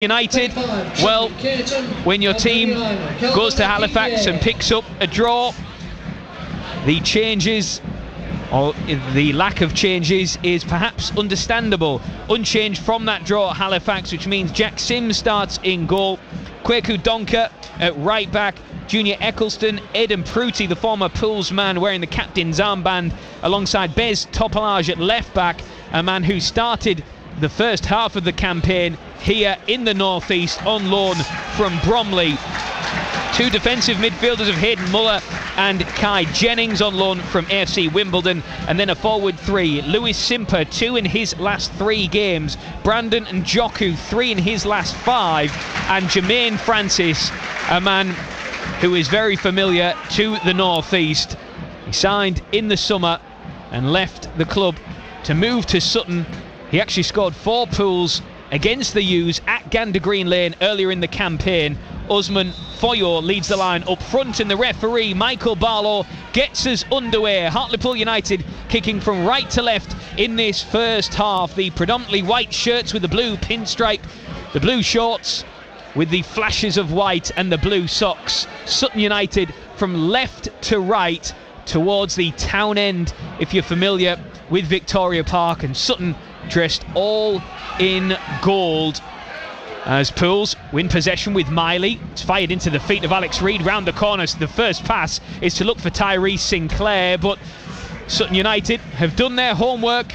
United, well, when your team goes to Halifax and picks up a draw, the changes, or the lack of changes, is perhaps understandable. Unchanged from that draw at Halifax, which means Jack Sims starts in goal, Kweku Donker at right back, Junior Eccleston, Eden Pruti, the former Pools man wearing the captain's armband, alongside Bez Topolage at left back, a man who started the first half of the campaign here in the northeast on loan from Bromley. Two defensive midfielders of Hayden Muller and Kai Jennings on loan from AFC Wimbledon, and then a forward three, Lewis Simper, 2 in his last 3 games, Brandon and Njoku, 3 in his last 5, and Jermaine Francis, a man who is very familiar to the northeast. He signed in the summer and left the club to move to Sutton. He actually scored 4 pools against the U's at Gander Green Lane earlier in the campaign. Usman Foyo leads the line up front, and the referee, Michael Barlow, gets us underway. Hartlepool United kicking from right to left in this first half. The predominantly white shirts with the blue pinstripe, the blue shorts with the flashes of white, and the blue socks. Sutton United from left to right towards the town end, if you're familiar with Victoria Park, and Sutton dressed all in gold. As Pools win possession with Miley, it's fired into the feet of Alex Reid round the corner. So the first pass is to look for Tyrese Sinclair, but Sutton United have done their homework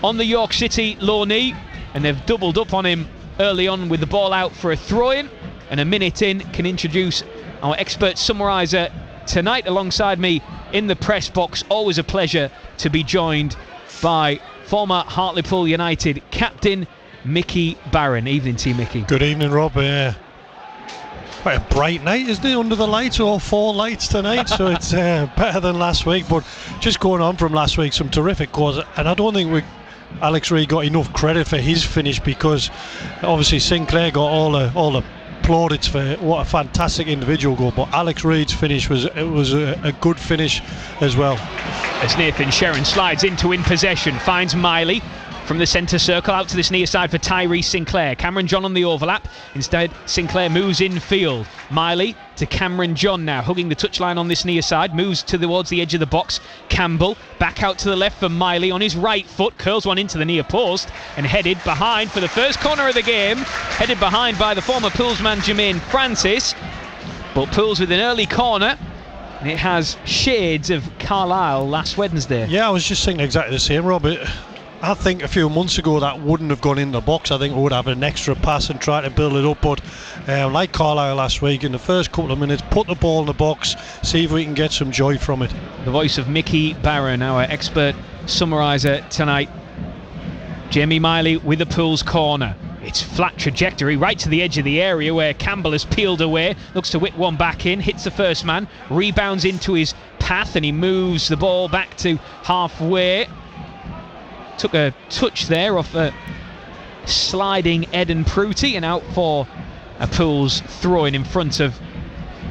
on the York City loanee, and they've doubled up on him early on with the ball out for a throw-in, and a minute in can introduce our expert summariser tonight alongside me in the press box. Always a pleasure to be joined by former Hartlepool United captain Mickey Barron. Evening to you, Mickey. Good evening, Rob. Quite a bright night, isn't it, under the lights? All 4 lights tonight, so it's better than last week. But just going on from last week, some terrific goals, and I don't think Alex Reid got enough credit for his finish, because obviously Sinclair got all the plaudits for what a fantastic individual goal, but Alex Reid's finish was a good finish as well. As Nathan Sherrin slides into in possession, finds Miley from the centre circle out to this near side for Tyrese Sinclair. Cameron John on the overlap. Instead, Sinclair moves infield. Miley to Cameron John now, hugging the touchline on this near side, moves towards the edge of the box. Campbell back out to the left for Miley on his right foot, curls one into the near post, and headed behind for the first corner of the game. Headed behind by the former Pools man Jermaine Francis, but Pools with an early corner. And it has shades of Carlisle last Wednesday. Yeah, I was just thinking exactly the same, Robert. I think a few months ago that wouldn't have gone in the box. I think we would have an extra pass and try to build it up, but like Carlisle last week, in the first couple of minutes, put the ball in the box, see if we can get some joy from it. The voice of Mickey Barron, our expert summariser tonight. Jamie Miley with the Pools corner. It's flat trajectory right to the edge of the area where Campbell has peeled away, looks to whip one back in, hits the first man, rebounds into his path, and he moves the ball back to halfway. Took a touch there off a sliding Eden Pruti, and out for a Pools throw-in in front of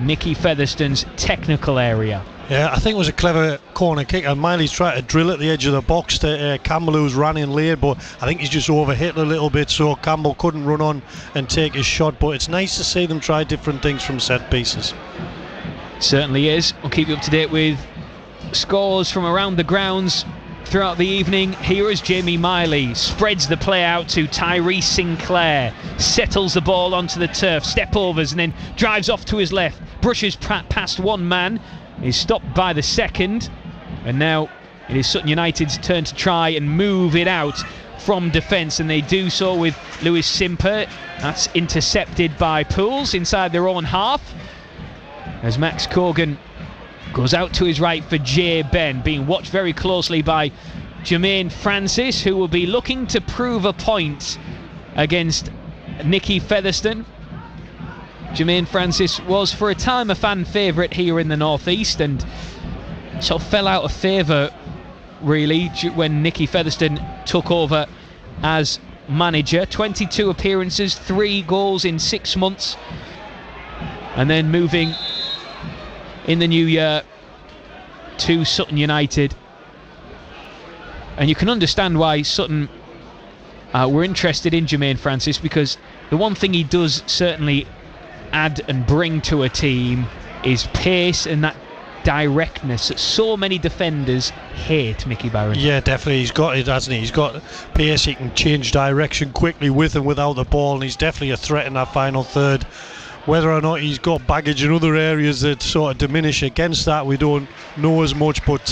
Nicky Featherstone's technical area. Yeah, I think it was a clever corner kick, and Miley's tried to drill at the edge of the box to Campbell, who's ran in late, but I think he's just overhit a little bit, so Campbell couldn't run on and take his shot. But it's nice to see them try different things from set pieces. Certainly is. We'll keep you up to date with scores from around the grounds throughout the evening. Here is Jamie Miley, spreads the play out to Tyrese Sinclair, settles the ball onto the turf, step overs, and then drives off to his left, brushes past one man, is stopped by the second, and now it is Sutton United's turn to try and move it out from defence, and they do so with Lewis Simper. That's intercepted by Pools inside their own half, as Max Cogan goes out to his right for Jay Ben, being watched very closely by Jermaine Francis, who will be looking to prove a point against Nicky Featherstone. Jermaine Francis was for a time a fan favourite here in the northeast, and sort of fell out of favour really when Nicky Featherstone took over as manager. 22 appearances, 3 goals in 6 months, and then moving in the new year to Sutton United. And you can understand why Sutton were interested in Jermaine Francis, because the one thing he does certainly add and bring to a team is pace and that directness that so many defenders hate, Mickey Barron. Yeah, definitely. He's got it, hasn't he? He's got pace. He can change direction quickly with and without the ball, and he's definitely a threat in that final third. Whether or not he's got baggage in other areas that sort of diminish against that, we don't know as much, but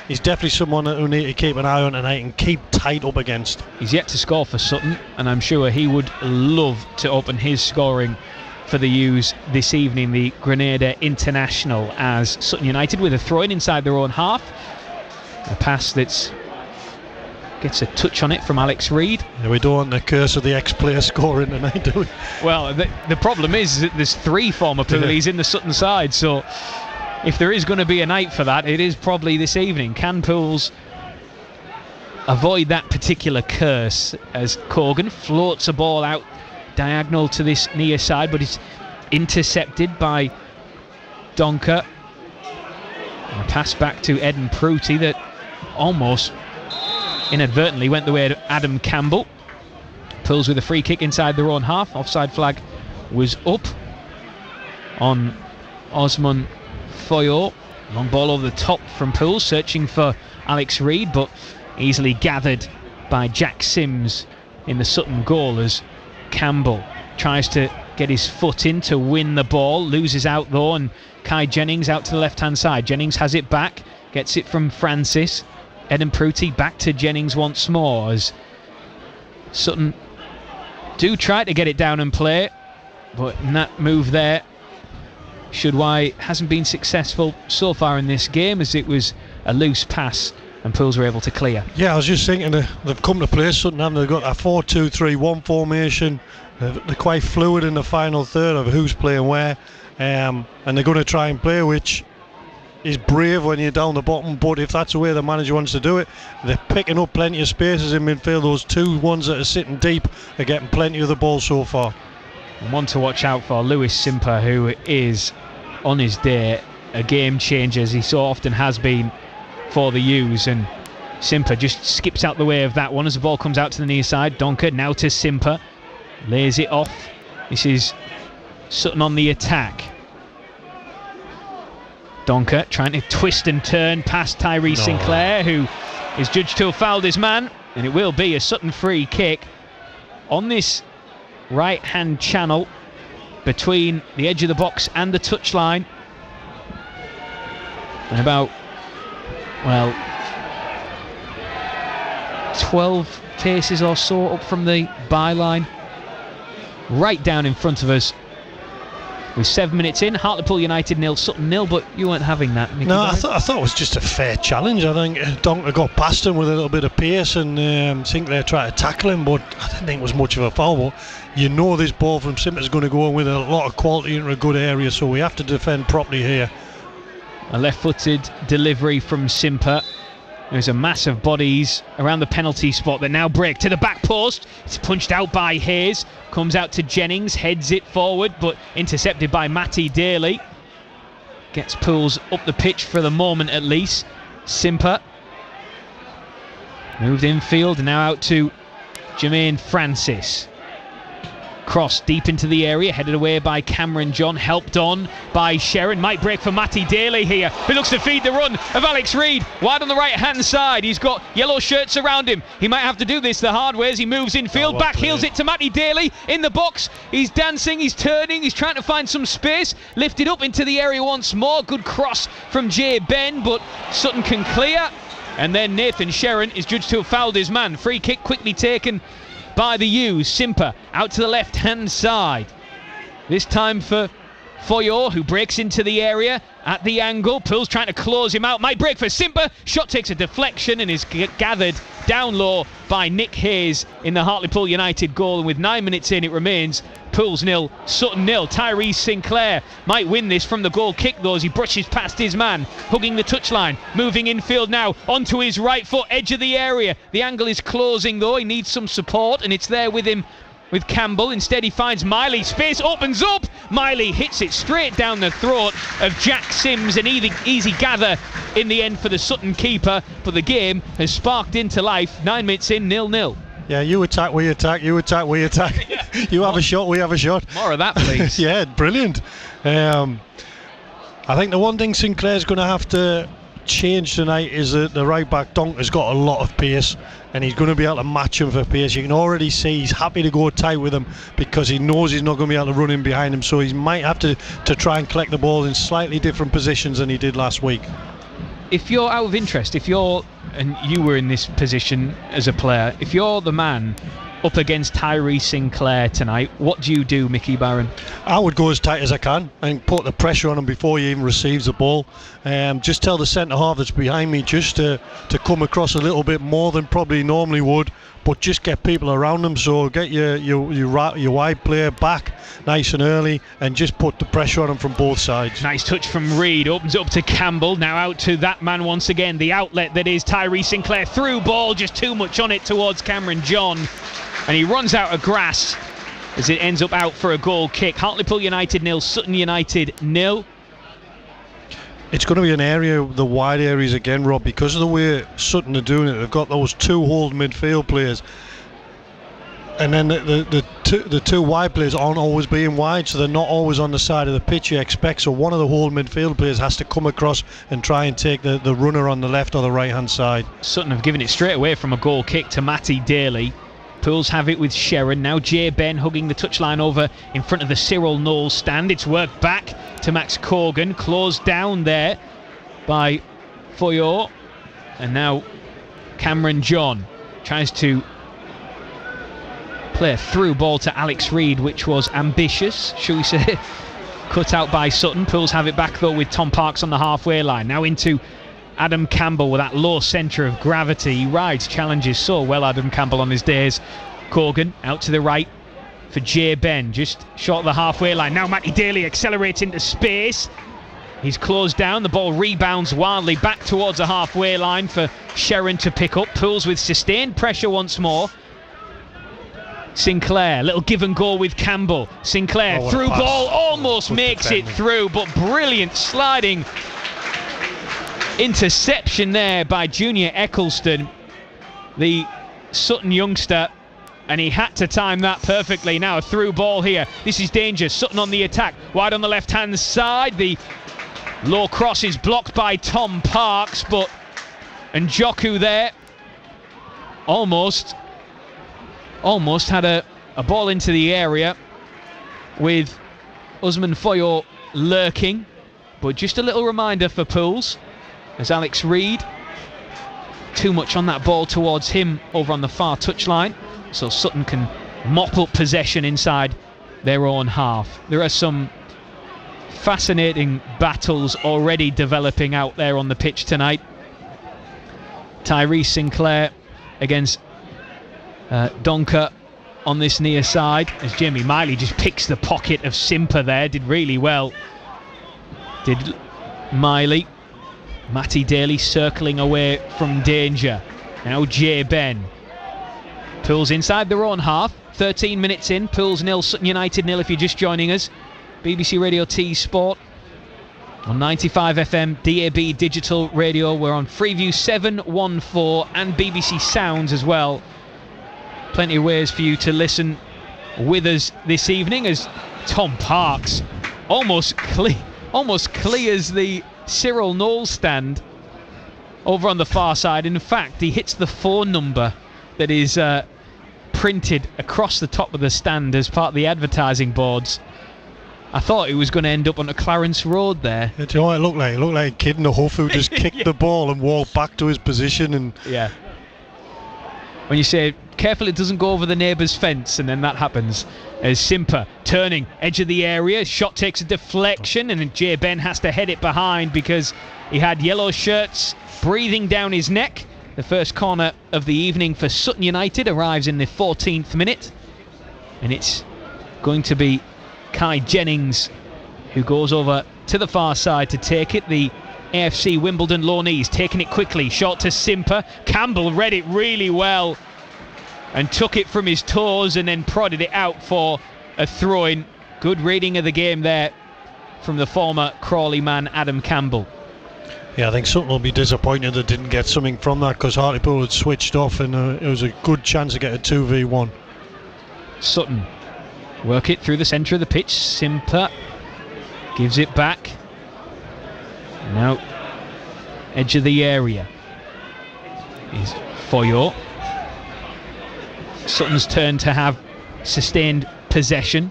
he's definitely someone that we need to keep an eye on tonight and keep tight up against. He's yet to score for Sutton, and I'm sure he would love to open his scoring for the U's this evening, the Grenada International, as Sutton United with a throw-in inside their own half. A pass that's gets a touch on it from Alex Reid. Yeah, we don't want the curse of the ex-player scoring tonight, do we? Well, the problem is that there's 3 former Poolies in the Sutton side, so if there is going to be a night for that, it is probably this evening. Can Pools avoid that particular curse as Corgan floats a ball out diagonal to this near side, but it's intercepted by Donker. And a pass back to Eden Pruty that almost inadvertently went the way of Adam Campbell. Pools with a free kick inside their own half. Offside flag was up on Osman Foyo. Long ball over the top from Pools, searching for Alex Reid, but easily gathered by Jack Sims in the Sutton goal as Campbell tries to get his foot in to win the ball, loses out though, and Kai Jennings out to the left hand side. Jennings has it back, gets it from Francis. Eden Pruty back to Jennings once more as Sutton do try to get it down and play, but in that move there, Shudwai hasn't been successful so far in this game, as it was a loose pass and Pools were able to clear. Yeah, I was just thinking they've come to play Sutton, haven't they? They've got a 4-2-3-1 formation. They're quite fluid in the final third of who's playing where, and they're going to try and play, which is brave when you're down the bottom, but if that's the way the manager wants to do it, they're picking up plenty of spaces in midfield. Those 2 ones that are sitting deep are getting plenty of the ball so far. And one to watch out for, Lewis Simper, who is on his day a game changer, as he so often has been for the U's, and Simper just skips out the way of that one as the ball comes out to the near side. Donker now to Simper, lays it off. This is Sutton on the attack. Donker trying to twist and turn past Tyrese Sinclair, who is judged to have fouled his man, and it will be a Sutton free kick on this right hand channel between the edge of the box and the touchline, and about 12 paces or so up from the byline, right down in front of us. With 7 minutes in, Hartlepool United 0, Sutton 0, but you weren't having that, Mickey. No, I thought it was just a fair challenge. I think Donker got past him with a little bit of pace, and Sinclair tried to tackle him, but I didn't think it was much of a foul. But you know this ball from Simper's going to go in with a lot of quality into a good area, so we have to defend properly here. A left-footed delivery from Simper. There's a mass of bodies around the penalty spot that now break to the back post. It's punched out by Hayes, comes out to Jennings, heads it forward, but intercepted by Matty Daly. Gets Pools up the pitch for the moment at least. Simper moved infield, now out to Jermaine Francis. Cross deep into the area, headed away by Cameron John, helped on by Sherrin. Might break for Matty Daly here, who looks to feed the run of Alex Reid. Wide on the right hand side, he's got yellow shirts around him. He might have to do this the hard way as he moves infield. Back heels it to Matty Daly in the box. He's dancing, he's turning, he's trying to find some space. Lifted up into the area once more. Good cross from Jay Ben, but Sutton can clear. And then Nathan Sherrin is judged to have fouled his man. Free kick quickly taken by the U's. Simper out to the left hand side, this time for Foyo, who breaks into the area at the angle. Pools trying to close him out, might break for Simper. Shot takes a deflection and is gathered down low by Nick Hayes in the Hartlepool United goal. And with 9 minutes in, it remains Pools 0, Sutton 0. Tyrese Sinclair might win this from the goal kick though, as he brushes past his man, hugging the touchline, moving infield now onto his right foot, edge of the area. The angle is closing though, he needs some support, and it's there with him with Campbell. Instead he finds Miley, space opens up, Miley hits it straight down the throat of Jack Sims, an easy gather in the end for the Sutton keeper, but the game has sparked into life. 9 minutes in, 0-0. Yeah, you attack, we attack, you attack, we attack. You have a shot, we have a shot. More of that, please. Yeah, brilliant. I think the one thing Sinclair's going to have to change tonight is that the right back Donker's got a lot of pace, and he's going to be able to match him for pace. You can already see he's happy to go tight with him because he knows he's not going to be able to run in behind him, so he might have to try and collect the ball in slightly different positions than he did last week. If you're out of interest, and you were in this position as a player, if you're the man up against Tyree Sinclair tonight, what do you do, Mickey Barron? I would go as tight as I can and put the pressure on him before he even receives the ball. Just tell the centre half that's behind me just to come across a little bit more than probably normally would, but just get people around him. So get your wide player back nice and early and just put the pressure on him from both sides. Nice touch from Reid, opens up to Campbell, now out to that man once again, the outlet that is Tyree Sinclair, through ball, just too much on it towards Cameron John, and he runs out of grass as it ends up out for a goal kick. Hartlepool United 0, Sutton United 0. It's going to be an area, the wide areas again, Rob, because of the way Sutton are doing it. They've got those two hold midfield players, and then the two wide players aren't always being wide, so they're not always on the side of the pitch you expect. So one of the hold midfield players has to come across and try and take the runner on the left or the right hand side. Sutton have given it straight away from a goal kick to Matty Daly. Pools have it with Sharon. Now Jay Ben hugging the touchline over in front of the Cyril Knowles stand. It's worked back to Max Corgan. Closed down there by Foyor. And now Cameron John tries to play a through ball to Alex Reid, which was ambitious, shall we say. Cut out by Sutton. Pools have it back though with Tom Parks on the halfway line. Now into Adam Campbell with that low centre of gravity. He rides challenges so well, Adam Campbell, on his days. Corgan out to the right for Jay Ben, just short of the halfway line. Now Matty Daly accelerates into space. He's closed down, the ball rebounds wildly back towards the halfway line for Sharon to pick up. Pools with sustained pressure once more. Sinclair, little give and go with Campbell. Sinclair through ball, almost makes it through, but brilliant sliding interception there by Junior Eccleston, the Sutton youngster, and he had to time that perfectly. Now a through ball here. This is danger. Sutton on the attack, wide on the left hand side. The low cross is blocked by Tom Parks, but Njoku there almost had a ball into the area with Usman Foyor lurking. But just a little reminder for Pools, as Alex Reid, too much on that ball towards him over on the far touchline, so Sutton can mop up possession inside their own half. There are some fascinating battles already developing out there on the pitch tonight. Tyree Sinclair against Donker on this near side, as Jamie Miley just picks the pocket of Simper there. Did really well, did Miley. Matty Daly circling away from danger. Now Jay Ben. Pools inside their own half. 13 minutes in. Pools 0, Sutton United 0 if you're just joining us. BBC Radio T Sport on 95 FM, DAB Digital Radio. We're on Freeview 714 and BBC Sounds as well. Plenty of ways for you to listen with us this evening, as Tom Parks almost clears the Cyril Knowles stand over on the far side. In fact, he hits the phone number that is printed across the top of the stand as part of the advertising boards. I thought he was going to end up on a Clarence Road there. Do you know what it looked like? It looked like a kid in a huff who just kicked the ball and walked back to his position. And yeah, when you say careful it doesn't go over the neighbour's fence, and then that happens. As Simper turning edge of the area, shot takes a deflection, and then Jay Ben has to head it behind because he had yellow shirts breathing down his neck. The first corner of the evening for Sutton United arrives in the 14th minute, and it's going to be Kai Jennings who goes over to the far side to take it. The AFC Wimbledon loanees taking it quickly, short to Simper. Campbell read it really well and took it from his toes and then prodded it out for a throw-in. Good reading of the game there from the former Crawley man Adam Campbell. Yeah, I think Sutton will be disappointed they didn't get something from that, because Hartlepool had switched off and it was a good chance to get a 2v1. Sutton work it through the centre of the pitch. Simper gives it back. Now, edge of the area is Foyo. Sutton's turn to have sustained possession.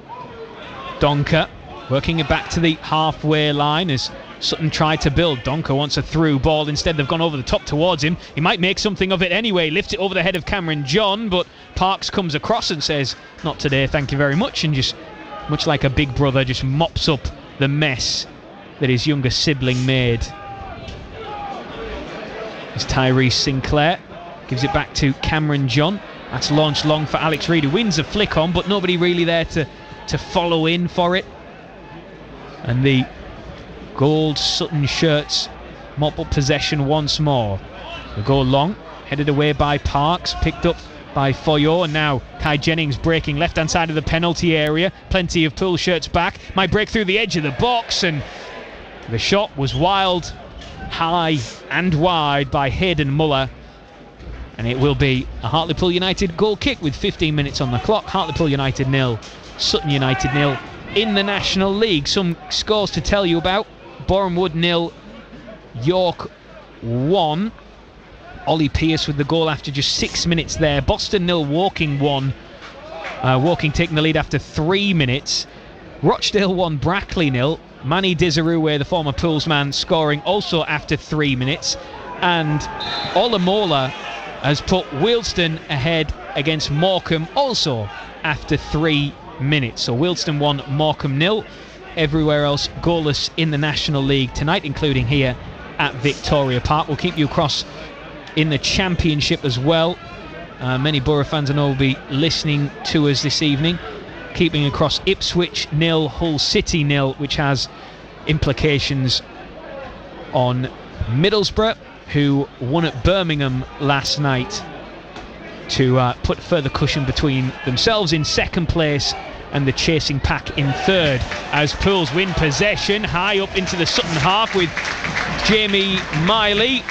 Donker working it back to the halfway line as Sutton tried to build. Donker wants a through ball. Instead, they've gone over the top towards him. He might make something of it anyway. Lifts it over the head of Cameron John, but Parks comes across and says, "Not today, thank you very much," and just, much like a big brother, just mops up the mess that his younger sibling made. It's Tyrese Sinclair. Gives it back to Cameron John. That's launched long for Alex Reid, who wins a flick on, but nobody really there to follow in for it. And the gold Sutton shirts mop up possession once more. They go long, headed away by Parks, picked up by Foyo, and now Kai Jennings breaking left hand side of the penalty area. Plenty of Pool shirts back, might break through the edge of the box, and the shot was wild, high and wide by Hayden Muller, and it will be a Hartlepool United goal kick with 15 minutes on the clock. Hartlepool United 0, Sutton United 0 in the National League. Some scores to tell you about: Bournemouth 0, York 1. Ollie Pearce with the goal after just 6 minutes there. Boston 0, Woking 1. Woking taking the lead after 3 minutes. Rochdale 1, Brackley 0. Manny Dizaruwe, the former Pools man, scoring also after 3 minutes. And Olamola has put Wealdstone ahead against Morecambe also after 3 minutes. So Wealdstone 1, Morecambe 0. Everywhere else goalless in the National League tonight, including here at Victoria Park. We'll keep you across in the Championship as well. Many Borough fans I know will be listening to us this evening. Keeping across Ipswich 0, Hull City 0, which has implications on Middlesbrough, who won at Birmingham last night to put further cushion between themselves in second place and the chasing pack in third, as Pools win possession high up into the Sutton half with Jamie Miley.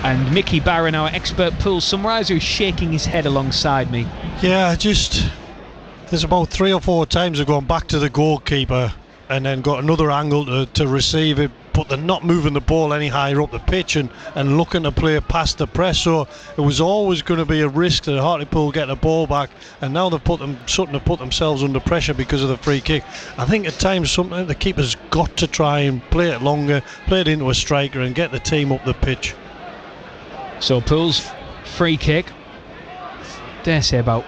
And Mickey Barron, our expert Pools summariser, is shaking his head alongside me. Yeah, there's about 3 or 4 times they've gone back to the goalkeeper and then got another angle to receive it, but they're not moving the ball any higher up the pitch and looking to play past the press. So it was always going to be a risk that Hartlepool get the ball back, and now Sutton have put themselves under pressure because of the free kick. I think at times something the keeper's got to try and play it longer, play it into a striker and get the team up the pitch. So Pools free kick, dare say about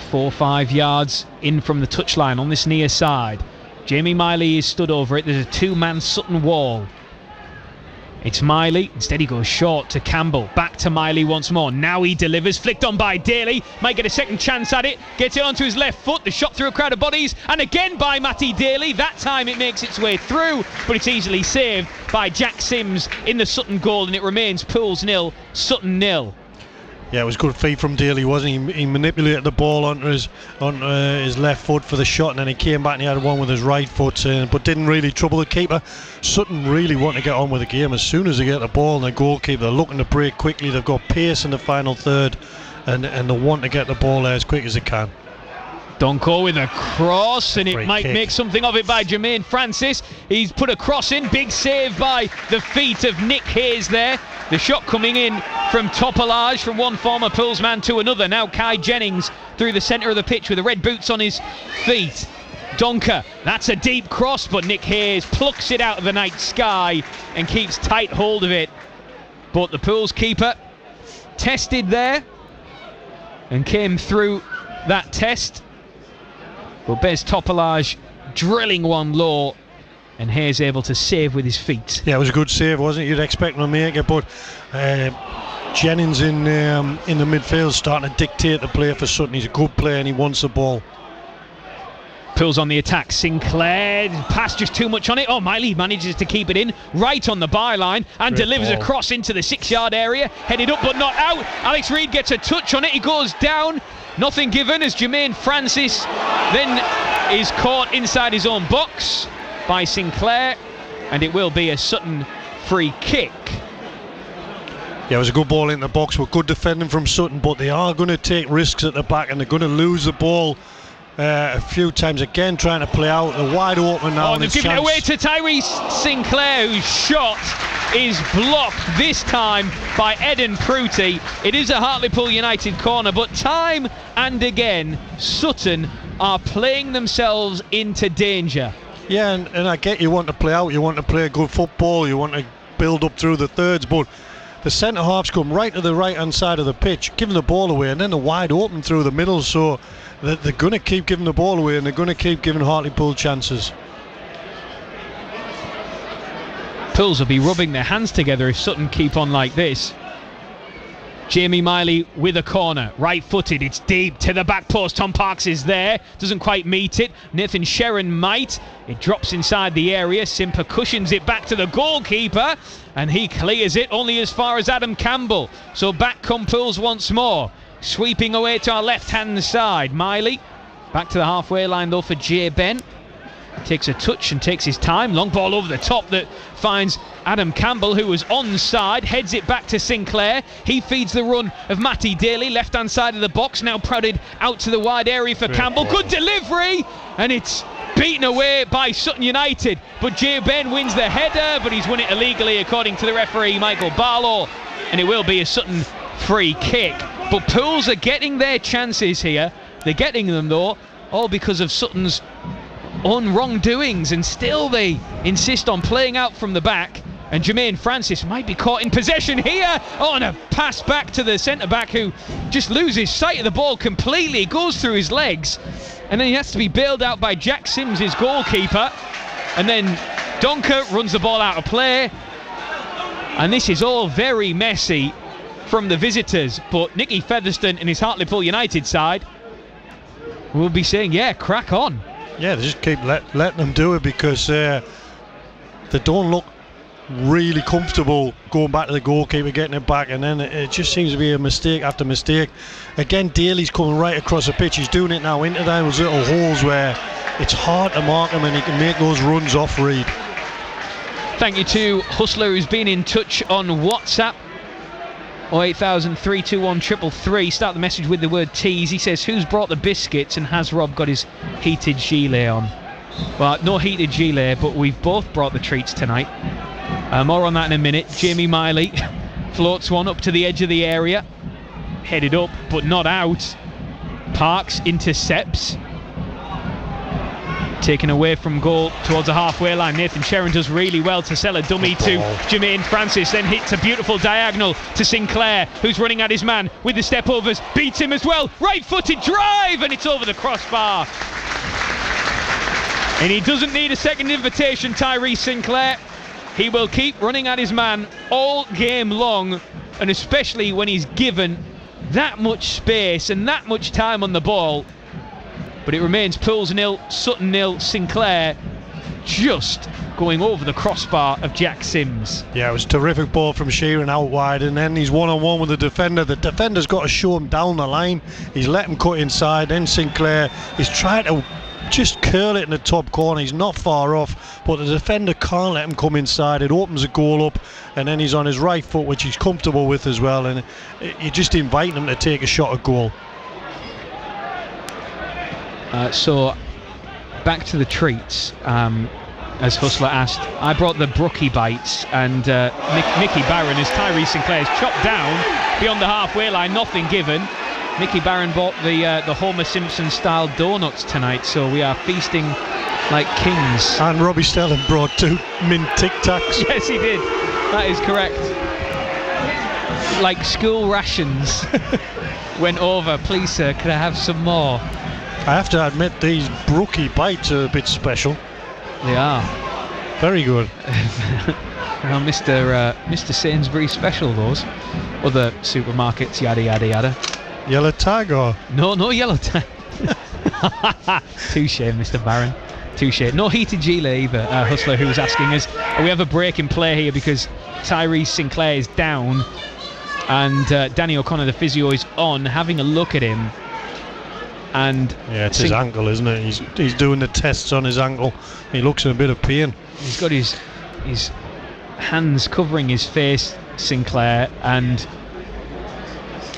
4 or 5 yards in from the touchline on this near side. Jamie Miley is stood over it. There's a 2-man Sutton wall. It's Miley. Instead he goes short to Campbell. Back to Miley once more. Now he delivers. Flicked on by Daly. Might get a second chance at it. Gets it onto his left foot. The shot through a crowd of bodies. And again by Matty Daly. That time it makes its way through, but it's easily saved by Jack Sims in the Sutton goal, and it remains Pools 0, Sutton 0. Yeah, it was good feed from Daly, wasn't he? He manipulated the ball onto his left foot for the shot, and then he came back and he had one with his right foot, but didn't really trouble the keeper. Sutton really want to get on with the game as soon as they get the ball, and the goalkeeper, they're looking to break quickly. They've got pace in the final third, and they want to get the ball there as quick as they can. Donko with a cross, and it might kick. make something of it by Jermaine Francis. He's put a cross in. Big save by the feet of Nick Hayes there. The shot coming in from Topolage, from one former Pools man to another. Now Kai Jennings through the centre of the pitch with the red boots on his feet. Donker, that's a deep cross, but Nick Hayes plucks it out of the night sky and keeps tight hold of it. But the Pools keeper tested there and came through that test. But Bez Topolage drilling one low, and Hayes able to save with his feet. Yeah, it was a good save, wasn't it? You'd expect him to make it, but Jennings in the midfield starting to dictate the play for Sutton. He's a good player and he wants the ball. Pulls on the attack. Sinclair pass just too much on it. Oh, Miley manages to keep it in right on the byline and Great delivers ball. a cross into the 6-yard area. Headed up but not out. Alex Reid gets a touch on it. He goes down. Nothing given as Jermaine Francis then is caught inside his own box by Sinclair, and it will be a Sutton free kick. Yeah, it was a good ball in the box with good defending from Sutton, but they are going to take risks at the back and they're going to lose the ball a few times again, trying to play out. They're wide open now. Oh, they've given it away to Tyrese Sinclair, whose shot is blocked this time by Eden Pruti. It is a Hartlepool United corner, but time and again Sutton are playing themselves into danger. Yeah, and I get you want to play out, you want to play good football, you want to build up through the thirds, but the centre halves come right to the right hand side of the pitch, giving the ball away, and then they're wide open through the middle, so they're going to keep giving the ball away and they're going to keep giving Hartlepool chances. Pools will be rubbing their hands together if Sutton keep on like this. Jamie Miley with a corner, right-footed, it's deep to the back post. Tom Parks is there, doesn't quite meet it. Nathan Sherrin might. It drops inside the area. Simper cushions it back to the goalkeeper, and he clears it only as far as Adam Campbell. So back come Pools once more, sweeping away to our left-hand side. Miley back to the halfway line though for Jay Ben. Takes a touch and takes his time. Long ball over the top that finds Adam Campbell, who was onside. Heads it back to Sinclair. He feeds the run of Matty Daly, left hand side of the box. Now prodded out to the wide area for Campbell. Good delivery, and it's beaten away by Sutton United. But Jay Ben wins the header, but he's won it illegally according to the referee Michael Barlow, and it will be a Sutton free kick. But Pools are getting their chances here. They're getting them though all because of Sutton's own wrongdoings, and still they insist on playing out from the back. And Jermaine Francis might be caught in possession here. Oh, and a pass back to the centre-back, who just loses sight of the ball completely, goes through his legs, and then he has to be bailed out by Jack Sims, his goalkeeper. And then Donker runs the ball out of play, and this is all very messy from the visitors. But Nicky Featherstone and his Hartlepool United side will be saying, yeah, crack on. Yeah, they just keep letting them do it, because they don't look really comfortable going back to the goalkeeper, getting it back, and then it just seems to be a mistake after mistake. Again, Daly's coming right across the pitch. He's doing it now into those little holes where it's hard to mark him, and he can make those runs off read. Thank you to Hustler, who's been in touch on WhatsApp. 08000 321 333. Start the message with the word tease. He says, who's brought the biscuits, and has Rob got his heated gilet on? Well, no heated gilet, but we've both brought the treats tonight. More on that in a minute. Jamie Miley floats one up to the edge of the area, headed up but not out. Parks intercepts, taken away from goal towards the halfway line. Nathan Sherrin does really well to sell a dummy to Jermaine Francis, then hits a beautiful diagonal to Sinclair, who's running at his man with the step overs, beats him as well, right-footed drive, and it's over the crossbar. And he doesn't need a second invitation, Tyrese Sinclair. He will keep running at his man all game long, and especially when he's given that much space and that much time on the ball. But it remains Pools 0, Sutton 0. Sinclair just going over the crossbar of Jack Sims. Yeah, it was a terrific ball from Sheeran out wide, and then he's one-on-one with the defender. The defender's got to show him down the line. He's let him cut inside. Then Sinclair is trying to just curl it in the top corner. He's not far off, but the defender can't let him come inside. It opens the goal up, and then he's on his right foot, which he's comfortable with as well, and you're just inviting him to take a shot at goal. So back to the treats, as Hustler asked. I brought the Brookie bites, and Mickey Barron, as Tyrese Sinclair's chopped down beyond the halfway line, nothing given. Mickey Barron bought the Homer Simpson style donuts tonight, so we are feasting like kings. And Robbie Stelling brought 2 mint Tic Tacs. Yes, he did. That is correct. Like school rations. Went over. Please, sir, could I have some more? I have to admit, these Brookie bites are a bit special. They are. Very good. Well, Mr. Sainsbury's special, those. Other supermarkets, yada, yada, yada. Yellow tag or? No yellow tag. Touche, Mr. Barron. Touche. No heated gilet either, Hustler, who was asking us. We have a break in play here because Tyrese Sinclair is down, and Danny O'Connor, the physio, is on, having a look at him. And yeah, it's his ankle, isn't it? He's doing the tests on his ankle. He looks in a bit of pain. He's got his hands covering his face, Sinclair, and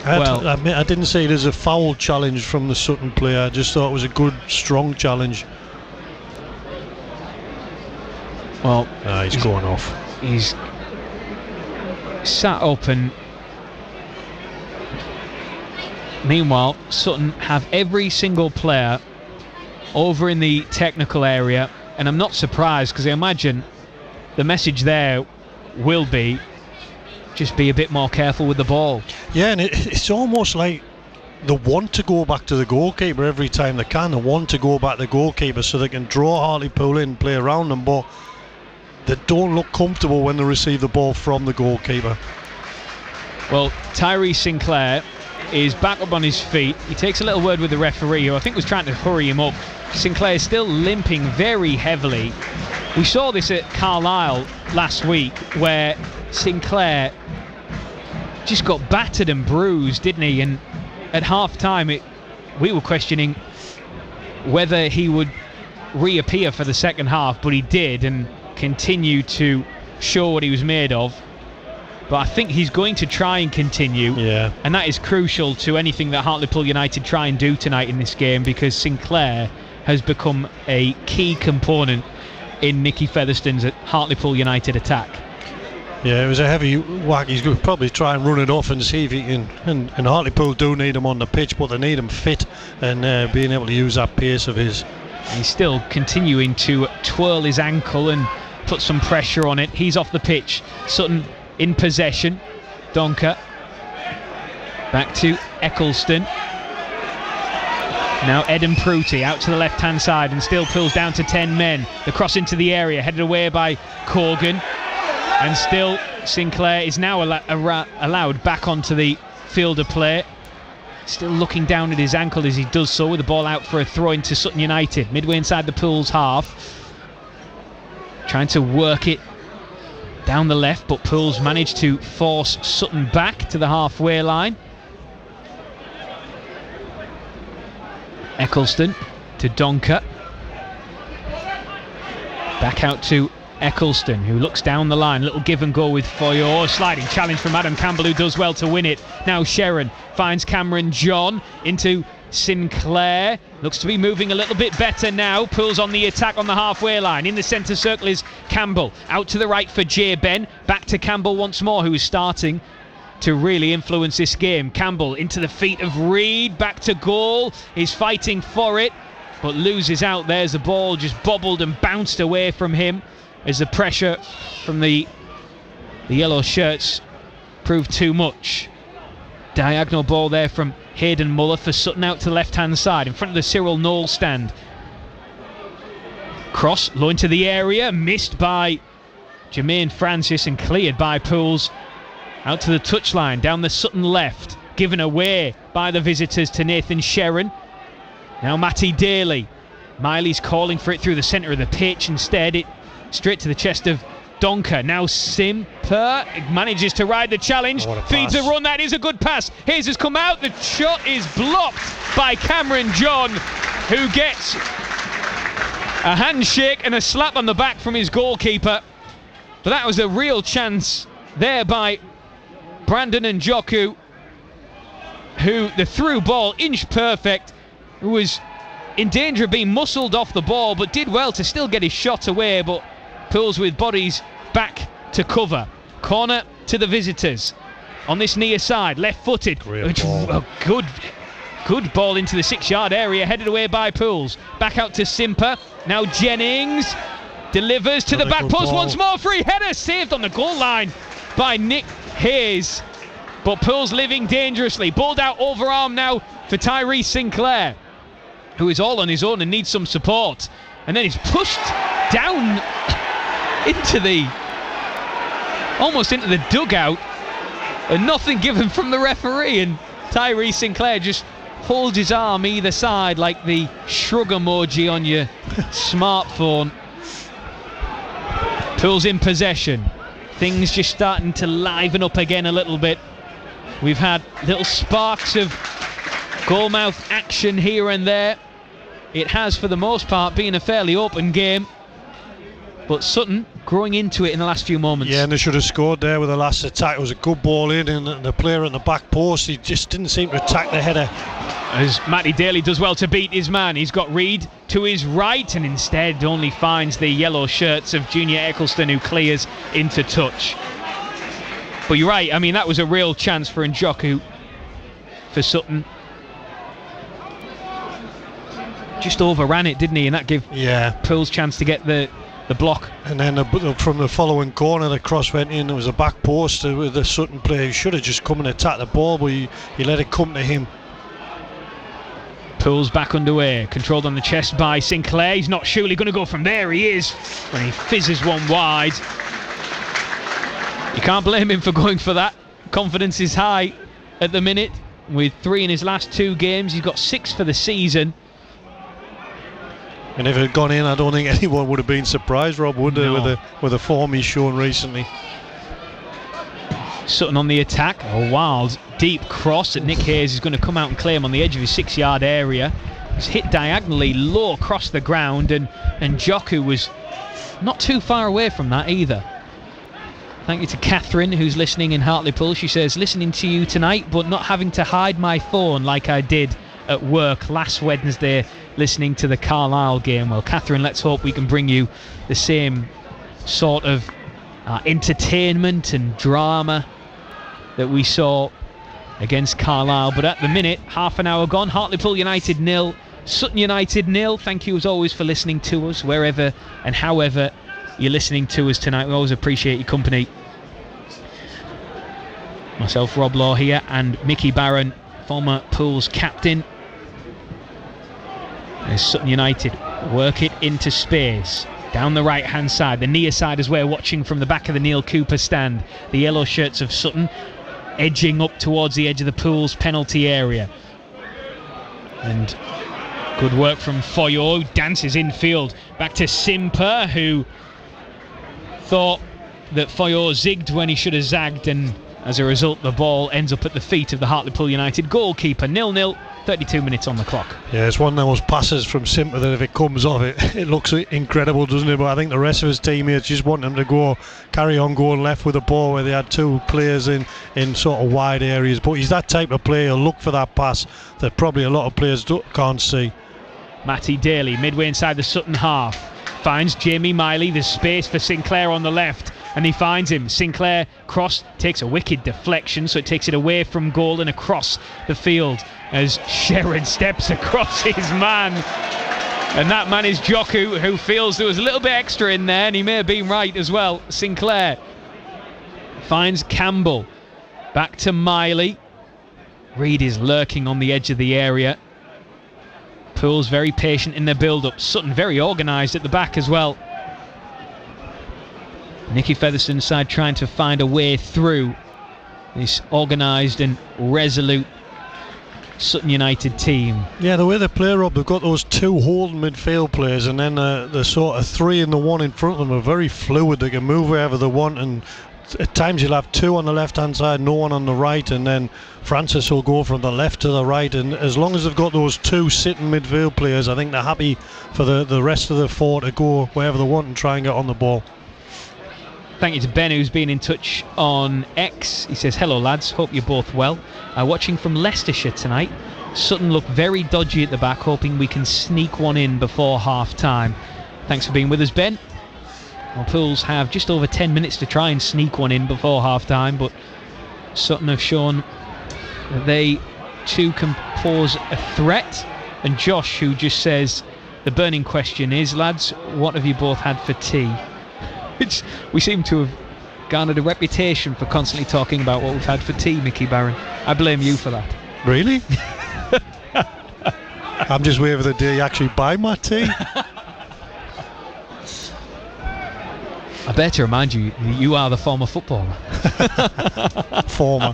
I admit I didn't see it as a foul challenge from the Sutton player. I just thought it was a good, strong challenge. Well, he's going off. He's sat up, and meanwhile Sutton have every single player over in the technical area, and I'm not surprised, because I imagine the message there will be just be a bit more careful with the ball. Yeah, and it's almost like they want to go back to the goalkeeper every time they can. They want to go back to the goalkeeper so they can draw Hartlepool in, play around them, but they don't look comfortable when they receive the ball from the goalkeeper. Well, Tyree Sinclair is back up on his feet. He takes a little word with the referee, who I think was trying to hurry him up. Sinclair is still limping very heavily. We saw this at Carlisle last week, where Sinclair just got battered and bruised, didn't he? And at half-time, we were questioning whether he would reappear for the second half, but he did, and continued to show what he was made of. But I think he's going to try and continue, and that is crucial to anything that Hartlepool United try and do tonight in this game, because Sinclair has become a key component in Nicky Featherstone's Hartlepool United attack. Yeah, it was a heavy whack. He's going to probably try and run it off and see if he can. And Hartlepool do need him on the pitch, but they need him fit and being able to use that pace of his. He's still continuing to twirl his ankle and put some pressure on it. He's off the pitch. Sutton in possession. Donker back to Eccleston. Now Eden Pruti out to the left hand side, and still pulls down to 10 men. The cross into the area, headed away by Corgan, and still Sinclair is now allowed back onto the field of play. Still looking down at his ankle as he does so, with the ball out for a throw into Sutton United, midway inside the Pool's half. Trying to work it down the left, but Pools managed to force Sutton back to the halfway line. Eccleston to Donker. Back out to Eccleston, who looks down the line. Little give and go with Foyo. Sliding challenge from Adam Campbell, who does well to win it. Now Sharon finds Cameron John into Sinclair. Looks to be moving a little bit better now. Pulls on the attack on the halfway line. In the centre circle is Campbell. Out to the right for J. Ben. Back to Campbell once more, who is starting to really influence this game. Campbell into the feet of Reed. Back to goal. He's fighting for it, but loses out. There's the ball just bobbled and bounced away from him as the pressure from the yellow shirts proved too much. Diagonal ball there from Hayden Muller for Sutton out to the left hand side in front of the Cyril Knowles stand. Cross low into the area, missed by Jermaine Francis and cleared by Pools. Out to the touchline, down the Sutton left, given away by the visitors to Nathan Sherrin. Now Matty Daly. Miley's calling for it through the centre of the pitch. Instead, it straight to the chest of Donker. Now Simper manages to ride the challenge, feeds a run. That is a good pass. Hayes has come out. The shot is blocked by Cameron John, who gets a handshake and a slap on the back from his goalkeeper. But that was a real chance there by Brandon Njoku, who the through ball, inch perfect, who was in danger of being muscled off the ball, but did well to still get his shot away. But Pools with bodies back to cover. Corner to the visitors on this near side, left-footed. A good ball into the 6-yard area, headed away by Pools. Back out to Simper. Now Jennings delivers to the back post once more. Free header saved on the goal line by Nick Hayes. But Pools living dangerously. Balled out overarm now for Tyree Sinclair, who is all on his own and needs some support. And then he's pushed down almost into the dugout, and nothing given from the referee, and Tyree Sinclair just holds his arm either side like the shrug emoji on your smartphone. Pools in possession. Things just starting to liven up again a little bit. We've had little sparks of goalmouth action here and there. It has, for the most part, been a fairly open game, but Sutton growing into it in the last few moments. Yeah, and they should have scored there with the last attack. It was a good ball in, and the player at the back post, he just didn't seem to attack the header. As Matty Daly does well to beat his man. He's got Reid to his right and instead only finds the yellow shirts of Junior Eccleston, who clears into touch. But you're right, I mean, that was a real chance for Njoku for Sutton. Just overran it, didn't he? And that gave Pools chance to get the block. And then from the following corner, the cross went in. There was a back post with the Sutton player. He should have just come and attacked the ball, but he let it come to him. Pools back underway, controlled on the chest by Sinclair. He's not surely going to go from there. He is, when he fizzes one wide. You can't blame him for going for that. Confidence is high at the minute. With 3 in his last 2 games, he's got 6 for the season. And if it had gone in, I don't think anyone would have been surprised, Rob, would they, with the form he's shown recently. Sutton on the attack. A wild, deep cross that Nick Hayes is going to come out and claim on the edge of his 6-yard area. It's hit diagonally low across the ground, and Njoku was not too far away from that either. Thank you to Catherine, who's listening in Hartlepool. She says, listening to you tonight, but not having to hide my phone like I did at work last Wednesday listening to the Carlisle game. Well, Catherine, let's hope we can bring you the same sort of entertainment and drama that we saw against Carlisle. But at the minute, half an hour gone, Hartlepool United 0, Sutton United 0. Thank you as always for listening to us wherever and however you're listening to us tonight. We always appreciate your company. Myself, Rob Law here, and Mickey Barron, former Pools captain. As Sutton United work it into space down the right hand side, the near side as we're watching from the back of the Neil Cooper stand. The yellow shirts of Sutton edging up towards the edge of the Pools penalty area. And good work from Foyo, who dances infield back to Simper, who thought that Foyo zigged when he should have zagged, and as a result the ball ends up at the feet of the Hartlepool United goalkeeper. 0-0, 32 minutes on the clock. Yeah, it's one of those passes from Simper that if it comes off, it looks incredible, doesn't it? But I think the rest of his teammates just want him to carry on going left with the ball, where they had 2 players in sort of wide areas. But he's that type of player, he'll look for that pass that probably a lot of players can't see. Matty Daly midway inside the Sutton half finds Jamie Miley. There's space for Sinclair on the left, and he finds him. Sinclair cross takes a wicked deflection, so it takes it away from goal and across the field as Sherrod steps across his man, and that man is Njoku, who feels there was a little bit extra in there, and he may have been right as well. Sinclair finds Campbell, back to Miley. Reid is lurking on the edge of the area. Pools very patient in their build-up. Sutton very organised at the back as well. Nicky Featherston's side trying to find a way through this organised and resolute Sutton United team. Yeah, the way they play, Rob, they've got those 2 holding midfield players, and then the sort of 3 and the 1 in front of them are very fluid. They can move wherever they want, and at times you'll have 2 on the left hand side, no one on the right, and then Francis will go from the left to the right, and as long as they've got those 2 sitting midfield players, I think they're happy for the rest of the 4 to go wherever they want and try and get on the ball. Thank you to Ben, who's been in touch on X. He says, hello lads, hope you're both well. Watching from Leicestershire tonight. Sutton look very dodgy at the back, hoping we can sneak one in before half time. Thanks for being with us, Ben. Well, Pools have just over 10 minutes to try and sneak one in before half time, but Sutton have shown that they too can pose a threat. And Josh, who just says, the burning question is, lads, what have you both had for tea? Which we seem to have garnered a reputation for constantly talking about what we've had for tea, Mickey Barron. I blame you for that. Really? I'm just waiting for the day you actually buy my tea. I better remind you, you are the former footballer. Former.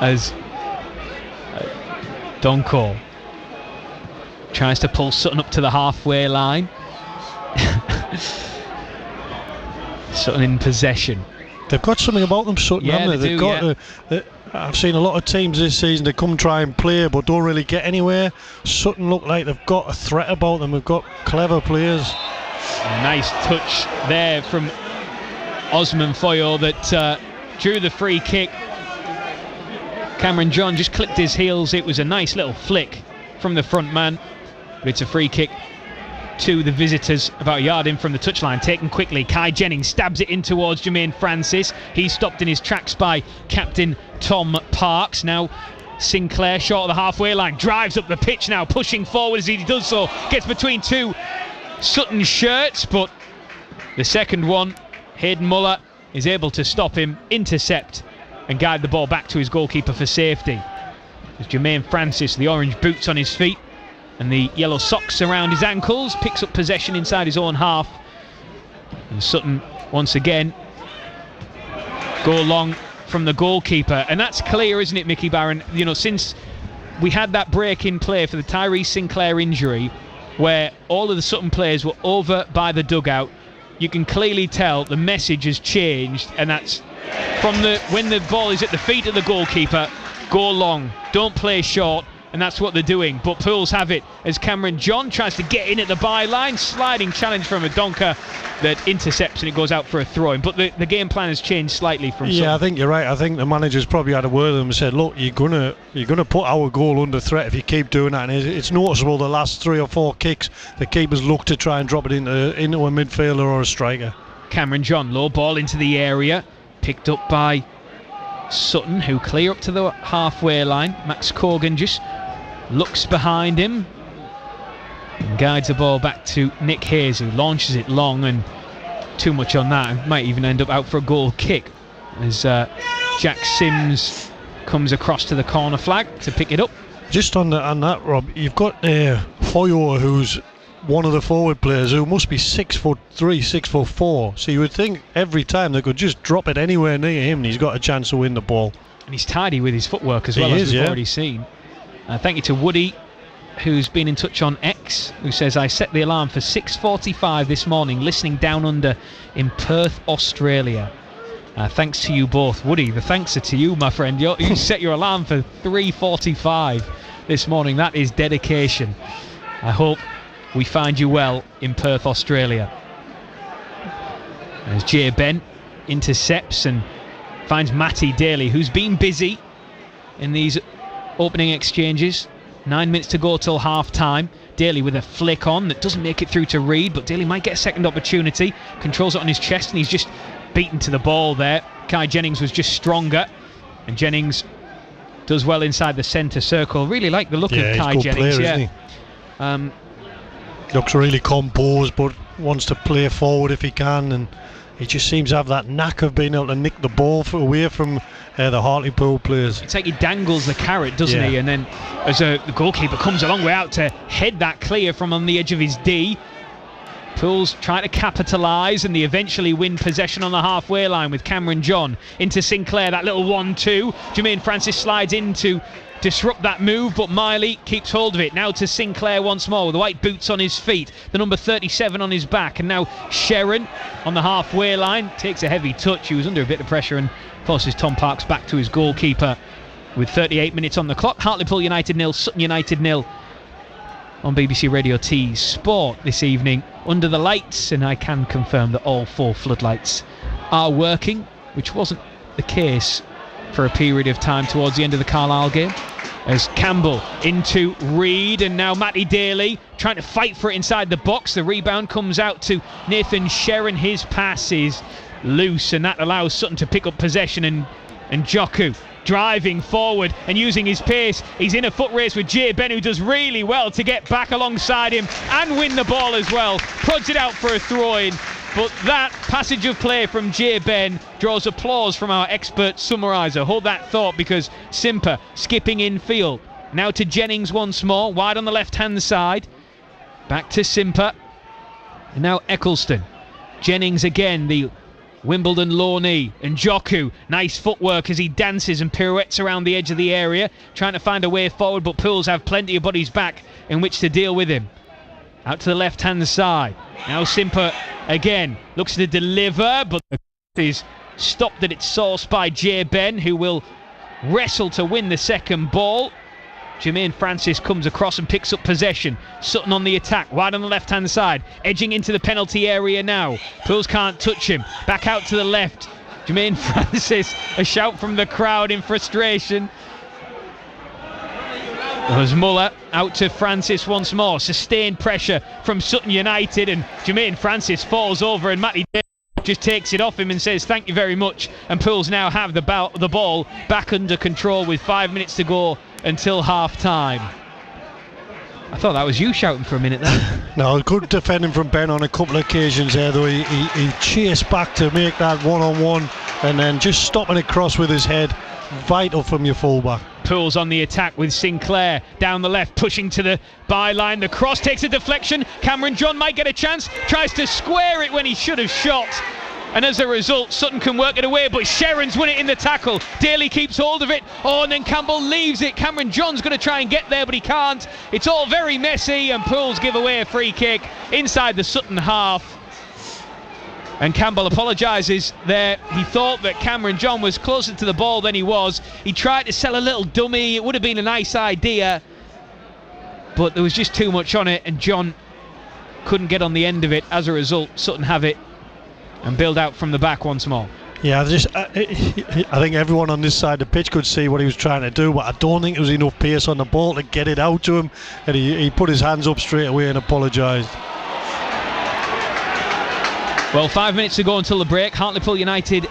As Donko tries to pull Sutton up to the halfway line. Sutton in possession. They've got something about them, Sutton, haven't they? They've got. I've seen a lot of teams this season that come try and play but don't really get anywhere. Sutton look like they've got a threat about them. They've got clever players. A nice touch there from Osman Foyo that drew the free kick. Cameron John just clipped his heels. It was a nice little flick from the front man, but it's a free kick to the visitors about a yard in from the touchline, taken quickly. Kai Jennings stabs it in towards Jermaine Francis. He's stopped in his tracks by captain Tom Parks. Now Sinclair short of the halfway line, drives up the pitch now, pushing forward as he does so, gets between two Sutton shirts, but the second one, Hayden Muller, is able to stop him, intercept and guide the ball back to his goalkeeper for safety. As Jermaine Francis, the orange boots on his feet and the yellow socks around his ankles, picks up possession inside his own half, and Sutton once again go long from the goalkeeper. And that's clear, isn't it, Mickey Barron? You know, since we had that break in play for the Tyrese Sinclair injury, where all of the Sutton players were over by the dugout, you can clearly tell the message has changed, and that's from when the ball is at the feet of the goalkeeper, go long, don't play short, and that's what they're doing. But Pools have it as Cameron John tries to get in at the byline, sliding challenge from Adonka that intercepts, and it goes out for a throw-in. But the game plan has changed slightly from Sutton. I think you're right. I think the manager's probably had a word with them and said, look, you're gonna put our goal under threat if you keep doing that. And it's noticeable the last 3 or 4 kicks the keepers look to try and drop it into a midfielder or a striker. Cameron John, low ball into the area, picked up by Sutton, who clear up to the halfway line. Max Corgan just looks behind him and guides the ball back to Nick Hayes, who launches it long, and too much on that, might even end up out for a goal kick as Jack Sims comes across to the corner flag to pick it up. Just on that, Rob, you've got Foyo, who's one of the forward players who must be 6'3", 6'4", so you would think every time they could just drop it anywhere near him and he's got a chance to win the ball. And he's tidy with his footwork as well, as we've already seen. Thank you to Woody, who's been in touch on X, who says, I set the alarm for 6:45 this morning, listening down under in Perth, Australia. Thanks to you both. Woody, the thanks are to you, my friend. You set your alarm for 3:45 this morning. That is dedication. I hope we find you well in Perth, Australia. As Jay Ben intercepts and finds Matty Daly, who's been busy in these opening exchanges. 9 minutes to go till half time. Daly with a flick on that doesn't make it through to Reed, but Daly might get a second opportunity. Controls it on his chest, and he's just beaten to the ball there. Kai Jennings was just stronger, and Jennings does well inside the centre circle. Really like the look of Kai Jennings. Player, isn't he? Looks really composed, but wants to play forward if he can, and he just seems to have that knack of being able to nick the ball away from the Hartlepool players. It's like he dangles the carrot, doesn't he? And then as the goalkeeper comes a long way out to head that clear from on the edge of his D, Pools trying to capitalise, and they eventually win possession on the halfway line with Cameron John into Sinclair. That little 1-2. Jermaine Francis slides in to disrupt that move, but Miley keeps hold of it. Now to Sinclair once more with the white boots on his feet, the number 37 on his back, and now Sharon on the halfway line takes a heavy touch. He was under a bit of pressure and forces Tom Parks back to his goalkeeper with 38 minutes on the clock. Hartlepool United 0, Sutton United 0 on BBC Radio T Sport this evening under the lights, and I can confirm that all 4 floodlights are working, which wasn't the case for a period of time towards the end of the Carlisle game. As Campbell into Reed, and now Matty Daly trying to fight for it inside the box. The rebound comes out to Nathan Sharon. His pass is loose, and that allows Sutton to pick up possession, and Joku driving forward and using his pace. He's in a foot race with Jay Ben, who does really well to get back alongside him and win the ball as well. Prods it out for a throw-in, but that passage of play from Jay Ben draws applause from our expert summariser. Hold that thought, because Simper skipping in field. Now to Jennings once more, wide on the left-hand side. Back to Simper. And now Eccleston. Jennings again, the Wimbledon low knee, and Joku, nice footwork as he dances and pirouettes around the edge of the area, trying to find a way forward, but Pools have plenty of bodies back in which to deal with him. Out to the left-hand side. Now Simper again looks to deliver, but is stopped at its source by Jay Ben, who will wrestle to win the second ball. Jermaine Francis comes across and picks up possession. Sutton on the attack, wide on the left-hand side, edging into the penalty area now. Pools can't touch him. Back out to the left. Jermaine Francis, a shout from the crowd in frustration. There's Muller out to Francis once more. Sustained pressure from Sutton United, and Jermaine Francis falls over, and Matty Daly just takes it off him and says thank you very much. And Pools now have the ball back under control with 5 minutes to go until half time. I thought that was you shouting for a minute there. No, good defending from Ben on a couple of occasions there, though. He chased back to make that one-on-one, and then just stopping it cross with his head. Vital from your fullback. Pools on the attack with Sinclair down the left, pushing to the byline. The cross takes a deflection. Cameron John might get a chance, tries to square it when he should have shot, and as a result Sutton can work it away, but Sharon's won it in the tackle. Daly keeps hold of it, and then Campbell leaves it. Cameron John's going to try and get there, but he can't. It's all very messy, and Pools give away a free kick inside the Sutton half. And Campbell apologises there. He thought that Cameron John was closer to the ball than he was. He tried to sell a little dummy. It would have been a nice idea, but there was just too much on it, and John couldn't get on the end of it. As a result, Sutton have it and build out from the back once more. Yeah, I think everyone on this side of the pitch could see what he was trying to do, but I don't think there was enough pace on the ball to get it out to him, and he put his hands up straight away and apologised. Well, 5 minutes to go until the break. Hartlepool United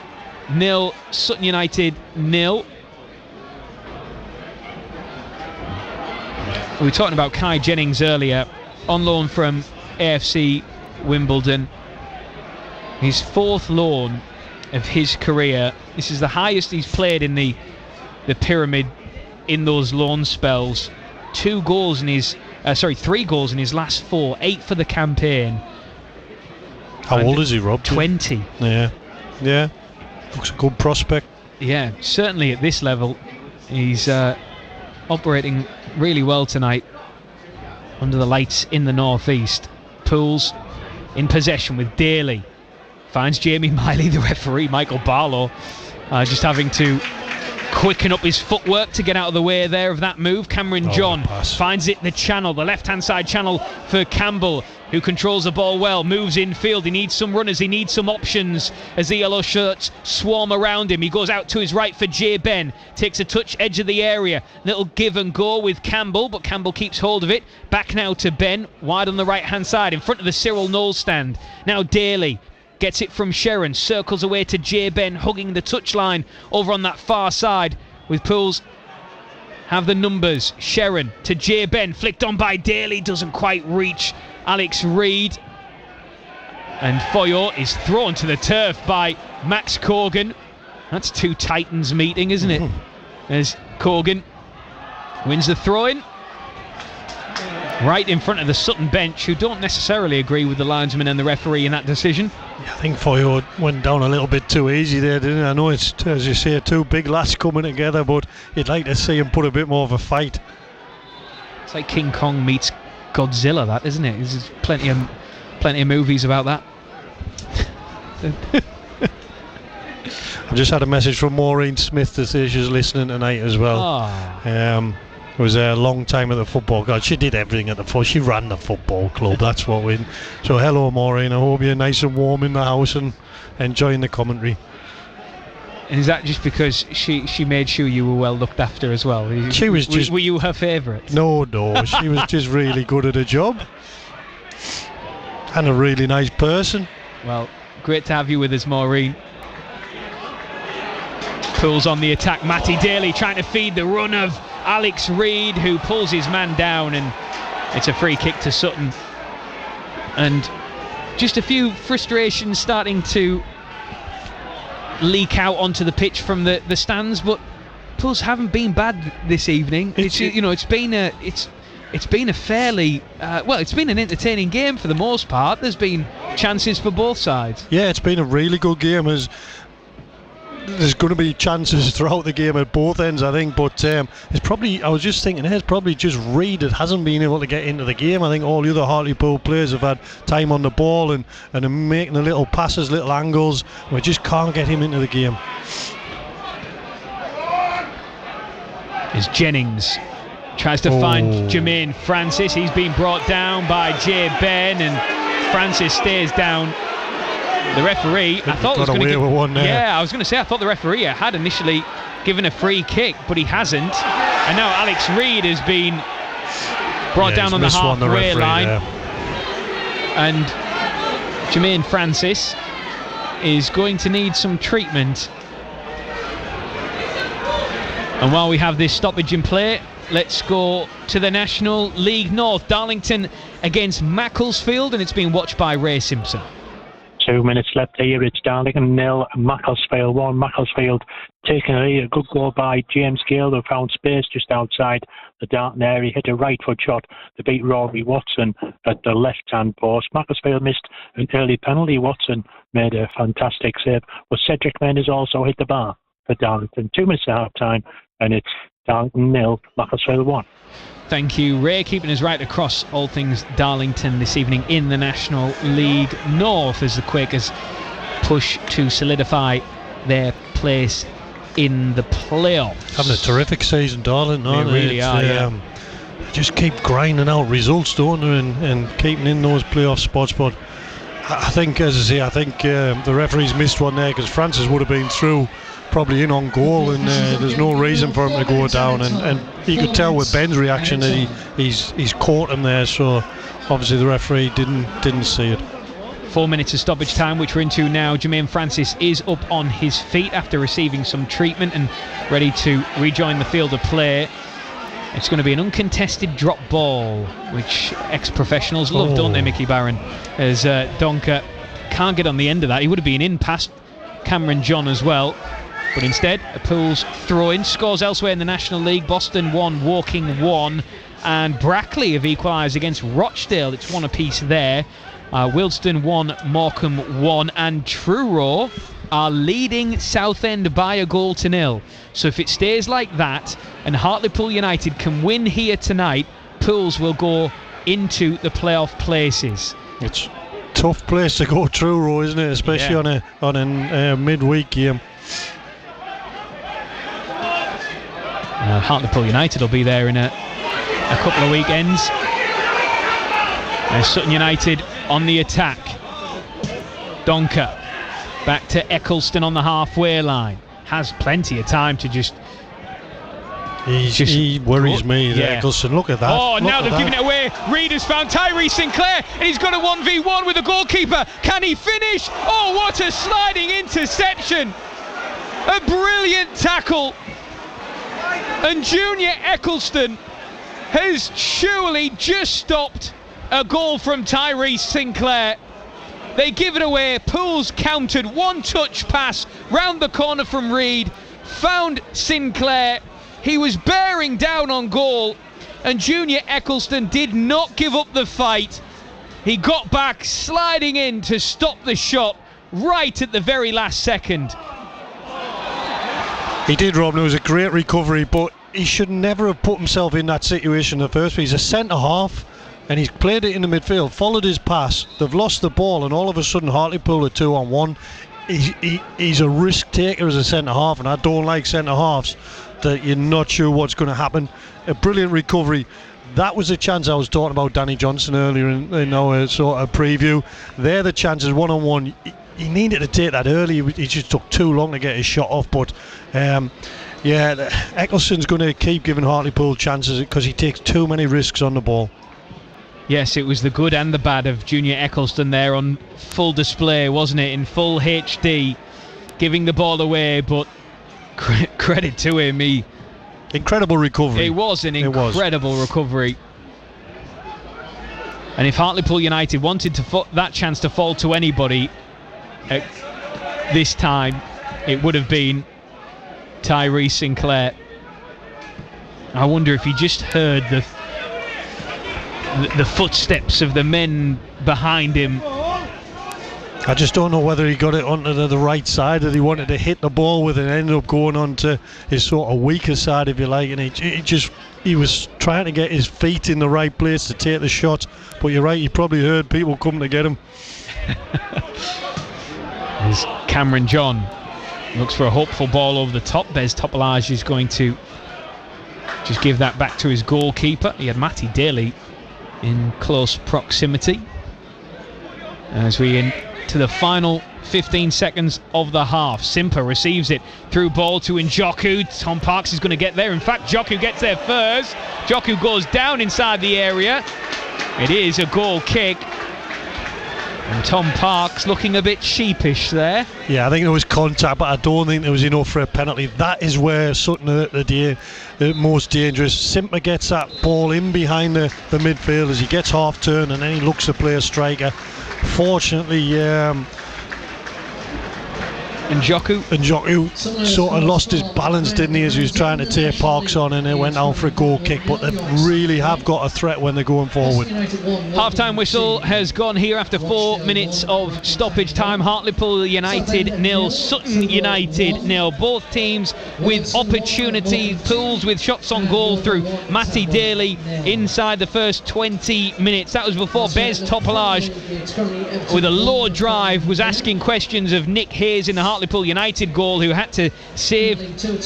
0, Sutton United 0. We were talking about Kai Jennings earlier, on loan from AFC Wimbledon. His fourth loan of his career. This is the highest he's played in the pyramid in those loan spells. 3 goals in his last 4, 8 for the campaign. How old is he, Rob? 20. Yeah. Looks a good prospect. Yeah, certainly at this level. He's operating really well tonight under the lights in the northeast. Pools in possession with Daly. Finds Jamie Miley, the referee, Michael Barlow, just having to quicken up his footwork to get out of the way there of that move. Cameron John finds it in the channel, the left-hand side channel for Campbell, who controls the ball well, moves infield. He needs some runners, he needs some options as the yellow shirts swarm around him. He goes out to his right for Jay Ben, takes a touch, edge of the area, little give and go with Campbell, but Campbell keeps hold of it. Back now to Ben, wide on the right-hand side, in front of the Cyril Knowles stand. Now Daly gets it from Sharon, circles away to Jay Ben, hugging the touchline over on that far side, with Pools have the numbers. Sharon to Jay Ben, flicked on by Daly, doesn't quite reach Alex Reid, and Foyo is thrown to the turf by Max Corgan. That's 2 titans meeting, isn't it? As Corgan wins the throw-in right in front of the Sutton bench, who don't necessarily agree with the linesman and the referee in that decision. I think Foyo went down a little bit too easy there, didn't he? I know it's, as you say, 2 big lads coming together, but you'd like to see him put a bit more of a fight. It's like King Kong meets Godzilla, that, isn't it? There's plenty of movies about that. I've just had a message from Maureen Smith to say she's listening tonight as well. It was a long time at the football club. She did everything at the football. She ran the football club. That's what we. So hello, Maureen. I hope you're nice and warm in the house and enjoying the commentary. And is that just because she made sure you were well looked after as well? She was just. Were you her favourite? No. She was just really good at her job, and a really nice person. Well, great to have you with us, Maureen. Pools on the attack. Matty Daly trying to feed the run of Alex Reid, who pulls his man down, and it's a free kick to Sutton. And just a few frustrations starting to leak out onto the pitch from the stands, but Pools haven't been bad this evening. It's been a fairly it's been an entertaining game for the most part. There's been chances for both sides. Yeah, it's been a really good game. There's going to be chances throughout the game at both ends, I think, but it's probably, I was just thinking, it's probably just Reid that hasn't been able to get into the game. I think all the other Hartlepool players have had time on the ball and are making the little passes, little angles. We just can't get him into the game. Is Jennings Tries to find Jermaine Francis. He's been brought down by Jay Ben, and Francis stays down. The referee, I thought was going to give one there. Yeah, I was going to say I thought the referee had initially given a free kick, but he hasn't. And now Alex Reid has been brought down on the halfway line. And Jermaine Francis is going to need some treatment. And while we have this stoppage in play, let's go to the National League North. Darlington against Macclesfield, and it's being watched by Ray Simpson. 2 minutes left here. It's Darlington 0, Macclesfield 1. Macclesfield taking a good goal by James Gale, who found space just outside the Darlington area. Hit a right foot shot to beat Rory Watson at the left-hand post. Macclesfield missed an early penalty. Watson made a fantastic save. But Cedric Mendes also hit the bar for Darlington. 2 minutes to half-time, and it's Darlington 0, Macclesfield 1. Thank you, Ray, keeping us right across all things Darlington this evening in the National League North as the Quakers push to solidify their place in the playoffs. Having a terrific season, Darlington, aren't they? Really are, just keep grinding out results, don't they, and keeping in those playoff spots. But I think, as I say, the referee's missed one there, because Francis would have been through, probably in on goal, and there's no reason for him to go down, and you could tell with Ben's reaction that he's caught him there, so obviously the referee didn't see it. 4 minutes of stoppage time, which we're into now. Jermaine Francis is up on his feet after receiving some treatment and ready to rejoin the field of play. It's going to be an uncontested drop ball, which ex-professionals love, don't they, Mickey Barron? As Donker can't get on the end of that. He would have been in past Cameron John as well. But instead, a Pools throw-in. Scores elsewhere in the National League. Boston 1, Woking 1. And Brackley have equalised against Rochdale. It's 1 apiece there. Wilston 1, Morecambe 1. And Truro are leading Southend by a goal to 0. So if it stays like that, and Hartlepool United can win here tonight, Pools will go into the playoff places. It's a tough place to go, Truro, isn't it? Especially on a midweek game. Hartlepool United will be there in a couple of weekends. Sutton United on the attack. Donker back to Eccleston on the halfway line. Has plenty of time to just... He worries me, Eccleston. Look at that. Oh, now they've given it away. Reid has found Tyree Sinclair, and he's got a 1v1 with the goalkeeper. Can he finish? Oh, what a sliding interception. A brilliant tackle. And Junior Eccleston has surely just stopped a goal from Tyrese Sinclair. They give it away. Pools countered, one touch pass round the corner from Reid, found Sinclair. He was bearing down on goal, and Junior Eccleston did not give up the fight. He got back, sliding in to stop the shot right at the very last second. He did, Robin. It was a great recovery, but he should never have put himself in that situation in the first place. He's a centre-half, and he's played it in the midfield, followed his pass. They've lost the ball, and all of a sudden Hartlepool are 2-on-1. He's a risk taker as a centre-half, and I don't like centre-halves that you're not sure what's going to happen. A brilliant recovery. That was the chance I was talking about Danny Johnson earlier in our sort of preview. They're the chances, one-on-one. He needed to take that early. He just took too long to get his shot off. But Eccleston's going to keep giving Hartlepool chances because he takes too many risks on the ball. Yes, it was the good and the bad of Junior Eccleston there on full display, wasn't it? In full HD, giving the ball away, but credit to him. Incredible recovery. It was an incredible recovery. And if Hartlepool United wanted that chance to fall to anybody this time, it would have been Tyrese Sinclair. I wonder if he just heard the footsteps of the men behind him. I just don't know whether he got it onto the right side that he wanted to hit the ball with and ended up going on to his sort of weaker side, if you like, and he was trying to get his feet in the right place to take the shot. But you're right, he probably heard people coming to get him. As Cameron John looks for a hopeful ball over the top. Bez Topolage is going to Just give that back to his goalkeeper. He had Matty Daly in close proximity. As we into the final 15 seconds of the half. Simper receives it through ball to Njoku. Tom Parks is going to get there. In fact, Njoku gets there first. Njoku goes down inside the area. It is a goal kick. And Tom Parks looking a bit sheepish there. Yeah, I think there was contact, but I don't think there was enough for a penalty. That is where Sutton are the most dangerous. Simper gets that ball in behind the midfielders. He gets half turn and then he looks to play a striker. Fortunately, Njoku sort of lost his balance, didn't he, as he was trying to take Parks on, and it went out for a goal kick. But they really have got a threat when they're going forward. Half-time whistle has gone here after 4 minutes of stoppage time. Hartlepool United 0, Sutton United 0. Both teams with opportunity, Pools with shots on goal through Matty Daly inside the first 20 minutes. That was before Bez Topolage, with a low drive, was asking questions of Nick Hayes in the Hartlepool United goal, who had to save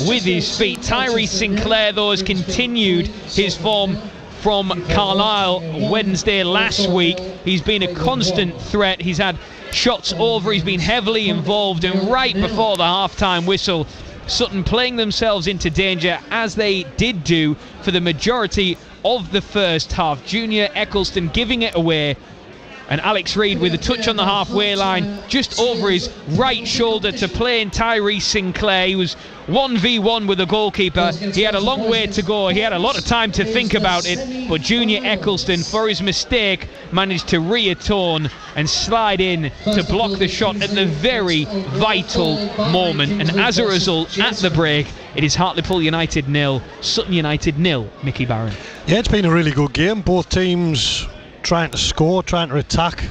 with his feet. Tyrese Sinclair, though, has continued his form from Carlisle Wednesday last week. He's been a constant threat. He's had shots over. He's been heavily involved. And right before the half-time whistle, Sutton playing themselves into danger, as they did do for the majority of the first half. Junior Eccleston giving it away, and Alex Reid with a touch on the halfway line just over his right shoulder to play in Tyrese Sinclair. He was 1v1 with the goalkeeper. He had a long way to go. He had a lot of time to think about it, but Junior Eccleston, for his mistake, managed to reatone and slide in to block the shot at the very vital moment. And as a result, at the break, it is Hartlepool United 0, Sutton United 0. Mickey Barron. Yeah, it's been a really good game. Both teams trying to score, trying to attack,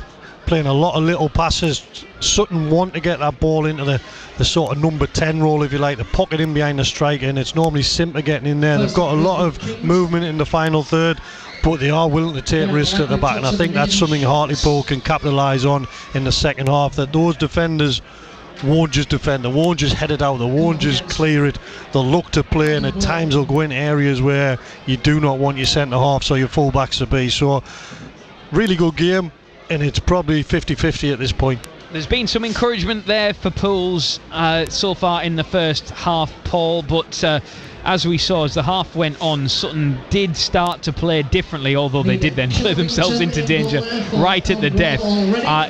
playing a lot of little passes. Sutton want to get that ball into the sort of number 10 role, if you like, the pocket in behind the striker, and it's normally Simper getting in there. They've got a lot of movement in the final third, but they are willing to take risks at the back, and I think that's something Hartlepool can capitalise on in the second half, that those defenders won't just defend, they won't just head it out, they won't just clear it, they'll look to play, and at times they'll go in areas where you do not want your centre halves or your full backs to be. So really good game, and it's probably 50-50 at this point. There's been some encouragement there for Pools so far in the first half, Paul, but as we saw as the half went on, Sutton did start to play differently, although they did then play themselves into danger right at the death.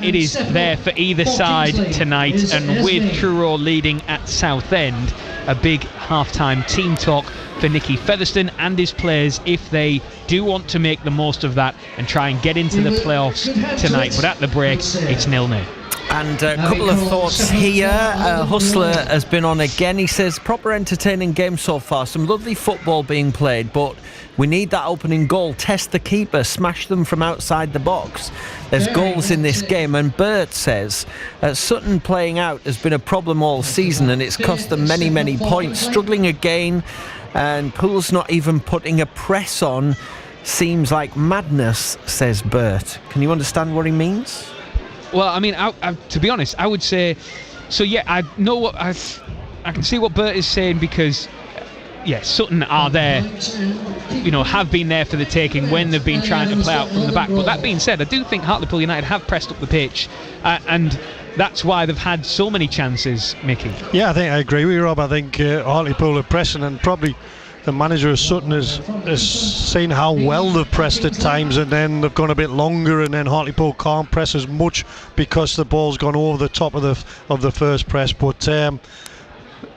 It is there for either side tonight, and with Truro leading at Southend, a big half-time team talk for Nicky Featherstone and his players if they do want to make the most of that and try and get into the playoffs tonight. But at the break, it's 0-0. And a couple of thoughts here. Hustler has been on again. He says, proper entertaining game so far. Some lovely football being played, but we need that opening goal. Test the keeper, smash them from outside the box. There's goals in this game. And Bert says, Sutton playing out has been a problem all season, and it's cost them many, many points. Struggling again, and Poole's not even putting a press on. Seems like madness, says Bert. Can you understand what he means? Well, I mean, to be honest, I would say, so yeah, I know what I can see what Bert is saying, because yes, Sutton are there, have been there for the taking when they've been trying to play out from the back. But that being said, I do think Hartlepool United have pressed up the pitch, and that's why they've had so many chances, Mickey. Yeah, I think I agree with you, Rob. I think Hartlepool are pressing, and probably the manager of Sutton has seen how well they've pressed at times, and then they've gone a bit longer, and then Hartlepool can't press as much because the ball's gone over the top of the first press. But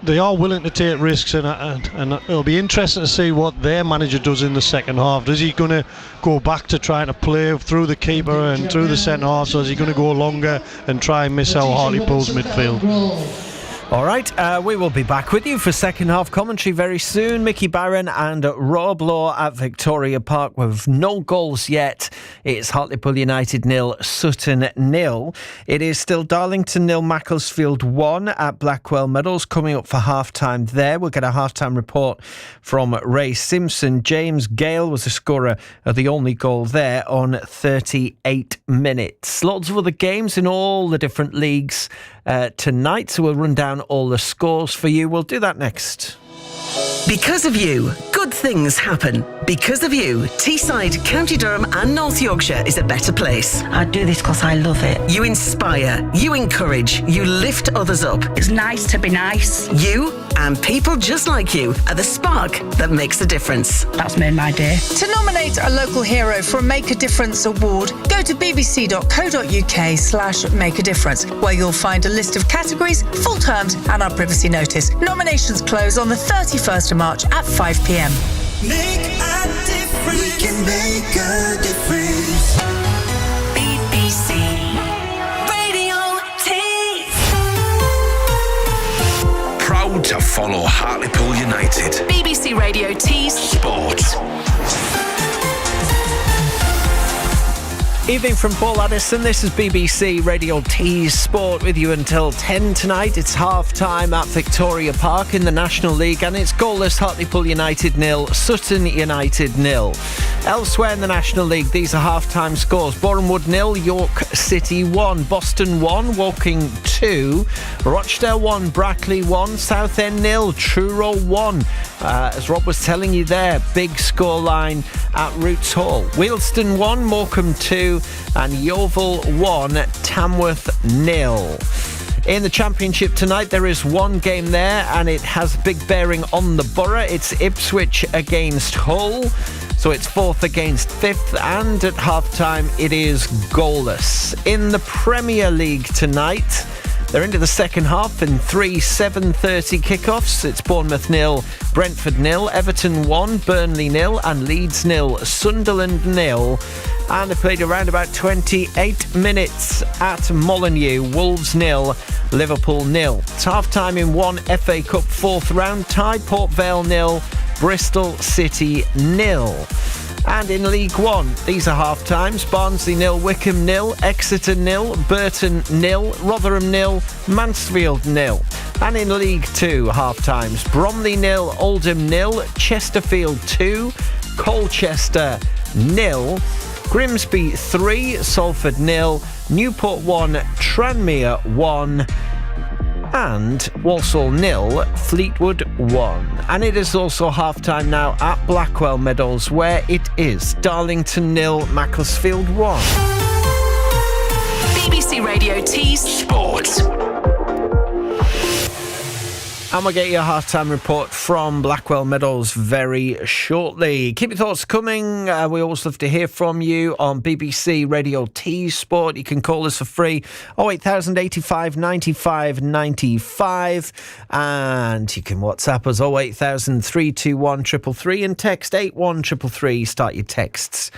they are willing to take risks, and it'll be interesting to see what their manager does in the second half. Is he going to go back to trying to play through the keeper and through the centre half, or is he going to go longer and try and miss out Hartlepool's midfield? All right, we will be back with you for second half commentary very soon. Mickey Barron and Rob Law at Victoria Park with no goals yet. It's Hartlepool United 0, Sutton 0. It is still Darlington 0, Macclesfield 1 at Blackwell Meadows. Coming up for half-time there. We'll get a half-time report from Ray Simpson. James Gale was the scorer of the only goal there on 38 minutes. Lots of other games in all the different leagues tonight, so we'll run down all the scores for you. We'll do that next. Because of you, good good things happen. Because of you, Teesside, County Durham and North Yorkshire is a better place. I do this because I love it. You inspire, you encourage, you lift others up. It's nice to be nice. You and people just like you are the spark that makes a difference. That's made my day. To nominate a local hero for a Make a Difference award, go to bbc.co.uk/make a difference, where you'll find a list of categories, full terms and our privacy notice. Nominations close on the 31st of March at 5 p.m. Make a difference. We can make a difference. BBC Radio Tees. Proud to follow Hartlepool United. BBC Radio Tees Sport. Evening from Paul Addison. This is BBC Radio Tees Sport with you until 10 tonight. It's half-time at Victoria Park in the National League and it's goalless. Hartlepool United 0, Sutton United 0. Elsewhere in the National League, these are half-time scores. Bournemouth 0, York City 1, Boston 1, Woking 2, Rochdale 1, Brackley 1, Southend 0, Truro 1. As Rob was telling you there, big scoreline at Roots Hall. Wealdstone 1, Morecambe 2 and Yeovil 1, Tamworth 0. In the Championship tonight, there is one game there and it has big bearing on the borough. It's Ipswich against Hull. So it's 4th against 5th, and at half-time it is goalless. In the Premier League tonight, they're into the second half in 3 7:30 kickoffs. It's Bournemouth 0, Brentford 0, Everton 1, Burnley 0 and Leeds 0, Sunderland 0. And they played around about 28 minutes at Molineux. Wolves 0, Liverpool 0. It's half-time in one FA Cup 4th round tie. Port Vale 0, Bristol City 0. And in League One, these are half-times. Barnsley 0, Wickham 0, Exeter 0, Burton 0, Rotherham 0, Mansfield 0. And in League Two, half-times. Bromley 0, Oldham 0, Chesterfield 2, Colchester 0, Grimsby 3, Salford 0, Newport 1, Tranmere 1, and Walsall 0, Fleetwood 1. And it is also half-time now at Blackwell Meadows, where it is Darlington 0, Macclesfield 1. BBC Radio Tees Sport. And we'll get your half-time report from Blackwell Meadows very shortly. Keep your thoughts coming. We always love to hear from you on BBC Radio Tees Sport. You can call us for free, 08000 85 95 95. And you can WhatsApp us, 08000 321 333, and text 81333. Start your texts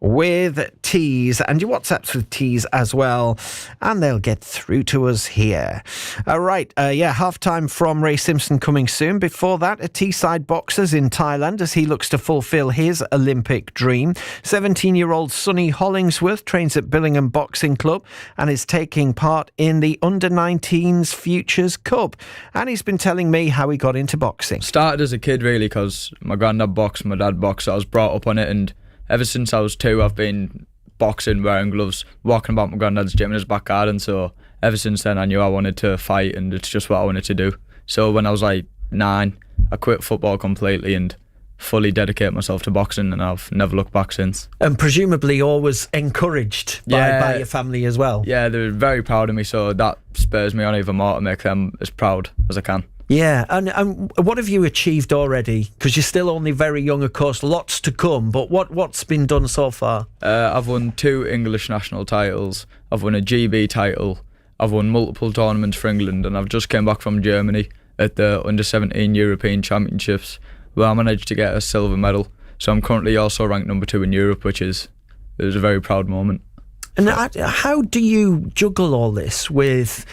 with Tees and your WhatsApps with Tees as well, and they'll get through to us here. Right, half-time from Ray Simpson coming soon. Before that, a Teesside boxers in Thailand as he looks to fulfil his Olympic dream. 17-year-old Sonny Hollingsworth trains at Billingham Boxing Club and is taking part in the Under-19s Futures Cup. And he's been telling me how he got into boxing. Started as a kid really because my granddad boxed, my dad boxed, so I was brought up on it, and ever since I was 2, I've been boxing, wearing gloves, walking about my granddad's gym in his back garden. So ever since then, I knew I wanted to fight, and it's just what I wanted to do. So when I was like 9, I quit football completely and fully dedicated myself to boxing, and I've never looked back since. And presumably always encouraged by your family as well. Yeah, they're very proud of me, so that spurs me on even more to make them as proud as I can. Yeah, and what have you achieved already? Because you're still only very young, of course, lots to come, but what's been done so far? I've won 2 English national titles, I've won a GB title, I've won multiple tournaments for England, and I've just came back from Germany at the Under-17 European Championships, where I managed to get a silver medal. So I'm currently also ranked number 2 in Europe, it was a very proud moment. And how do you juggle all this with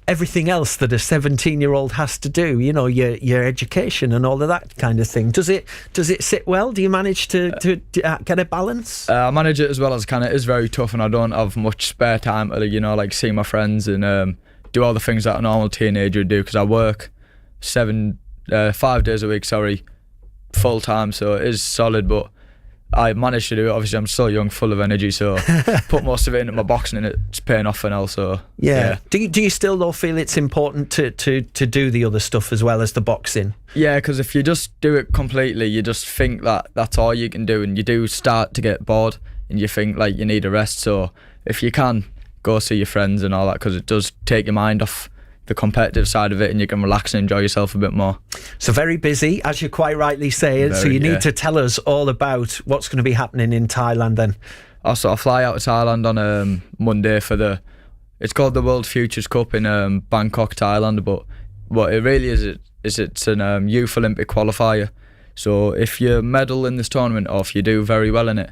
everything else that a 17-year-old has to do? You know, your education and all of that kind of thing. Does it sit well? Do you manage to get a balance? I manage it as well as I can. It is very tough, and I don't have much spare time to see my friends and do all the things that a normal teenager would do, because I work 5 days a week, full time. So it is solid, but I managed to do it. Obviously, I'm still young, full of energy, so put most of it into my boxing, and it's paying off for now. So yeah. Do you still though feel it's important to do the other stuff as well as the boxing? Yeah, because if you just do it completely, you just think that that's all you can do, and you do start to get bored, and you think like you need a rest. So if you can, go see your friends and all that, because it does take your mind off the competitive side of it, and you can relax and enjoy yourself a bit more. So very busy, as you quite rightly say. So you need to tell us all about what's going to be happening in Thailand then. Also, I fly out to Thailand on Monday for it's called the World Futures Cup in Bangkok, Thailand, but what it really is it's an Youth Olympic qualifier. So if you medal in this tournament, or if you do very well in it,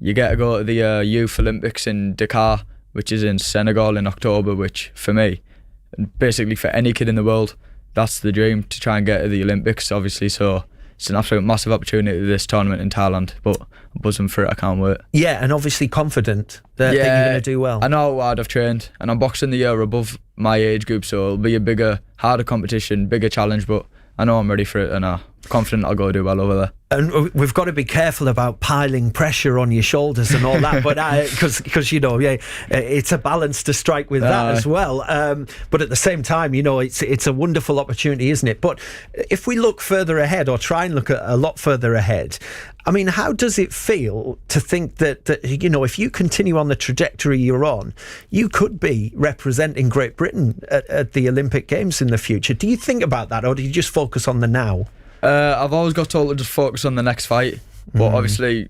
you get to go to the Youth Olympics in Dakar, which is in Senegal in October, which for me, and basically for any kid in the world, that's the dream, to try and get to the Olympics, obviously. So it's an absolute massive opportunity, this tournament in Thailand, but I'm buzzing for it. I can't wait. Yeah, and obviously confident that you're going to do well. I know how hard I've trained, and I'm boxing the year above my age group, so it'll be a bigger, harder competition, bigger challenge, but I know I'm ready for it, and I'm confident I'll go do well over there. And we've got to be careful about piling pressure on your shoulders and all that, but because it's a balance to strike with that as well. But at the same time, it's a wonderful opportunity, isn't it? But if we look further ahead, or try and look a lot further ahead, I mean, how does it feel to think that if you continue on the trajectory you're on, you could be representing Great Britain at the Olympic Games in the future? Do you think about that, or do you just focus on the now? I've always got told to just focus on the next fight, but obviously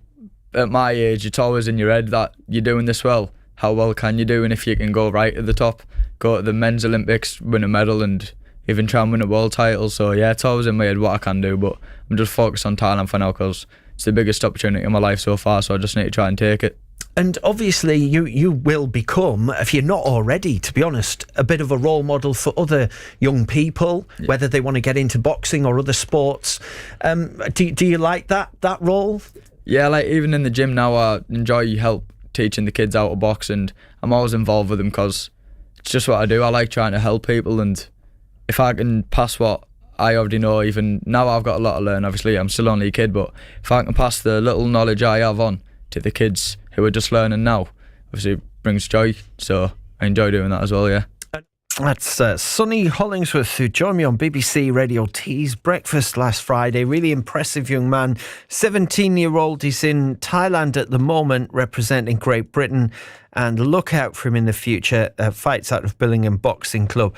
at my age it's always in your head that you're doing this well. How well can you do? And if you can go right at the top, go to the men's Olympics, win a medal, and even try and win a world title. So yeah, it's always in my head what I can do, but I'm just focused on Thailand for now, because it's the biggest opportunity in my life so far, so I just need to try and take it. And obviously you will become, if you're not already, to be honest, a bit of a role model for other young people, whether they want to get into boxing or other sports. Do you like that role? Yeah, like even in the gym now, I enjoy help teaching the kids how to box, and I'm always involved with them because it's just what I do. I like trying to help people, and if I can pass what I already know, even now I've got a lot to learn. Obviously, I'm still only a kid, but if I can pass the little knowledge I have on to the kids who are just learning now, obviously it brings joy, so I enjoy doing that as well. Yeah. That's Sonny Hollingsworth, who joined me on BBC Radio T's Breakfast last Friday. Really impressive young man, 17-year-old. He's in Thailand at the moment representing Great Britain, and look out for him in the future. Fights out of Billingham Boxing Club.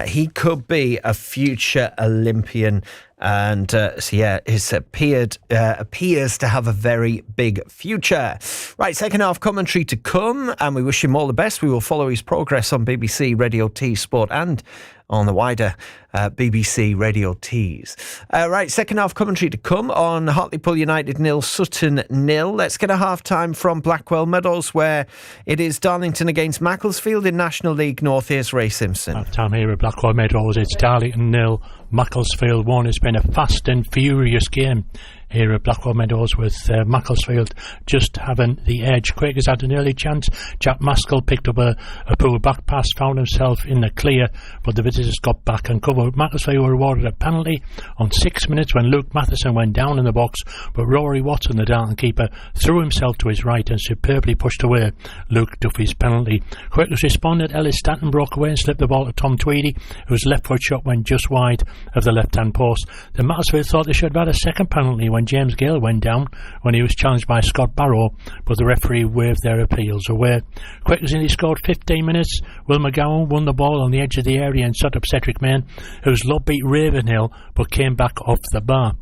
He could be a future Olympian, and it appears to have a very big future. Right, second half commentary to come, and we wish him all the best. We will follow his progress on BBC Radio T Sport and on the wider BBC Radio Tees. Right, second half commentary to come on Hartlepool United 0, Sutton 0. Let's get a half-time from Blackwell Meadows, where it is Darlington against Macclesfield in National League North. Here's Ray Simpson. Half-time here at Blackwell Meadows. It's Darlington 0, Macclesfield 1. It's been a fast and furious game here at Blackwell Meadows, with Macclesfield just having the edge. Quakers had an early chance. Jack Maskell picked up a poor back pass, found himself in the clear, but the visitors got back and covered. Macclesfield were awarded a penalty on 6 minutes when Luke Matheson went down in the box, but Rory Watson, the Darlington keeper, threw himself to his right and superbly pushed away Luke Duffy's penalty. Quakers responded. Ellis Stanton broke away and slipped the ball to Tom Tweedy, whose left foot shot went just wide of the left-hand post. The Macclesfield thought they should have had a second penalty when James Gale went down when he was challenged by Scott Barrow, but the referee waved their appeals away. Quakers only scored 15 minutes. Will McGowan won the ball on the edge of the area and set up Cedric Main, whose lob beat Ravenhill but came back off the bar.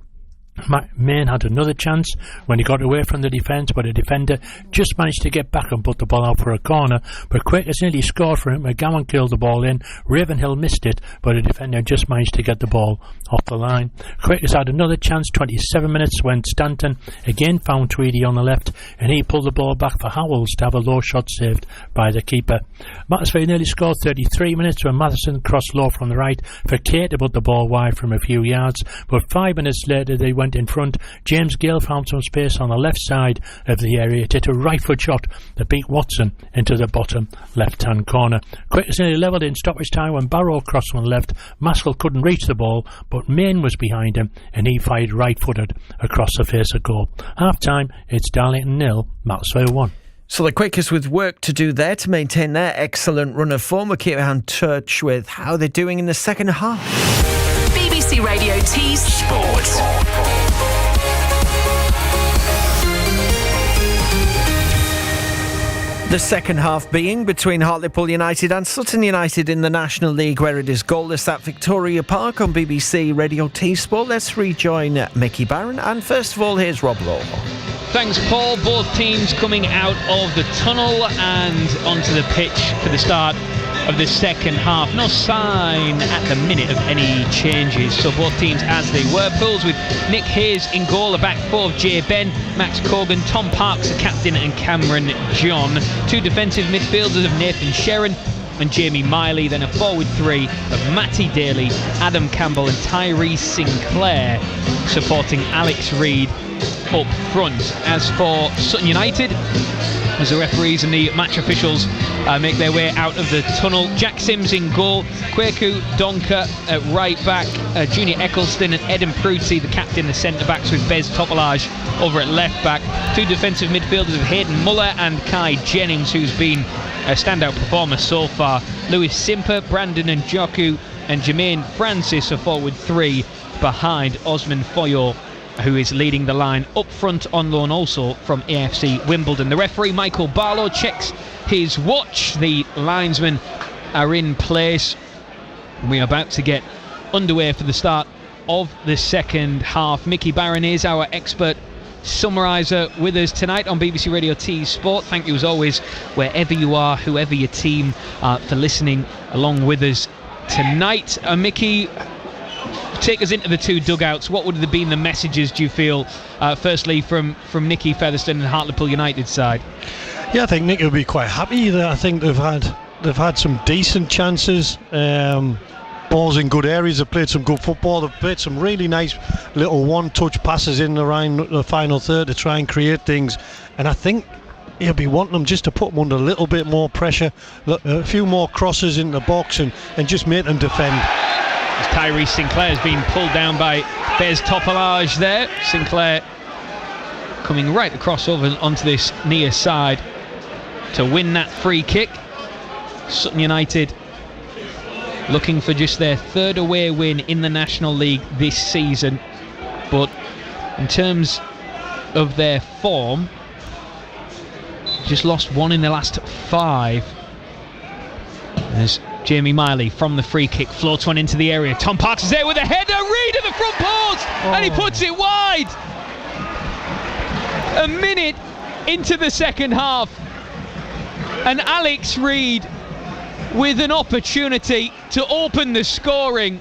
Main had another chance when he got away from the defence, but a defender just managed to get back and put the ball out for a corner. But Quakers nearly scored for him. McGowan killed the ball in. Ravenhill missed it, but a defender just managed to get the ball off the line. Quakers had another chance, 27 minutes, when Stanton again found Tweedy on the left, and he pulled the ball back for Howells to have a low shot saved by the keeper. Macclesfield nearly scored 33 minutes when Matheson crossed low from the right for Kate to put the ball wide from a few yards, but 5 minutes later they went in front. James Gill found some space on the left side of the area. It hit a right foot shot that beat Watson into the bottom left-hand corner. Quickness nearly levelled in stoppage time when Barrow crossed on the left. Maskell couldn't reach the ball, but Main was behind him and he fired right-footed across the face of goal. Half-time, it's Darlington 0, Macclesfield 1. So the Quakers with work to do there to maintain their excellent run of form. We'll keep in touch with how they're doing in the second half. BBC Radio Tees Sport. The second half being between Hartlepool United and Sutton United in the National League, where it is goalless at Victoria Park on BBC Radio T Sport. Let's rejoin Mickey Barron, and first of all, here's Rob Law. Thanks, Paul. Both teams coming out of the tunnel and onto the pitch for the start of the second half. No sign at the minute of any changes, so both teams as they were. Pools with Nick Hayes in goal, a back four of Jay Ben, Max Cogan, Tom Parks the captain, and Cameron John. Two defensive midfielders of Nathan Sherrin and Jamie Miley, then a forward three of Matty Daly, Adam Campbell and Tyree Sinclair supporting Alex Reid up front. As for Sutton United, as the referees and the match officials make their way out of the tunnel, Jack Sims in goal, Kwaku Donker at right back, Junior Eccleston and Eden Pruty, the captain, the centre backs, with Bez Topolage over at left back. Two defensive midfielders of Hayden Muller and Kai Jennings, who's been a standout performer so far. Lewis Simper, Brandon Njoku and Jermaine Francis, a forward three behind Osman Foyo, who is leading the line up front on loan also from AFC Wimbledon. The referee, Michael Barlow, checks his watch. The linesmen are in place. We are about to get underway for the start of the second half. Mickey Barron is our expert summariser with us tonight on BBC Radio T Sport. Thank you as always, wherever you are, whoever your team, for listening along with us tonight. Mickey, take us into the two dugouts. What would have been the messages, do you feel, firstly from Nicky Featherstone and Hartlepool United side? Yeah, I think Nicky will be quite happy that I think they've had some decent chances, balls in good areas. They've played some good football. They've played some really nice little one-touch passes in the final third to try and create things, and I think he'll be wanting them just to put them under a little bit more pressure, a few more crosses in the box, and just make them defend. As Tyree Sinclair has been pulled down by Bez Topolage there. Sinclair coming right across over onto this near side to win that free kick. Sutton United looking for just their third away win in the National League this season, but in terms of their form, just lost one in the last five. There's Jamie Miley from the free kick, floats one into the area. Tom Parks is there with a header. Reid at the front post, and he puts it wide. A minute into the second half, and Alex Reid with an opportunity to open the scoring.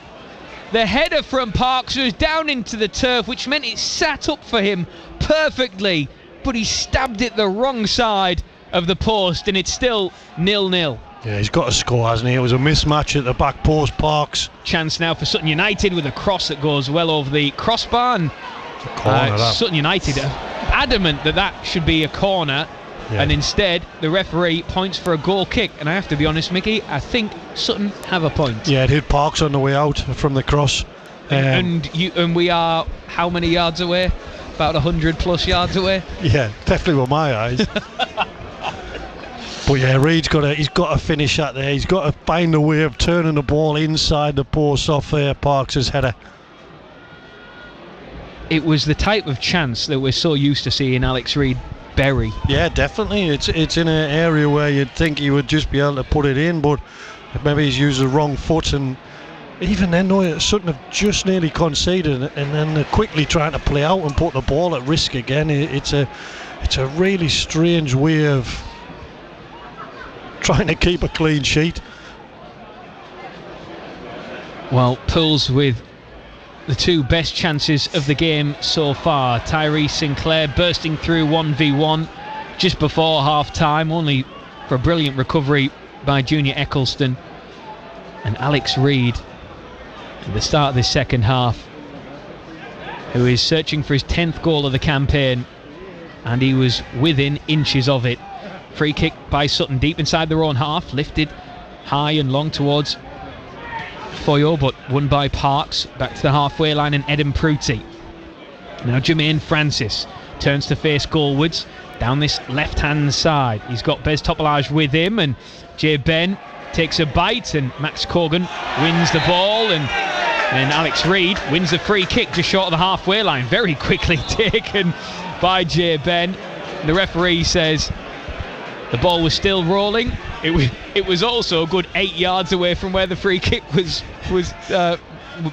The header from Parks was down into the turf, which meant it sat up for him perfectly, but he stabbed it the wrong side of the post, and it's still 0-0. Yeah, he's got to score, hasn't he? It was a mismatch at the back post, Parks. Chance now for Sutton United with a cross that goes well over the crossbar. And Sutton United are adamant that should be a corner. Yeah. And instead, the referee points for a goal kick. And I have to be honest, Mickey, I think Sutton have a point. Yeah, it hit Parks on the way out from the cross. And we are how many yards away? About 100 plus yards away? Yeah, definitely with my eyes. But yeah, Reid's he's got to finish that there. He's got to find a way of turning the ball inside the post off Parks' header. It was the type of chance that we're so used to seeing Alex Reid bury. Yeah, definitely. It's in an area where you'd think he would just be able to put it in, but maybe he's used the wrong foot, and even then, though, Sutton have just nearly conceded, and then they're quickly trying to play out and put the ball at risk again. It's a really strange way of trying to keep a clean sheet. Well, Pools with the two best chances of the game so far. Tyree Sinclair bursting through 1v1 just before half time, only for a brilliant recovery by Junior Eccleston. And Alex Reid at the start of this second half who is searching for his 10th goal of the campaign, and he was within inches of it. Free kick by Sutton, deep inside their own half, lifted high and long towards Foyo, but won by Parks. Back to the halfway line and Eden Pruti. Now Jermaine Francis turns to face goalwards down this left-hand side. He's got Bez Topolage with him, and Jay Ben takes a bite, and Max Corgan wins the ball, and Alex Reid wins the free kick just short of the halfway line. Very quickly taken by Jay Ben. The referee says the ball was still rolling. It was also a good 8 yards away from where the free kick was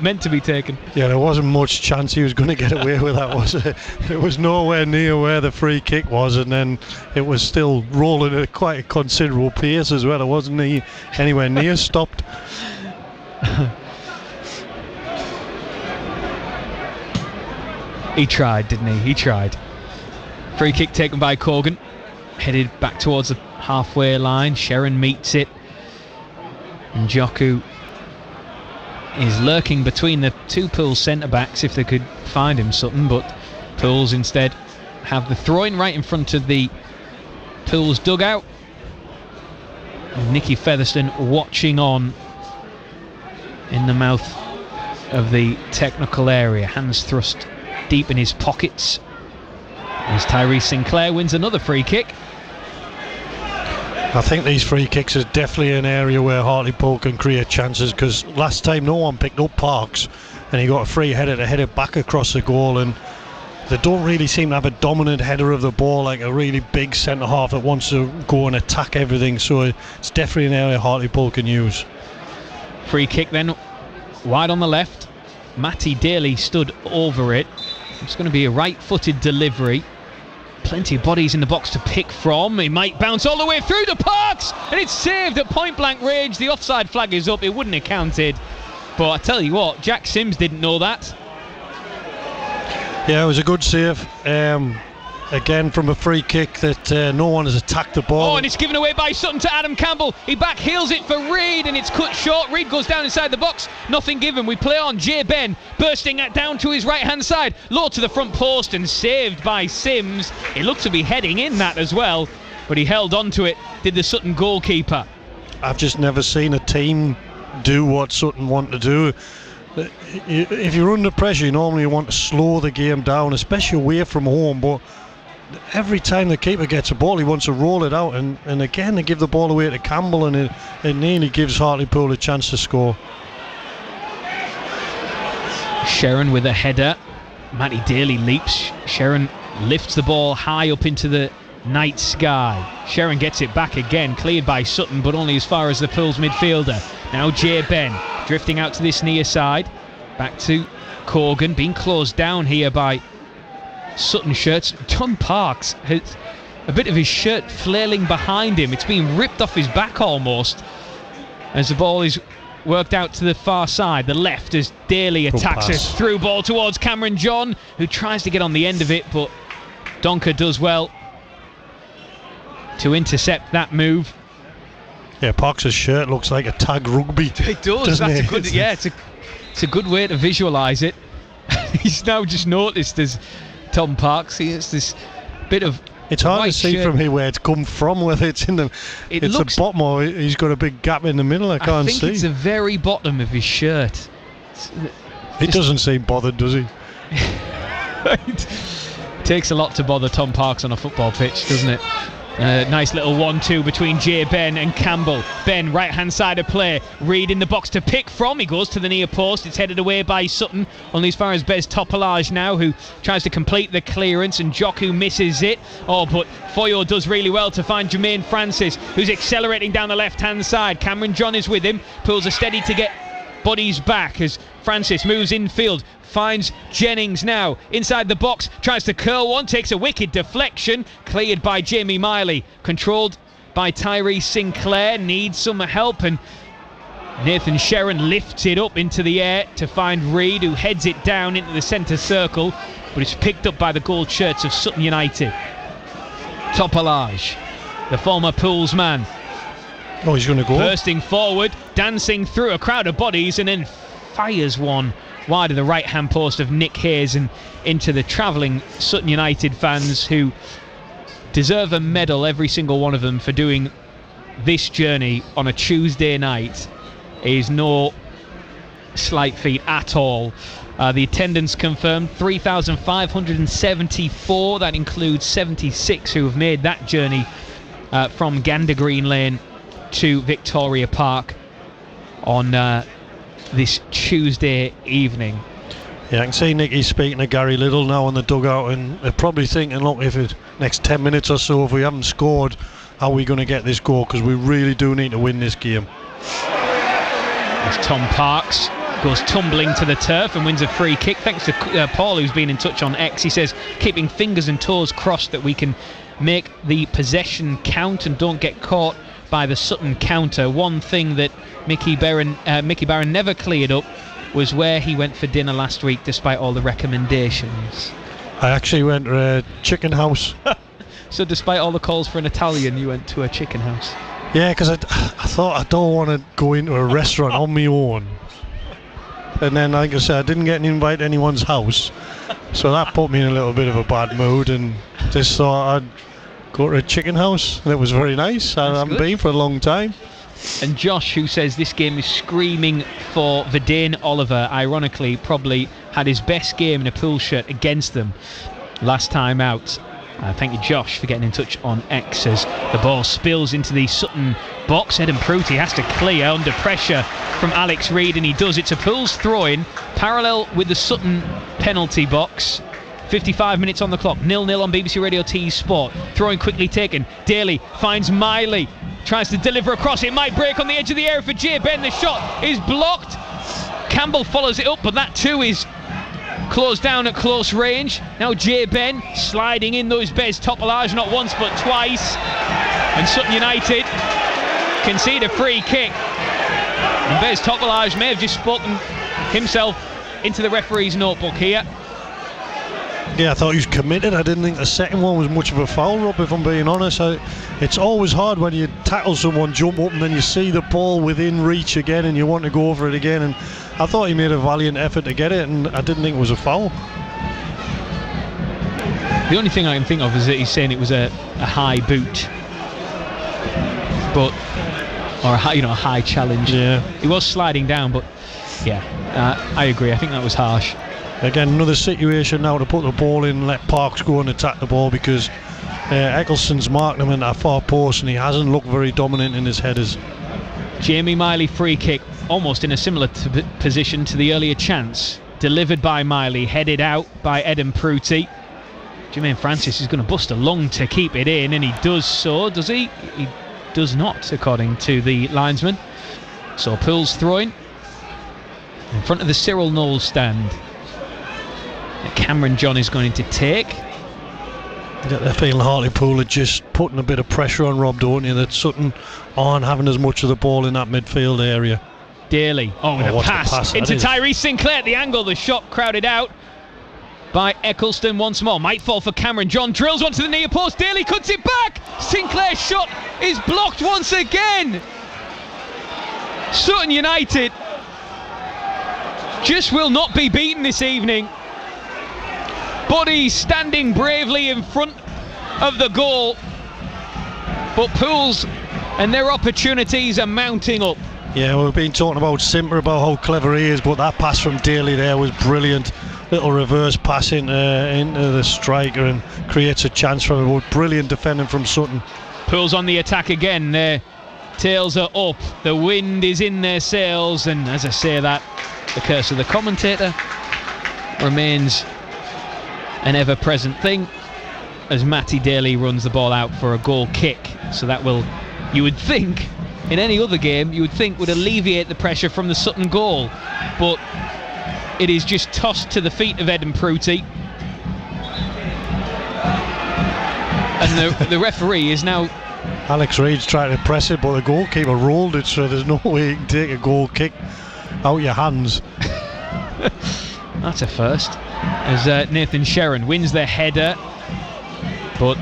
meant to be taken. Yeah, there wasn't much chance he was going to get away with that, was it? It was nowhere near where the free kick was, and then it was still rolling at quite a considerable pace as well. It wasn't anywhere near stopped. He tried, didn't he? He tried. Free kick taken by Corgan. Headed back towards the halfway line. Sharon meets it. And Joku is lurking between the two Pools centre-backs if they could find him, Sutton, but Pools instead have the throw-in right in front of the Pools dugout. And Nicky Featherstone watching on in the mouth of the technical area. Hands thrust deep in his pockets as Tyrese Sinclair wins another free kick. I think these free kicks is definitely an area where Hartlepool can create chances, because last time no one picked up Parks and he got a free header to head it back across the goal, and they don't really seem to have a dominant header of the ball like a really big centre half that wants to go and attack everything, so it's definitely an area Hartlepool can use. Free kick then wide on the left. Matty Daly stood over it. It's going to be a right-footed delivery. Plenty of bodies in the box to pick from. He might bounce all the way through to Parks, and it's saved at point-blank range. The offside flag is up. It wouldn't have counted. But I tell you what, Jack Sims didn't know that. Yeah, it was a good save. Again, from a free kick that no one has attacked the ball. Oh, and it's given away by Sutton to Adam Campbell. He backheels it for Reid, and it's cut short. Reid goes down inside the box. Nothing given. We play on. Jay Ben bursting it down to his right-hand side. Low to the front post and saved by Sims. It looked to be heading in that as well, but he held on to it, did the Sutton goalkeeper. I've just never seen a team do what Sutton want to do. If you're under pressure, you normally want to slow the game down, especially away from home, but every time the keeper gets a ball, he wants to roll it out, and again they give the ball away to Campbell, and it nearly gives Hartlepool a chance to score. Sharon with a header. Matty Daly leaps. Sharon lifts the ball high up into the night sky. Sharon gets it back again, cleared by Sutton, but only as far as the Pools midfielder. Now Jay Ben drifting out to this near side. Back to Corgan, being closed down here by Sutton shirts. Tom Parks has a bit of his shirt flailing behind him. It's being ripped off his back almost as the ball is worked out to the far side, the left, as Daly attacks a through ball towards Cameron John, who tries to get on the end of it, but Donker does well to intercept that move. Yeah, Parks' shirt looks like a tag rugby. It does. That's a good. Yeah, it's a good way to visualise it. He's now just noticed as Tom Parks. He has this bit of. It's hard to see shirt from here where it's come from, whether it's in the the bottom or he's got a big gap in the middle. I can't see. I think it's the very bottom of his shirt. He doesn't seem bothered, does he? It takes a lot to bother Tom Parks on a football pitch, doesn't it? Nice little 1-2 between Jay Ben and Campbell. Ben, right hand side of play. Reid in the box to pick from. He goes to the near post. It's headed away by Sutton. Only as far as Bez Topolage now, who tries to complete the clearance, and Joku misses it. Oh, but Foyo does really well to find Jermaine Francis, who's accelerating down the left hand side. Cameron John is with him. Pulls a steady to get bodies back as Francis moves infield. Finds Jennings now inside the box, tries to curl one, takes a wicked deflection, cleared by Jamie Miley, controlled by Tyrese Sinclair, needs some help, and Nathan Sharon lifts it up into the air to find Reid, who heads it down into the centre circle, but it's picked up by the gold shirts of Sutton United. Topolage, the former Pools man. Oh, he's going to go. Bursting forward, dancing through a crowd of bodies, and then fires one wide of the right-hand post of Nick Hayes and into the travelling Sutton United fans, who deserve a medal, every single one of them, for doing this journey on a Tuesday night. Is no slight feat at all. The attendance confirmed 3,574. That includes 76 who have made that journey from Gander Green Lane to Victoria Park on this Tuesday evening. Yeah, I can see Nicky speaking to Gary Little now in the dugout, and they're probably thinking, look, if it next 10 minutes or so, if we haven't scored, how are we going to get this goal? Because we really do need to win this game. As Tom Parks goes tumbling to the turf and wins a free kick. Thanks to Paul, who's been in touch on X. He says, keeping fingers and toes crossed that we can make the possession count and don't get caught by the Sutton counter. One thing that Mickey Barron never cleared up was where he went for dinner last week, despite all the recommendations. I actually went to a chicken house. So despite all the calls for an Italian, you went to a chicken house? Yeah, because I thought I don't want to go into a restaurant on my own. And then, like I said, I didn't get an invite to anyone's house. So that put me in a little bit of a bad mood, and just thought I'd go to a chicken house. And it was very nice. I haven't been for a long time. And Josh, who says this game is screaming for Verdane Oliver, ironically probably had his best game in a pool shirt against them last time out. Thank you, Josh, for getting in touch on X as the ball spills into the Sutton box. Adam Pruty has to clear under pressure from Alex Reid, and he does. It's a Pools throw-in parallel with the Sutton penalty box. 55 minutes on the clock, 0-0 on BBC Radio T Sport. Throwing quickly taken. Daly finds Miley, tries to deliver across. It might break on the edge of the area for Jay Ben. The shot is blocked. Campbell follows it up, but that too is closed down at close range. Now Jay Ben sliding in those Bez Topolage, not once but twice. And Sutton United concede a free kick. And Bez Topolage may have just spoken himself into the referee's notebook here. Yeah, I thought he was committed. I didn't think the second one was much of a foul, Rob, if I'm being honest. It's always hard when you tackle someone, jump up, and then you see the ball within reach again and you want to go over it again. And I thought he made a valiant effort to get it, and I didn't think it was a foul. The only thing I can think of is that he's saying it was a high boot, or a high challenge. Yeah, he was sliding down, but yeah, I agree. I think that was harsh. Again, another situation now to put the ball in, let Parks go and attack the ball, because Eccleston's marked him in that far post and he hasn't looked very dominant in his headers. Jamie Miley free kick, almost in a similar position to the earlier chance. Delivered by Miley, headed out by Eden Pruty. Jermaine Francis is going to bust along to keep it in, and he does so, does he? He does not, according to the linesman. So Pools throwing in front of the Cyril Knowles stand. Cameron John is going to take. They're feeling Hartlepool are just putting a bit of pressure on Rob, don't you? That Sutton aren't having as much of the ball in that midfield area. Daly, with a pass into Tyrese Sinclair at the angle. The shot crowded out by Eccleston once more. Might fall for Cameron John. Drills onto the near post. Daly cuts it back. Sinclair's shot is blocked once again. Sutton United just will not be beaten this evening. Buddy standing bravely in front of the goal, but Pools and their opportunities are mounting up. Yeah, we've been talking about Simper, about how clever he is, but that pass from Daly there was brilliant. Little reverse pass into the striker and creates a chance for him. Brilliant defending from Sutton. Pools on the attack again. Their tails are up, the wind is in their sails, and as I say that, the curse of the commentator remains an ever-present thing as Matty Daly runs the ball out for a goal kick. So that will, you would think, in any other game, you would think would alleviate the pressure from the Sutton goal. But it is just tossed to the feet of Eden Pruty. And the referee is now... Alex Reid's trying to press it, but the goalkeeper rolled it, so there's no way you can take a goal kick out your hands. That's a first. As Nathan Sherron wins the header, but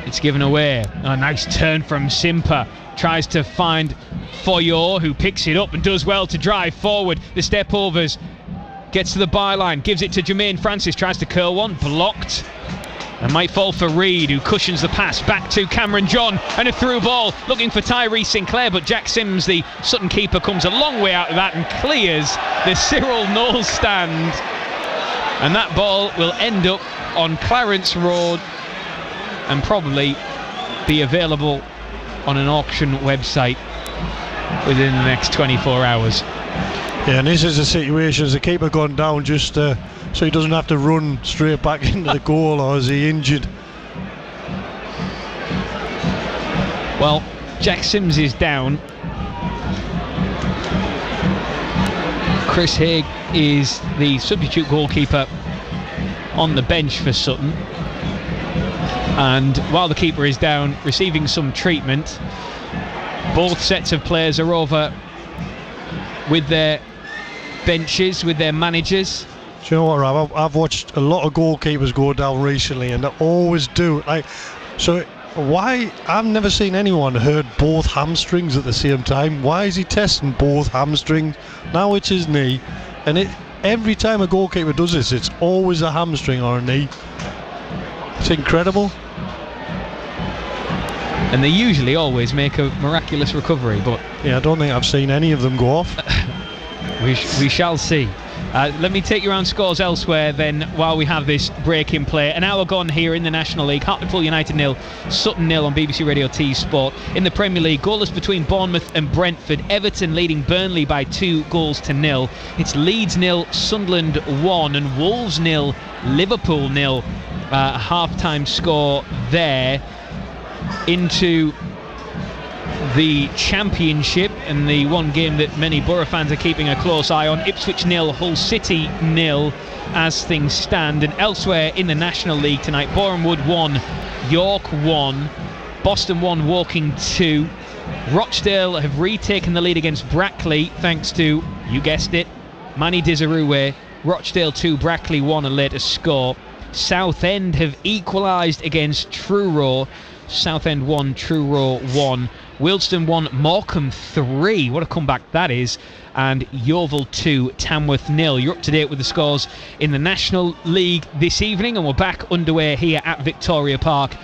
it's given away. A nice turn from Simper. Tries to find Foyor, who picks it up and does well to drive forward. The step overs gets to the byline, gives it to Jermaine Francis, tries to curl one, blocked. And might fall for Reid, who cushions the pass back to Cameron John, and a through ball looking for Tyree Sinclair, but Jack Sims, the Sutton keeper, comes a long way out of that and clears the Cyril Knowles stand, and that ball will end up on Clarence Road and probably be available on an auction website within the next 24 hours. Yeah, and this is a situation as the keeper gone down just so he doesn't have to run straight back into the goal, or is he injured? Well, Jack Sims is down. Chris Haig is the substitute goalkeeper on the bench for Sutton. And while the keeper is down, receiving some treatment, both sets of players are over with their benches, with their managers. Do you know what, Rob? I've watched a lot of goalkeepers go down recently, and they always do. So why? I've never seen anyone hurt both hamstrings at the same time. Why is he testing both hamstrings? Now it's his knee, and every time a goalkeeper does this, it's always a hamstring or a knee. It's incredible. And they usually always make a miraculous recovery, but yeah, I don't think I've seen any of them go off. We shall see. Let me take you around scores elsewhere then while we have this break in play. An hour gone here in the National League. Hartlepool United 0, Sutton 0 on BBC Radio T Sport. In the Premier League, goalless between Bournemouth and Brentford. Everton leading Burnley by 2-0. It's Leeds 0, Sunderland 1, and Wolves 0, Liverpool 0. Half-time score there. Into the Championship, and the one game that many Borough fans are keeping a close eye on, Ipswich 0, Hull City 0 as things stand. And elsewhere in the National League tonight, Bournemouth 1, York 1, Boston 1, Woking 2. Rochdale have retaken the lead against Brackley thanks to, you guessed it, Manny Dizarouwe. Rochdale 2, Brackley 1 a later score. Southend have equalised against Truro. Southend 1, Truro 1. Wilston 1, Morecambe 3. What a comeback that is. And Yeovil 2, Tamworth 0. You're up to date with the scores in the National League this evening, and we're back underway here at Victoria Park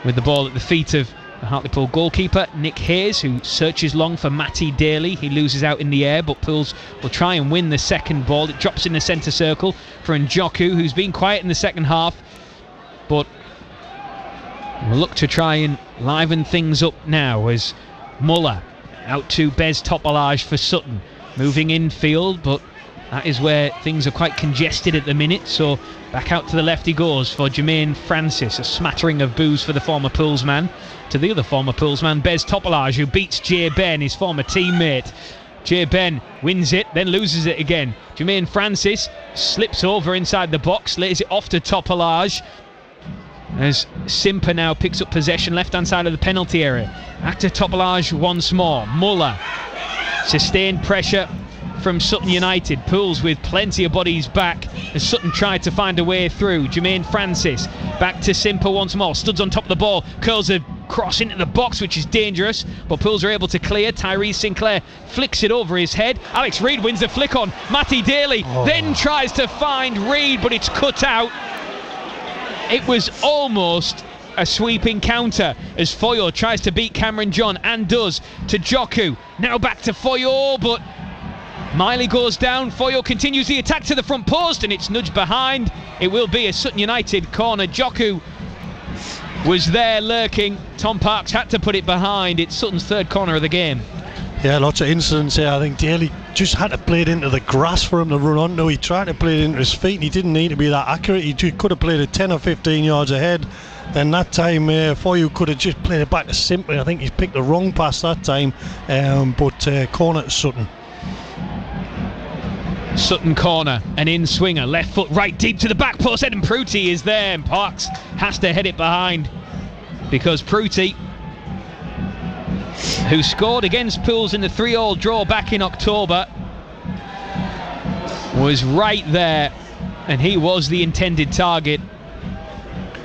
with the ball at the feet of the Hartlepool goalkeeper, Nick Hayes, who searches long for Matty Daly. He loses out in the air, but Pools will try and win the second ball. It drops in the centre circle for Njoku, who's been quiet in the second half, but we'll look to try and liven things up now as Muller out to Bez Topolage for Sutton, moving infield, but that is where things are quite congested at the minute, so back out to the left he goes for Jermaine Francis. A smattering of boos for the former Pools man. To the other former Pools man, Bez Topolage, who beats Jay Ben, his former teammate. Jay Ben wins it, then loses it again. Jermaine Francis slips over inside the box, lays it off to Topolage, as Simper now picks up possession left-hand side of the penalty area. Back to Topolage once more. Muller, sustained pressure from Sutton United. Pools with plenty of bodies back as Sutton tried to find a way through. Jermaine Francis back to Simper once more. Studs on top of the ball, curls a cross into the box, which is dangerous, but Pools are able to clear. Tyree Sinclair flicks it over his head. Alex Reid wins the flick on. Matty Daly then tries to find Reid, but it's cut out. It was almost a sweeping counter as Foyo tries to beat Cameron John, and does, to Joku. Now back to Foyo, but Miley goes down. Foyo continues the attack to the front post, and it's nudged behind. It will be a Sutton United corner. Joku was there lurking. Tom Parks had to put it behind. It's Sutton's third corner of the game. Yeah, lots of incidents here. I think Daly just had to play it into the grass for him to run onto. He tried to play it into his feet, and he didn't need to be that accurate. He could have played it 10 or 15 yards ahead. Then that time, Foyu could have just played it back to Simply. I think he's picked the wrong pass that time, but corner to Sutton. Sutton corner, an in swinger, left foot right deep to the back post. Eden Pruti is there, and Parks has to head it behind, because Pruti, who scored against Pools in the 3-3 draw back in October, was right there, and he was the intended target.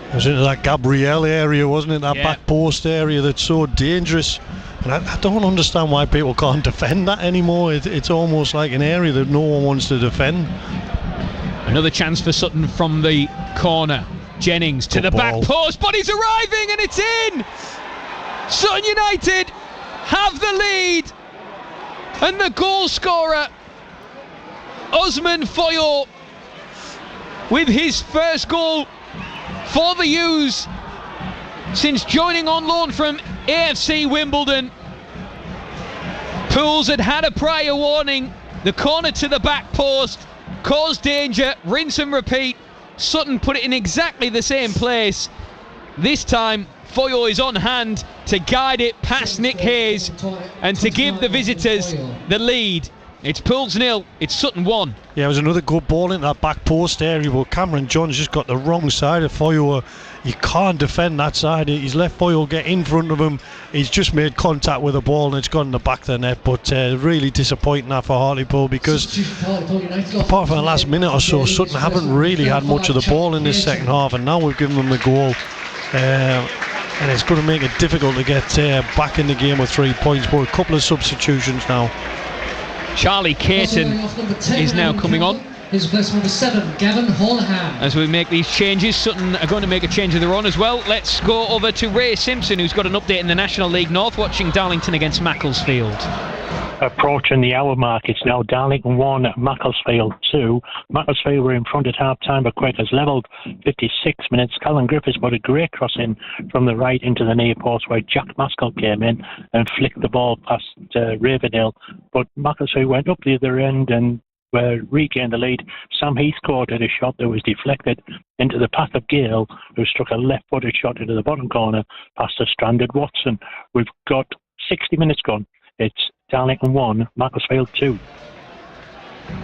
It was into that Gabrielle area, wasn't it? That back post area that's so dangerous. And I don't understand why people can't defend that anymore. It's almost like an area that no one wants to defend. Another chance for Sutton from the corner. Jennings to the back post, but he's arriving and it's in! Sutton United have the lead, and the goal scorer, Osman Foyo, with his first goal for the U's since joining on loan from AFC Wimbledon. Pools had a prior warning. The corner to the back post caused danger, rinse and repeat. Sutton put it in exactly the same place. This time Foyo is on hand to guide it past Nick Hayes and to give the visitors the lead. It's Pools 0, it's Sutton 1. Yeah, it was another good ball into that back post area, but Cameron John's just got the wrong side of Foyo. You can't defend that side. He's let Foyo get in front of him. He's just made contact with the ball and it's gone in the back of the net. But really disappointing that for Hartlepool, because apart from the last minute or so, Sutton haven't really had much of the ball in this second half, and now we've given them the goal. And it's going to make it difficult to get back in the game with 3 points. But a couple of substitutions now. Charlie Caton is now coming on. His replacement number 7, Gavin Holohan. As we make these changes, Sutton are going to make a change of their own as well. Let's go over to Ray Simpson, who's got an update in the National League North, watching Darlington against Macclesfield. Approaching the hour mark, it's now Darlington 1, Macclesfield 2. Macclesfield were in front at half-time, but Quakers levelled 56 minutes. Callum Griffiths put a great cross in from the right into the near post, where Jack Maskell came in and flicked the ball past Ravenhill. But Macclesfield went up the other end and regained the lead. Sam Heathcourt had a shot that was deflected into the path of Gale, who struck a left-footed shot into the bottom corner past a stranded Watson. We've got 60 minutes gone. It's Darlington 1, Macclesfield 2.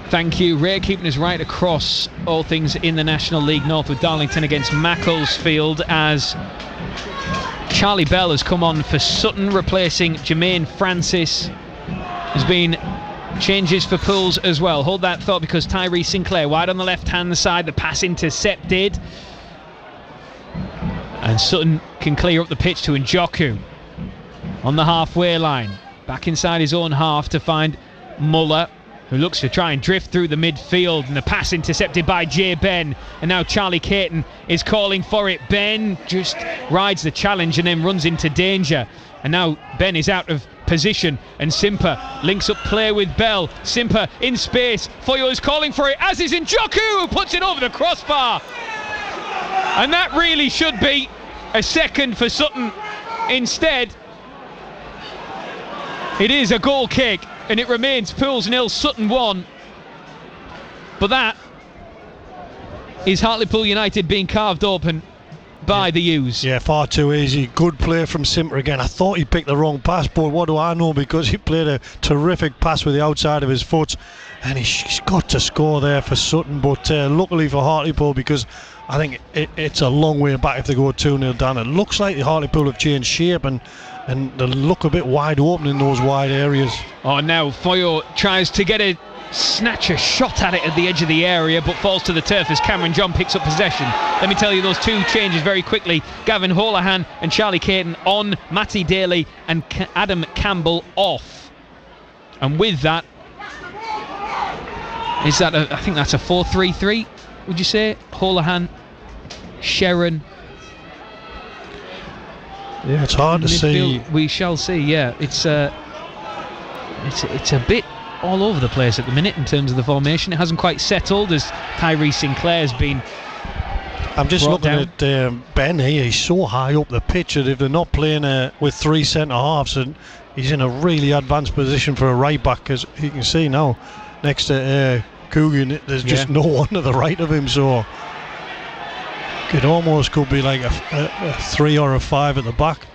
Thank you, Ray, keeping us right across all things in the National League North, with Darlington against Macclesfield, as Charlie Bell has come on for Sutton, replacing Jermaine Francis. There's been changes for Pools as well. Hold that thought, because Tyree Sinclair wide on the left-hand side, the pass intercepted, and Sutton can clear up the pitch to Njoku on the halfway line. Back inside his own half to find Muller, who looks to try and drift through the midfield, and the pass intercepted by Jay Ben, and now Charlie Caton is calling for it. Ben just rides the challenge and then runs into danger, and now Ben is out of position, and Simper links up play with Bell. Simper in space, Foyo is calling for it, as is Njoku, who puts it over the crossbar, and that really should be a second for Sutton. Instead, it is a goal kick, and it remains Pools 0, Sutton 1. But that is Hartlepool United being carved open by the U's. Yeah, far too easy. Good play from Simper again. I thought he picked the wrong pass, but what do I know, because he played a terrific pass with the outside of his foot, and he's got to score there for Sutton. But luckily for Hartlepool, because I think it's a long way back if they go 2-0 down. It looks like the Hartlepool have changed shape and they look a bit wide open in those wide areas. Oh, now Foyo tries to snatch a shot at it at the edge of the area, but falls to the turf as Cameron John picks up possession. Let me tell you those two changes very quickly. Gavin Holohan and Charlie Caton on, Matty Daly and Adam Campbell off. And with that, I think that's a 4-3-3, would you say? Holohan, Sharon. Yeah, it's hard to see. We shall see. Yeah, it's a bit all over the place at the minute in terms of the formation. It hasn't quite settled, as Tyree Sinclair's been. I'm just looking at Ben here. He's so high up the pitch that if they're not playing with 3 centre halves, and he's in a really advanced position for a right back, because you can see now next to Coogan, there's just no one to the right of him, so it almost could be like a 3 or a 5 at the back.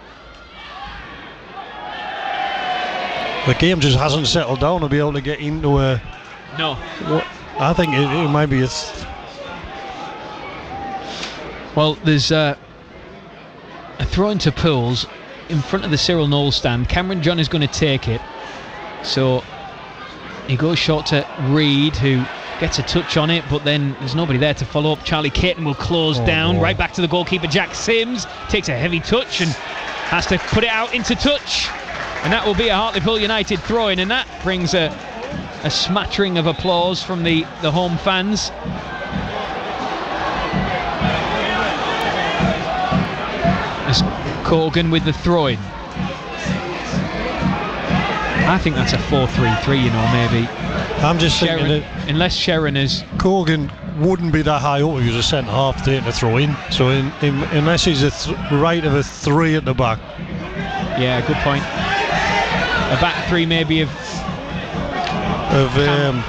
The game just hasn't settled down to be able to get into a... No. I think it might be Well, there's a throw into Pools in front of the Cyril Knowles stand. Cameron John is going to take it, so he goes short to Reed, who gets a touch on it, but then there's nobody there to follow up. Charlie Caton will close down, right back to the goalkeeper Jack Sims, takes a heavy touch and has to put it out into touch. And that will be a Hartlepool United throw-in, and that brings a smattering of applause from the home fans. As Corgan with the throw-in. I think that's a 4-3-3, you know, maybe. I'm just thinking that unless Sharon is... Corgan wouldn't be that high up if he was a centre-half taking a throw-in. So unless he's right of a 3 at the back. Yeah, good point. A back 3 maybe of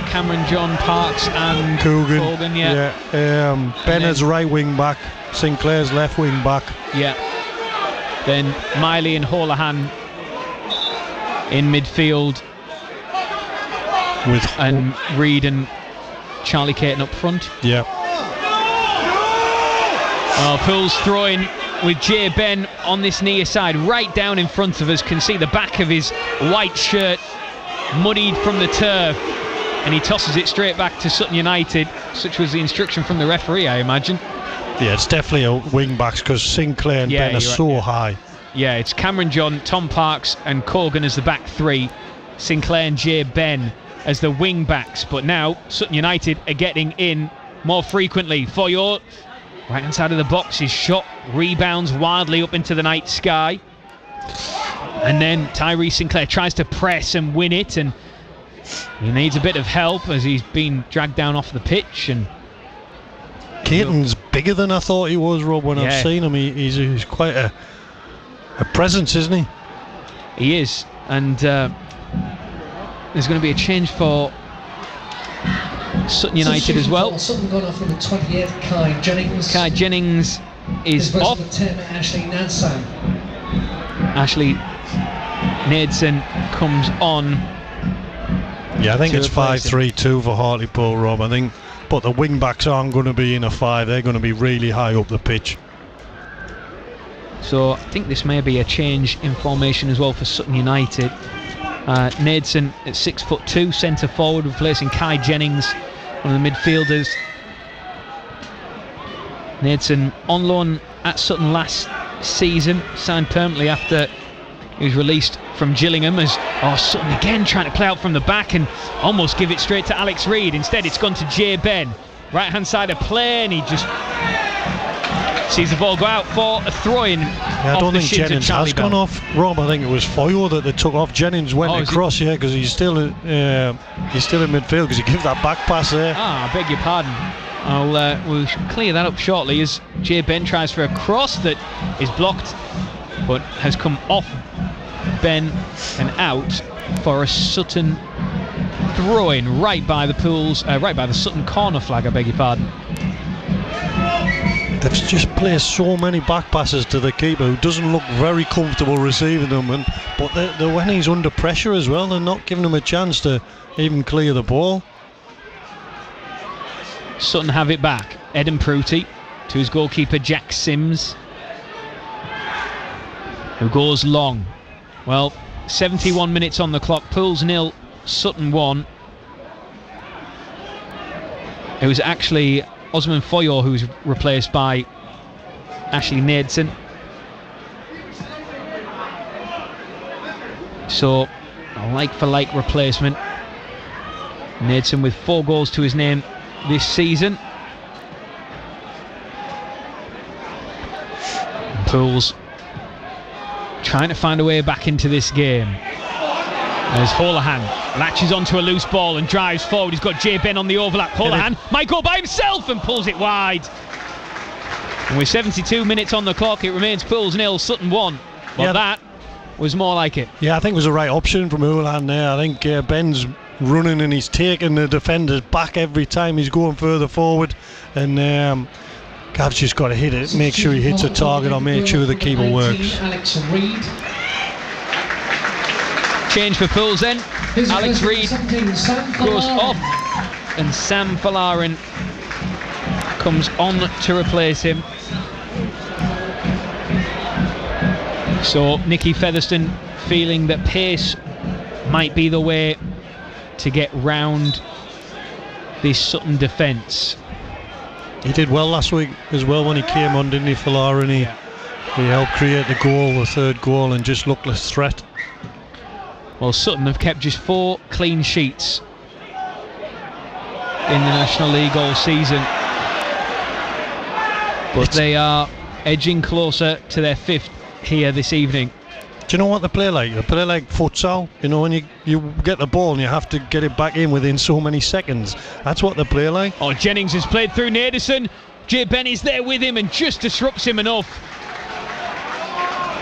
Cameron John, Parks and Corgan. Yeah. Bennett's right wing back, Sinclair's left wing back. Yeah. Then Miley and Holohan in midfield, and Reid and Charlie Caton up front. Yeah. Oh, Poole's throwing with Jay Ben on this near side, right down in front of us. Can see the back of his white shirt muddied from the turf, and he tosses it straight back to Sutton United. Such was the instruction from the referee, I imagine. Yeah, it's definitely a wing backs because Sinclair and Ben are so high. Yeah, it's Cameron John, Tom Parks and Corgan as the back 3, Sinclair and Jay Ben as the wing backs. But now Sutton United are getting in more frequently. Foyor, right hand side of the box, his shot rebounds wildly up into the night sky, and then Tyree Sinclair tries to press and win it, and he needs a bit of help as he's been dragged down off the pitch. And Caton's bigger than I thought he was, Rob, when I've seen him. He's quite a presence, isn't he? He is, and there's going to be a change for Sutton United as well. Sutton gone off on the 28th. Kai Jennings is off. Ashley Nadeson comes on. Yeah, I think it's 5-3-2 for Hartlepool, Rob. I think, but the wing backs aren't going to be in a 5. They're going to be really high up the pitch. So I think this may be a change in formation as well for Sutton United. Nadeson at 6'2", centre forward, replacing Kai Jennings, one of the midfielders. Nadeson on loan at Sutton last season, signed permanently after he was released from Gillingham. As Sutton again trying to play out from the back and almost give it straight to Alex Reid. Instead it's gone to Jay Ben, right hand side of play, and he just sees the ball go out for a throw-in. I don't think Jennings has gone off, Rob. I think it was Foyo that they took off. Jennings went across, because he's still in midfield, because he gives that back pass there. I beg your pardon. We'll clear that up shortly as Jay Ben tries for a cross that is blocked, but has come off Ben and out for a Sutton throw-in right by the Sutton corner flag. I beg your pardon. They've just placed so many back passes to the keeper, who doesn't look very comfortable receiving them, but when he's under pressure as well, they're not giving him a chance to even clear the ball. Sutton have it back. Eden Pruty to his goalkeeper Jack Sims, who goes long. Well, 71 minutes on the clock. Pools 0, Sutton 1. It was actually Osman Foyor who's replaced by Ashley Nadeson. So a like-for-like replacement. Nadeson with 4 goals to his name this season. Pools trying to find a way back into this game. There's Holohan, latches onto a loose ball and drives forward. He's got Jay Ben on the overlap. Holohan might go by himself and pulls it wide. And with 72 minutes on the clock, it remains Pools 0, Sutton 1. Well, that was more like it. Yeah, I think it was the right option from Holohan there. I think Ben's running and he's taking the defenders back every time he's going further forward. And Gav's just got to hit it, make sure he hits a target, or make sure the keeper works. Alex Reid. Change for Pools then. Alex Reid goes off and Sam Falarin comes on to replace him. So Nicky Featherstone feeling that pace might be the way to get round this Sutton defence. He did well last week as well when he came on, didn't he, Falarin? He helped create the goal, the third goal, and just looked less threat. Well, Sutton have kept just 4 clean sheets in the National League all season, but they are edging closer to their 5th here this evening. Do you know what they play like? They play like futsal. You know, when you get the ball and you have to get it back in within so many seconds. That's what they play like. Oh, Jennings has played through Naderson. Jay Benny's there with him and just disrupts him enough.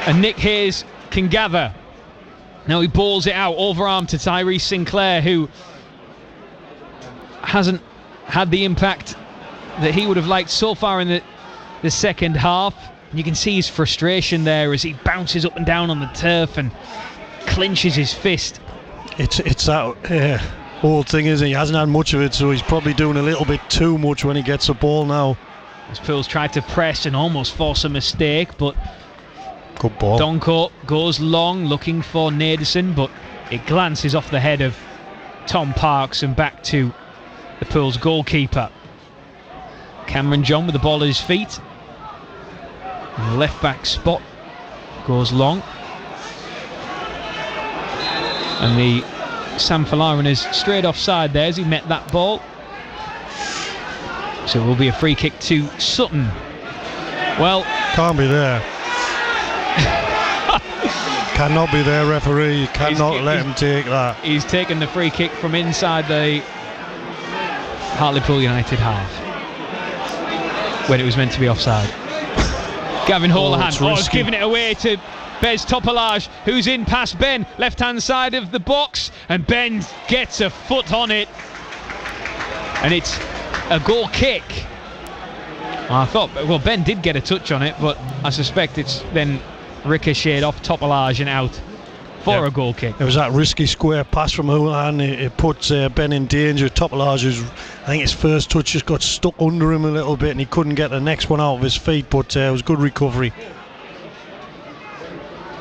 And Nick Hayes can gather. Now he balls it out, overarm to Tyrese Sinclair, who hasn't had the impact that he would have liked so far in the second half. And you can see his frustration there as he bounces up and down on the turf and clenches his fist. It's that whole thing, isn't it? He hasn't had much of it, so he's probably doing a little bit too much when he gets the ball now. As Pools tried to press and almost force a mistake, but good ball. Donko goes long looking for Naderson, but it glances off the head of Tom Parks and back to the Pools goalkeeper. Cameron John with the ball at his feet. And the left back spot goes long. And the Sam Falarin is straight offside there as he met that ball. So it will be a free kick to Sutton. Well, can't be there. Cannot be there, referee. You cannot let him take that. He's taken the free kick from inside the Hartlepool United half when it was meant to be offside. Gavin Holohan is giving it away to Bez Topolage, who's in past Ben, left hand side of the box, and Ben gets a foot on it, and it's a goal kick. I thought, well, Ben did get a touch on it, but I suspect it's then ricocheted off Topolage and out for a goal kick. It was that risky square pass from Houlihan. It put Ben in danger. Topolage, I think his first touch just got stuck under him a little bit and he couldn't get the next one out of his feet, but it was good recovery.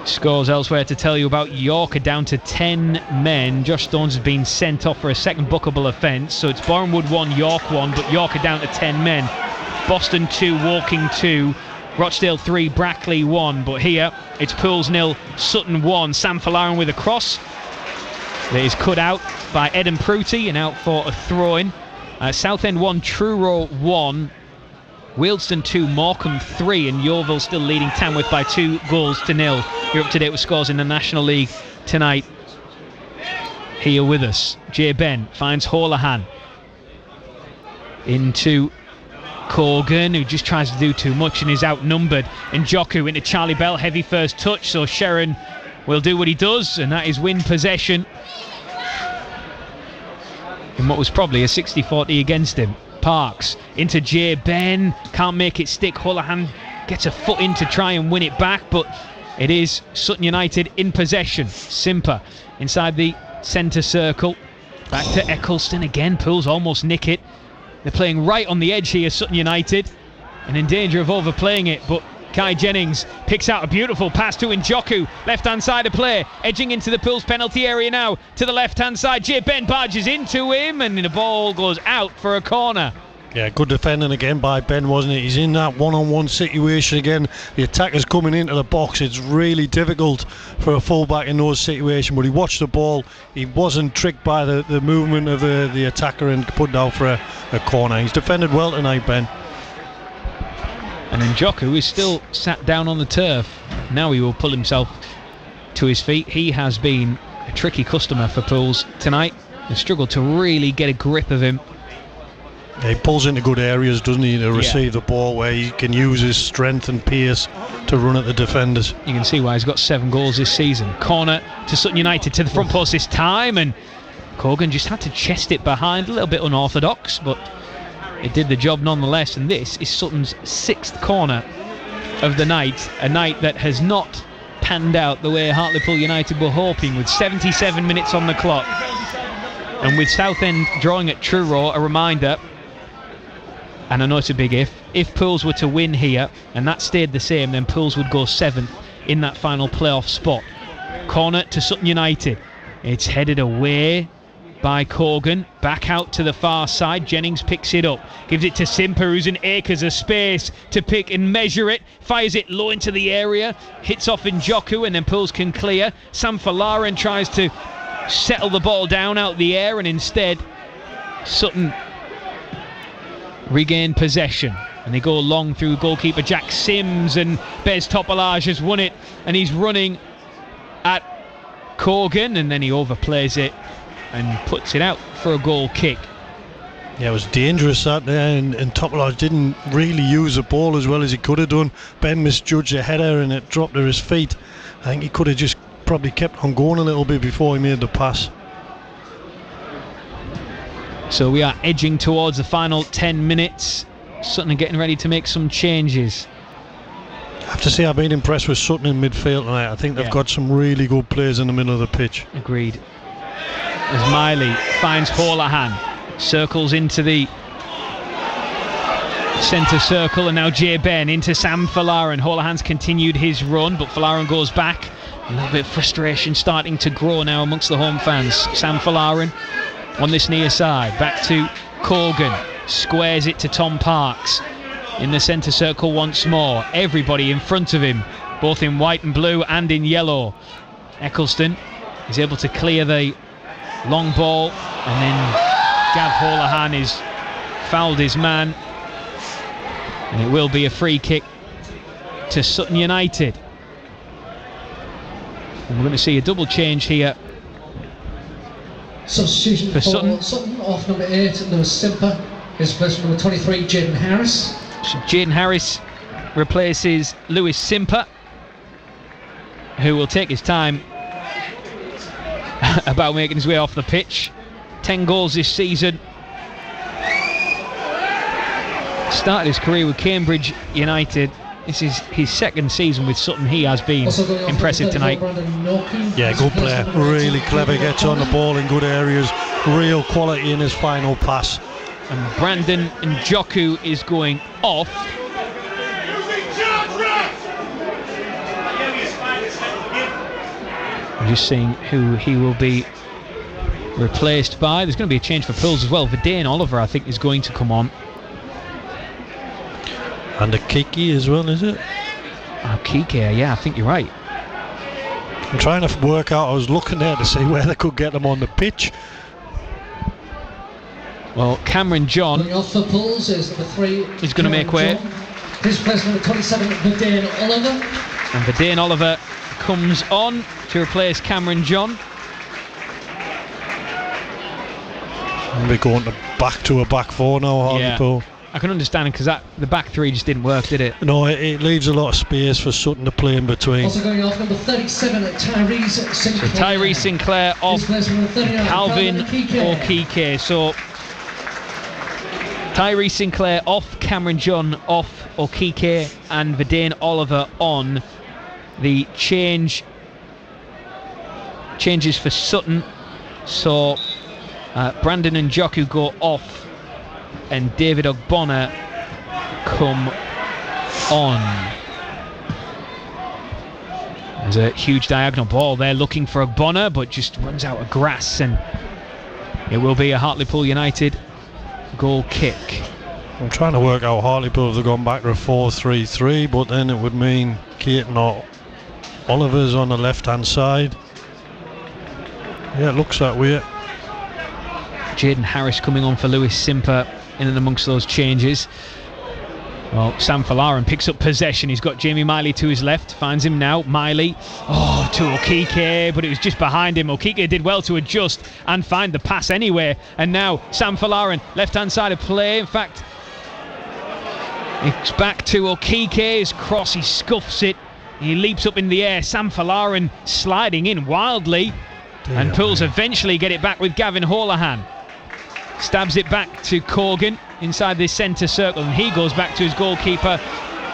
Scores elsewhere to tell you about York are down to 10 men. Josh Stones has been sent off for a second bookable offence, so it's Bournemouth 1, York 1, but York are down to 10 men. Boston 2, Woking 2, Rochdale 3, Brackley 1, but here it's Pools 0, Sutton 1. Sam Falarin with a cross that is cut out by Eden Pruti and out for a throw-in. Southend 1, Truro 1, Wealdstone 2, Morecambe 3, and Yeovil still leading Tamworth by 2-0. You're up to date with scores in the National League tonight. Here with us, Jay Ben finds Holohan into Corgan, who just tries to do too much and is outnumbered. And Njoku into Charlie Bell, heavy first touch, so Sharon will do what he does, and that is win possession in what was probably a 60-40 against him. Parks into Jay Ben, can't make it stick. Holohan gets a foot in to try and win it back, but it is Sutton United in possession. Simper inside the centre circle, back to Eccleston again. Pools almost nick it. They're playing right on the edge here, Sutton United, and in danger of overplaying it, but Kai Jennings picks out a beautiful pass to Njoku, left hand side of play, edging into the Pools penalty area now, to the left hand side. Jay Ben barges into him and the ball goes out for a corner. Yeah, good defending again by Ben, wasn't it? He's in that one-on-one situation again. The attacker's coming into the box. It's really difficult for a fullback in those situations, but he watched the ball. He wasn't tricked by the movement of the attacker and put down for a corner. He's defended well tonight, Ben. And Njoku is still sat down on the turf. Now he will pull himself to his feet. He has been a tricky customer for Pools tonight. They've struggled to really get a grip of him. Yeah, he pulls into good areas, doesn't he, to receive the ball, where he can use his strength and pace to run at the defenders. You can see why he's got 7 goals this season. Corner to Sutton United, to the front post this time, and Corgan just had to chest it behind. A little bit unorthodox, but it did the job nonetheless. And this is Sutton's 6th corner of the night, a night that has not panned out the way Hartlepool United were hoping, with 77 minutes on the clock. And with Southend drawing at Truro, a reminder, and I know it's a big if Pools were to win here and that stayed the same, then Pools would go 7th in that final playoff spot. Corner to Sutton United. It's headed away by Corgan. Back out to the far side. Jennings picks it up. Gives it to Simper, who's in acres of space to pick and measure it. Fires it low into the area. Hits off Njoku, and then Pools can clear. Sam Falarin tries to settle the ball down out the air, and instead Sutton regain possession. And they go long through goalkeeper Jack Sims, and Bez Topolage has won it, and he's running at Corgan, and then he overplays it and puts it out for a goal kick. Yeah, it was dangerous that there, and Topolage didn't really use the ball as well as he could have done. Ben misjudged the header and it dropped at his feet. I think he could have just probably kept on going a little bit before he made the pass. So we are edging towards the final 10 minutes. Sutton are getting ready to make some changes. I have to say I've been impressed with Sutton in midfield tonight. I think they've got some really good players in the middle of the pitch. Agreed. As Miley finds Holohan, circles into the centre circle, and now Jay Ben into Sam Falarin. Holohan's continued his run, but Falarin goes back. A little bit of frustration starting to grow now amongst the home fans. Sam Falarin on this near side, back to Corgan, squares it to Tom Parks in the centre circle once more. Everybody in front of him, both in white and blue and in yellow. Eccleston is able to clear the long ball, and then Gav Holohan is fouled his man, and it will be a free kick to Sutton United. And we're going to see a double change here. Substitution for Sutton, off number 8, Lewis Simper. His replacement number 23, Jaden Harris. So Jaden Harris replaces Lewis Simper, who will take his time about making his way off the pitch. 10 goals this season. Started his career with Cambridge United. This is his second season with Sutton. He has been impressive tonight. Yeah, good player, really clever, gets on the ball in good areas, real quality in his final pass. And Brandon Njoku is going off. I'm just seeing who he will be replaced by. There's going to be a change for Pools as well. Verdane Oliver, I think, is going to come on. And a Kiki as well, is it? Oh, Kiki, yeah, I think you're right. I'm trying to work out, I was looking there to see where they could get them on the pitch. Well, Cameron John off for Pools is number 3. He's going to make way. His place number 27, Verdane Oliver. And Verdane Oliver comes on to replace Cameron John. And we're going back to a back 4 now, Hartlepool. Yeah. I can understand, because the back 3 just didn't work, did it? No, it leaves a lot of space for Sutton to play in between. Also going off number 37, Tyrese Sinclair. So Tyrese Sinclair off Calvin Okike. So Tyrese Sinclair off, Cameron John off, Okike and Verdane Oliver on. The changes for Sutton. So Brandon Njoku go off, and David Ogbonna come on. There's a huge diagonal ball there looking for Ogbonna, but just runs out of grass, and it will be a Hartlepool United goal kick. I'm trying to work out Hartlepool if they've gone back to a 4-3-3, but then it would mean Keaton or Oliver's on the left hand side. Yeah, it looks that way. Jaden Harris coming on for Lewis Simper in and amongst those changes. Well, Sam Falarin picks up possession. He's got Jamie Miley to his left. Finds him now. Miley. Oh, to Okike, but it was just behind him. Okike did well to adjust and find the pass anyway. And now Sam Falarin, left-hand side of play. In fact, it's back to Okike. His cross, he scuffs it. He leaps up in the air. Sam Falarin sliding in wildly. And Pools eventually get it back with Gavin Holohan. Stabs it back to Corgan inside this centre circle, and he goes back to his goalkeeper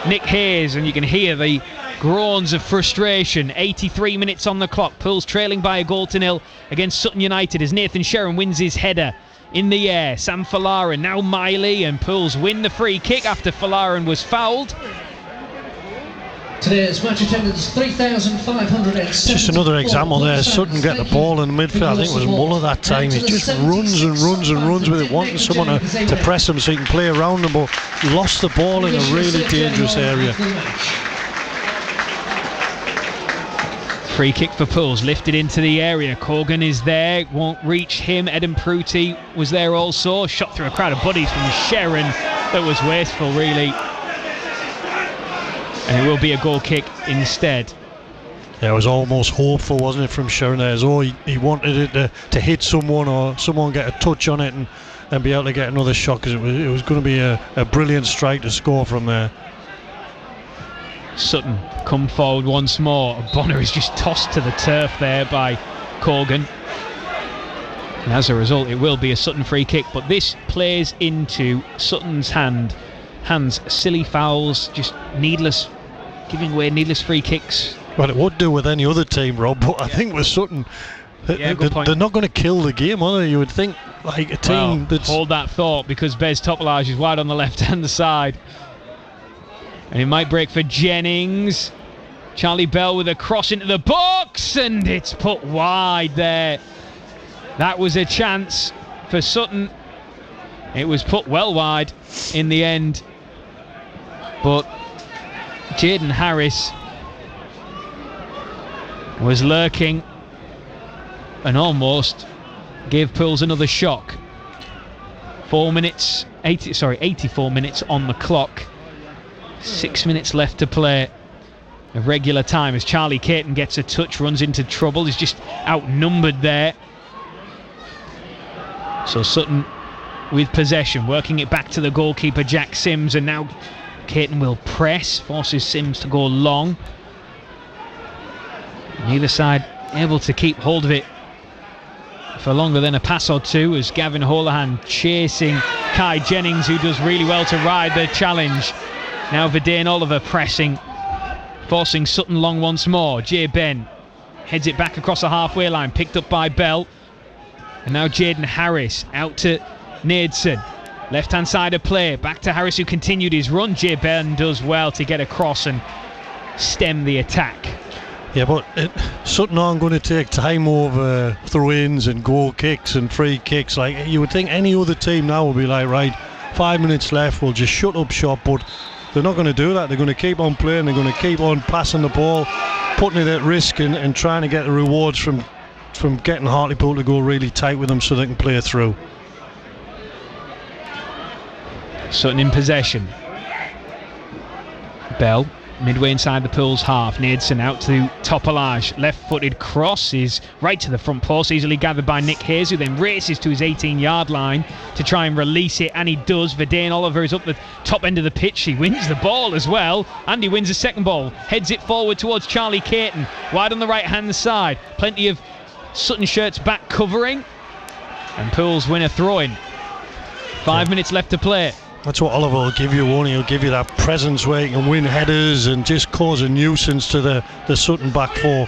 Nick Hayes, and you can hear the groans of frustration. 83 minutes on the clock. Pools trailing by 1-0 against Sutton United as Nathan Sherrin wins his header in the air. Sam Falarin, now Miley, and Pools win the free kick after Falarin was fouled. Today's match attendance 3,570. Just another example there. Sutton get the ball in the midfield. I think it was Muller that time. He just runs and runs and runs with it, wanting someone to press him so he can play around him, but lost the ball in a really dangerous area. Free kick for Pools, lifted into the area. Corgan is there, won't reach him. Eden Pruti was there also. Shot through a crowd of buddies from Sharon that was wasteful, really. And it will be a goal kick instead. Yeah, it was almost hopeful, wasn't it, from Sharon there, as though he wanted it to hit someone or someone get a touch on it and be able to get another shot, because it was going to be a brilliant strike to score from there. Sutton come forward once more. Bonner is just tossed to the turf there by Corgan. And as a result, it will be a Sutton free kick, but this plays into Sutton's hands. Silly fouls, just needless, giving away needless free kicks. Well, it would do with any other team, Rob, but I think with Sutton, they're not going to kill the game, are they? You would think, like a team that's... Hold that thought, because Bez Topolage is wide on the left-hand side. And it might break for Jennings. Charlie Bell with a cross into the box, and it's put wide there. That was a chance for Sutton. It was put well wide in the end. But Jaden Harris was lurking and almost gave Pools another shock. 84 minutes on the clock. 6 minutes left to play of regular time as Charlie Caton gets a touch, runs into trouble. He's just outnumbered there. So Sutton with possession, working it back to the goalkeeper Jack Sims, and now Caton will press, forces Sims to go long. Neither side able to keep hold of it for longer than a pass or two, as Gavin Holohan chasing Kai Jennings, who does really well to ride the challenge. Now Verdane Oliver pressing, forcing Sutton long once more. Jay Ben heads it back across the halfway line, picked up by Bell. And now Jaden Harris out to Nadeson. Left hand side of play, back to Harris, who continued his run. Jay Ben does well to get across and stem the attack. Yeah, but Sutton aren't going to take time over throw-ins and goal kicks and free kicks. Like you would think any other team now would be like, right, 5 minutes left, we'll just shut up shop, but they're not going to do that. They're going to keep on playing, they're going to keep on passing the ball, putting it at risk and trying to get the rewards from getting Hartlepool to go really tight with them so they can play through. Sutton in possession. Bell midway inside the Pools half. Nadeson out to Topolage. Left-footed cross is right to the front post, easily gathered by Nick Hayes, who then races to his 18-yard line to try and release it, and he does. Verdane Oliver is up the top end of the pitch. He wins the ball as well, and he wins the second ball. Heads it forward towards Charlie Caton, wide on the right-hand side. Plenty of Sutton shirts back covering, and Pools win a throw-in. 5 minutes left to play. That's what Oliver will give you, won't he? He'll give you that presence where he can win headers and just cause a nuisance to the Sutton back four.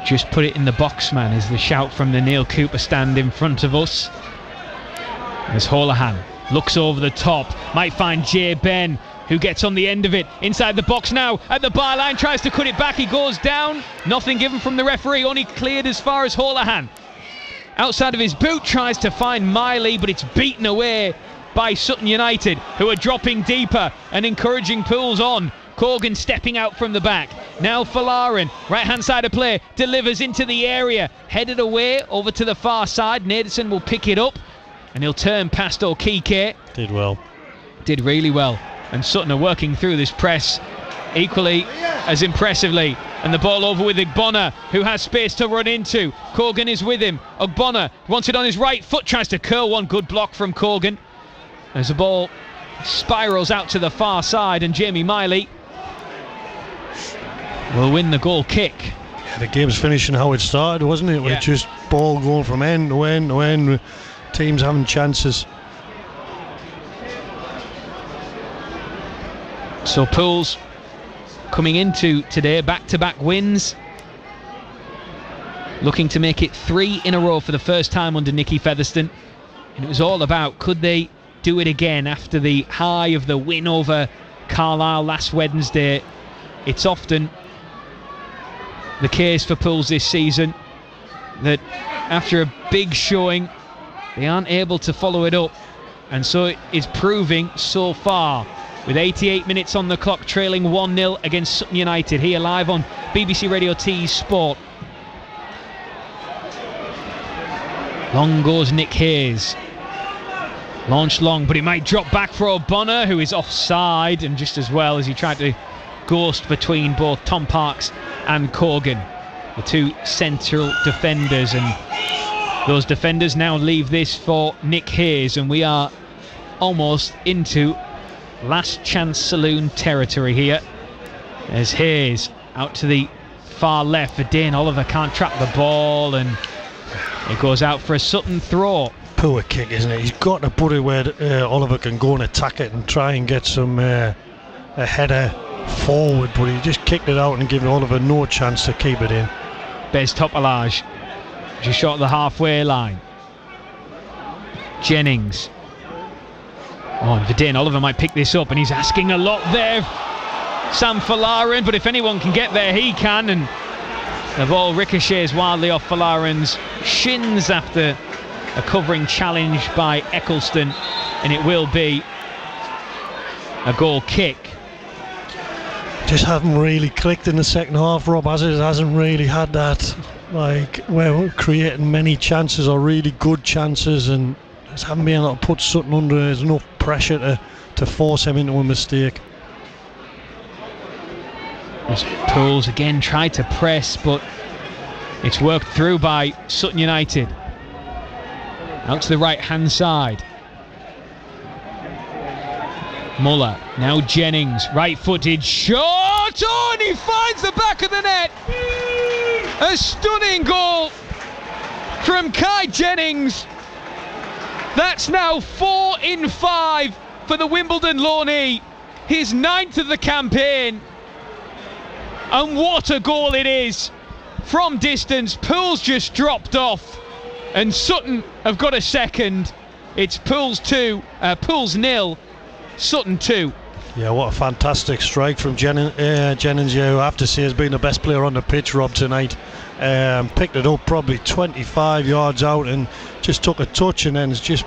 Just put it in the box, man, is the shout from the Neil Cooper stand in front of us. As Holohan looks over the top, might find Jay Ben, who gets on the end of it, inside the box now, at the byline, tries to cut it back, he goes down. Nothing given from the referee, only cleared as far as Holohan. Outside of his boot, tries to find Miley, but it's beaten away by Sutton United, who are dropping deeper and encouraging Pools on. Corgan stepping out from the back. Now Falarin, right-hand side of play, delivers into the area. Headed away over to the far side. Nadeson will pick it up, and he'll turn past Okike. Did well. Did really well. And Sutton are working through this press equally as impressively. And the ball over with Ogbonna, who has space to run into. Corgan is with him. Ogbonna wants it on his right foot, tries to curl one. Good block from Corgan. As the ball spirals out to the far side, and Jamie Miley will win the goal kick. Yeah, the game's finishing how it started, wasn't it? With just ball going from end to end to end, teams having chances. So Pools coming into today, back-to-back wins, looking to make it 3 in a row for the first time under Nicky Featherstone. And it was all about, could they do it again after the high of the win over Carlisle last Wednesday. It's often the case for Pools this season that after a big showing they aren't able to follow it up, and so it is proving so far, with 88 minutes on the clock, trailing 1-0 against Sutton United, here live on BBC Radio T's Sport. Long goes Nick Hayes, launched long, but it might drop back for O'Bonnor, who is offside, and just as well as he tried to ghost between both Tom Parks and Corgan, the two central defenders, and those defenders now leave this for Nick Hayes, and we are almost into last chance saloon territory here, as Hayes out to the far left. Dane Oliver can't trap the ball, and it goes out for a Sutton throw. Poor kick, isn't it? He's got to put it where Oliver can go and attack it and try and get some a header forward, but he just kicked it out and given Oliver no chance to keep it in. Bez Topolage just short of the halfway line. Jennings. Oh, and Dane Oliver might pick this up, and he's asking a lot there, Sam Folarin, but if anyone can get there, he can, and the ball ricochets wildly off Folarin's shins after a covering challenge by Eccleston, and it will be a goal kick. Just haven't really clicked in the second half, Rob, as it hasn't really had that, like, we're creating many chances or really good chances, and just haven't been able to put Sutton under. There's enough pressure to force him into a mistake. Pools again tried to press, but it's worked through by Sutton United. Out to the right hand side. Muller, now Jennings, right footed shot, oh, and he finds the back of the net. A stunning goal from Kai Jennings. That's now 4 in 5 for the Wimbledon loanee, his 9th of the campaign. And what a goal it is from distance. Pools just dropped off, and Sutton have got a second. It's Pools 0, Sutton 2. Yeah, what a fantastic strike from Jennings, who I have to say has been the best player on the pitch, Rob, tonight. Picked it up probably 25 yards out and just took a touch and then has just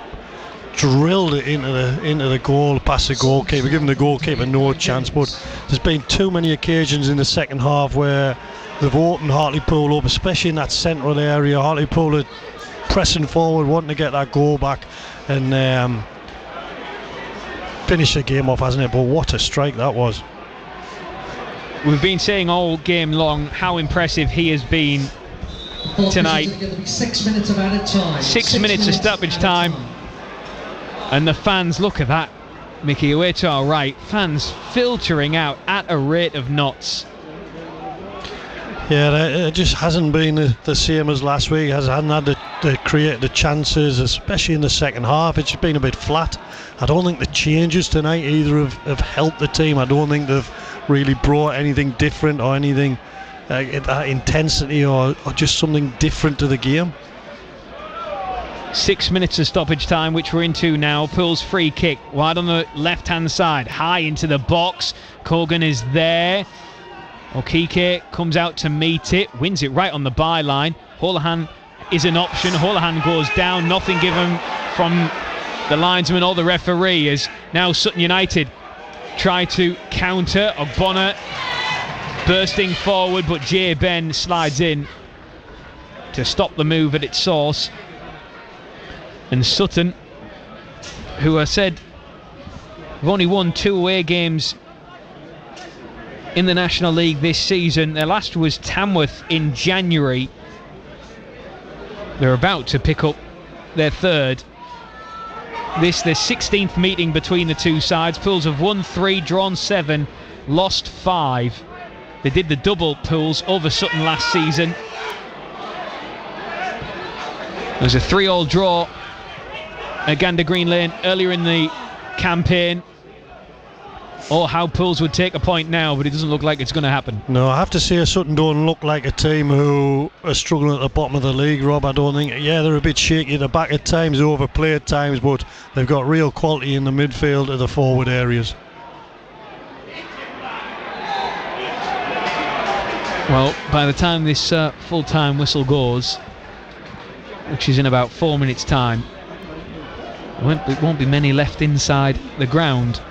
drilled it into the goal, past the goalkeeper, giving the goalkeeper no chance. But there's been too many occasions in the second half where they've opened Hartlepool up, especially in that central area. Hartlepool are pressing forward, wanting to get that goal back, and finish the game off, hasn't it? But what a strike that was. We've been saying all game long how impressive he has been tonight. 6 minutes of added time. 6 minutes of stoppage time. And the fans, look at that, Mickey, we're to our right, fans filtering out at a rate of knots. Yeah, it just hasn't been the same as last week. Hasn't had the create the chances, especially in the second half. It's just been a bit flat. I don't think the changes tonight either have helped the team. I don't think they've really brought anything different or anything that intensity or just something different to the game. 6 minutes of stoppage time, which we're into now. Pools free kick, wide on the left hand side, high into the box. Corgan is there. Okike comes out to meet it, wins it right on the byline. Holohan is an option. Holohan goes down, nothing given from the linesman or the referee, as now Sutton United try to counter. Ogbonna bursting forward, but Jay Ben slides in to stop the move at its source. And Sutton, who I said have only won 2 away games in the National League this season. Their last was Tamworth in January. They're about to pick up their third. This their 16th meeting between the two sides. Pools have won 3, drawn 7, lost 5. They did the double, Pools, over Sutton last season. There was a 3-3 draw at Gander Green Lane earlier in the campaign. Or how Pools would take a point now, but it doesn't look like it's going to happen. No, I have to say Sutton don't look like a team who are struggling at the bottom of the league, Rob. I don't think, they're a bit shaky at the back at times, overplay at times, but they've got real quality in the midfield of the forward areas. Well, by the time this full-time whistle goes, which is in about 4 minutes' time, there won't be many left inside the ground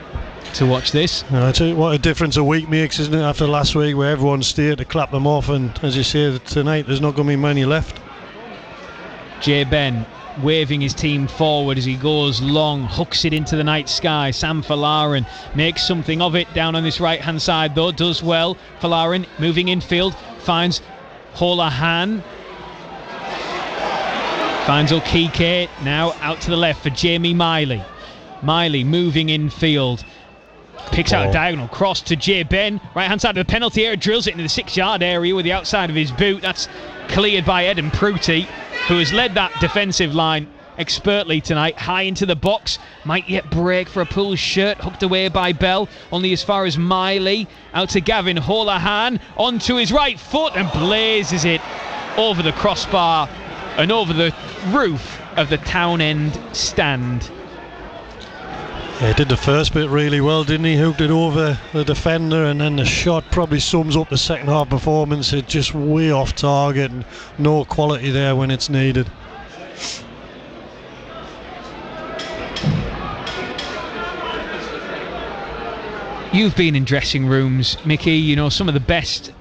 to watch this. I tell you what a difference a week makes, isn't it, after last week where everyone stayed to clap them off, and as you say, tonight there's not going to be many left. Jay Ben waving his team forward as he goes long, hooks it into the night sky. Sam Falarin makes something of it down on this right hand side though, does well. Falarin moving infield, finds Holohan, finds Okike, now out to the left for Jamie Miley. Miley moving infield, picks out a diagonal cross to Jay Ben, right hand side of the penalty area, drills it into the 6-yard area with the outside of his boot. That's cleared by Eden Pruti, who has led that defensive line expertly tonight. High into the box, might yet break for a Pool's shirt, hooked away by Bell, only as far as Miley. Out to Gavin Holohan, onto his right foot and blazes it over the crossbar and over the roof of the Town End stand. Yeah, he did the first bit really well, didn't he? Hooked it over the defender, and then the shot probably sums up the second half performance. It's just way off target and no quality there when it's needed. You've been in dressing rooms, Mickey, you know some of the best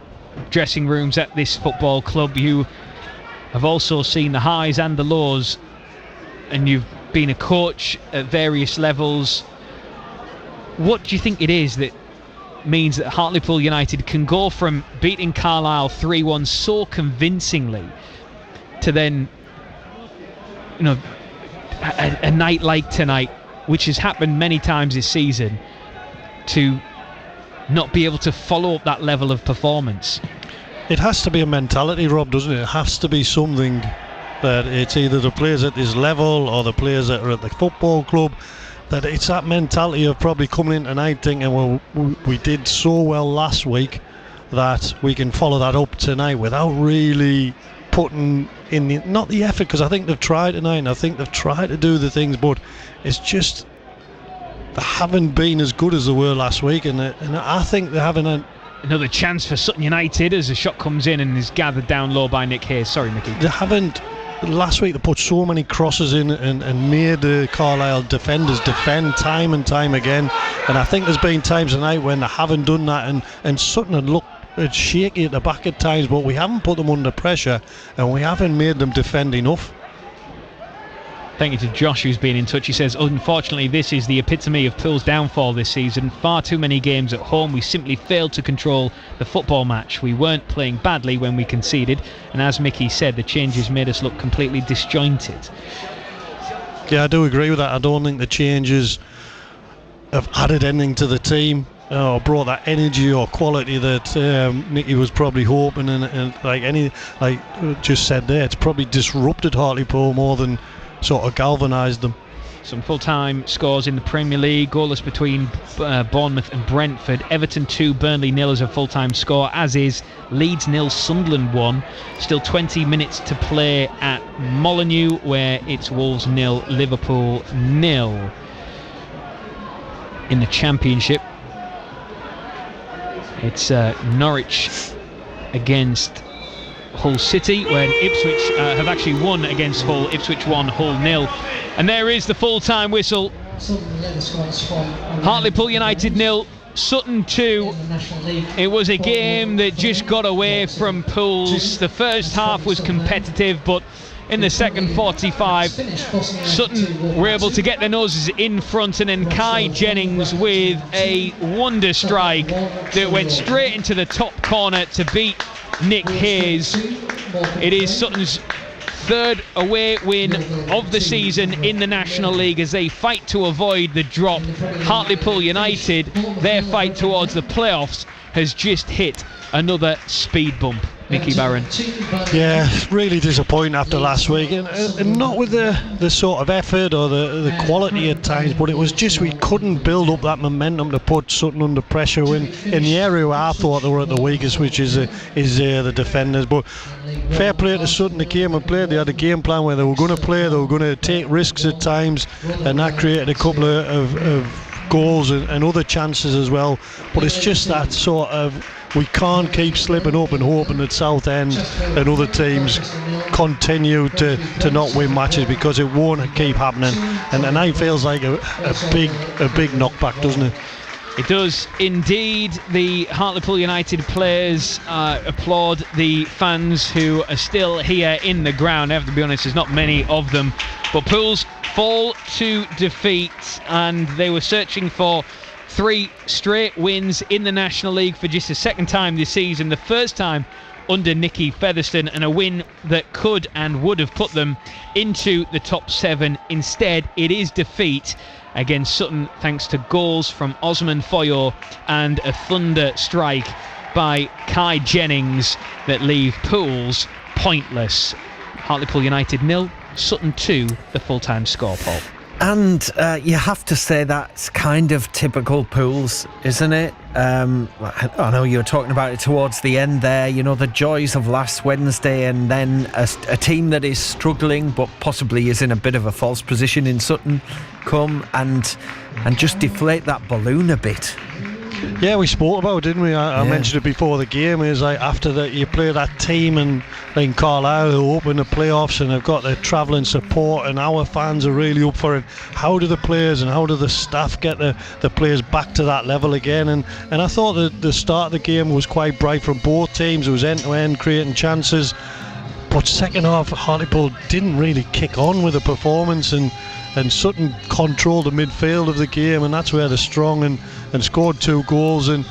dressing rooms at this football club. You have also seen the highs and the lows, and you've been a coach at various levels. What do you think it is that means that Hartlepool United can go from beating Carlisle 3-1 so convincingly to then, you know, a night like tonight, which has happened many times this season, to not be able to follow up that level of performance? It has to be a mentality, Rob, doesn't it? It has to be something that it's either the players at this level or the players that are at the football club, that it's that mentality of probably coming in tonight thinking, well, we did so well last week that we can follow that up tonight without really putting in not the effort, because I think they've tried tonight and I think they've tried to do the things, but it's just they haven't been as good as they were last week, and I think they're having another chance for Sutton United as a shot comes in and is gathered down low by Nick Hayes. Sorry, Mickey. They haven't. Last week they put so many crosses in and made the Carlisle defenders defend time and time again, and I think there's been times tonight when they haven't done that, and Sutton had looked shaky at the back at times, but we haven't put them under pressure and we haven't made them defend enough. Thank you to Josh, who's been in touch. He says, unfortunately, this is the epitome of Pool's downfall this season. Far too many games at home. We simply failed to control the football match. We weren't playing badly when we conceded. And as Mickey said, the changes made us look completely disjointed. Yeah, I do agree with that. I don't think the changes have added anything to the team or brought that energy or quality that Mickey was probably hoping. And like just said there, it's probably disrupted Hartlepool more than sort of galvanised them. Some full-time scores in the Premier League, goalless between Bournemouth and Brentford. Everton 2, Burnley 0 as a full-time score, as is Leeds 0, Sunderland 1. Still 20 minutes to play at Molineux, where it's Wolves 0, Liverpool 0. In the Championship, it's Norwich against Hull City, when Ipswich have actually won against Hull. Ipswich 1, Hull 0. And there is the full-time whistle. Hartlepool United 0, Sutton 2. It was a game that just got away from Pools. The first half was competitive, but in the second 45, Sutton were able to get their noses in front, and then Kai Jennings with a wonder strike that went straight into the top corner to beat Nick Hayes. It is Sutton's third away win of the season in the National League as they fight to avoid the drop. Hartlepool United, their fight towards the playoffs has just hit another speed bump. Mickey Barron. Yeah, really disappointing after last week, and not with the sort of effort or the quality at times, but it was just we couldn't build up that momentum to put Sutton under pressure in the area where I thought they were at the weakest, which is the defenders. But fair play to Sutton, they came and played. They had a game plan where they were going to play, they were going to take risks at times, and that created a couple of goals and other chances as well. But it's just that sort of we can't keep slipping up and hoping that Southend and other teams continue to not win matches, because it won't keep happening. And tonight feels like a big knockback, doesn't it? It does indeed. The Hartlepool United players applaud the fans who are still here in the ground. I have to be honest, there's not many of them. But Pools fall to defeat, and they were searching for 3 straight wins in the National League for just the second time this season. The first time under Nicky Featherstone, and a win that could and would have put them into the top 7. Instead, it is defeat against Sutton thanks to goals from Osman Foyo and a thunder strike by Kai Jennings that leave Pools pointless. Hartlepool United 0, Sutton 2, the full-time score, Paul. And you have to say that's kind of typical Pools, isn't it? I know you were talking about it towards the end there, you know, the joys of last Wednesday, and then a team that is struggling but possibly is in a bit of a false position in Sutton come and just deflate that balloon a bit. Yeah, we spoke about it, didn't we? I mentioned it before the game. Is like after that, you play that team and in Carlisle who open the playoffs and they've got their travelling support, and our fans are really up for it. How do the players and how do the staff get the players back to that level again? And I thought that the start of the game was quite bright from both teams. It was end to end, creating chances. But second half, Hartlepool didn't really kick on with the performance, and Sutton controlled the midfield of the game, and that's where they're strong, and scored 2 goals, and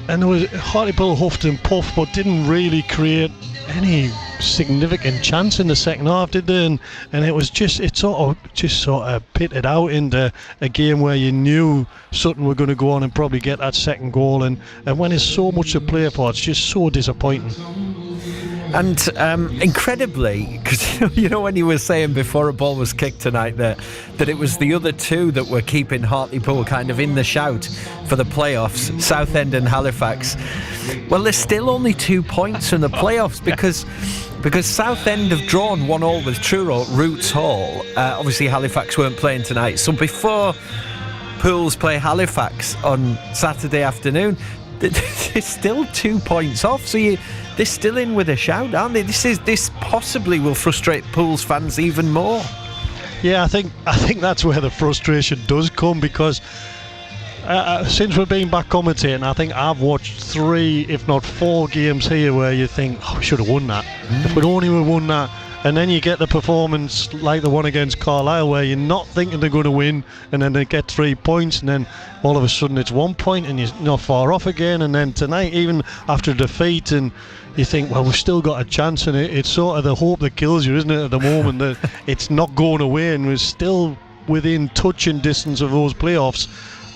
there was Hartlepool huffed and puffed but didn't really create any significant chance in the second half, did they? And it sort of pitted out into a game where you knew Sutton were going to go on and probably get that second goal, and when there's so much to play for, it's just so disappointing. And incredibly, because you know when you were saying before a ball was kicked tonight that it was the other 2 that were keeping Hartlepool kind of in the shout for the playoffs, Southend and Halifax. Well, there's still only 2 points in the playoffs because Southend have drawn 1-1 with Truro at Roots Hall. Obviously Halifax weren't playing tonight, so before Pools play Halifax on Saturday afternoon, they're still 2 points off, so they're still in with a shout, aren't they? This possibly will frustrate Pools fans even more. Yeah, I think that's where the frustration does come, because since we've been back commentating, I think I've watched 3, if not 4 games here where you think, we should have won that. If we'd only won that. And then you get the performance like the one against Carlisle where you're not thinking they're going to win, and then they get 3 points, and then all of a sudden it's 1 point and you're not far off again. And then tonight, even after defeat, and you think, well, we've still got a chance, and it's sort of the hope that kills you, isn't it, at the moment, that it's not going away and we're still within touching distance of those playoffs.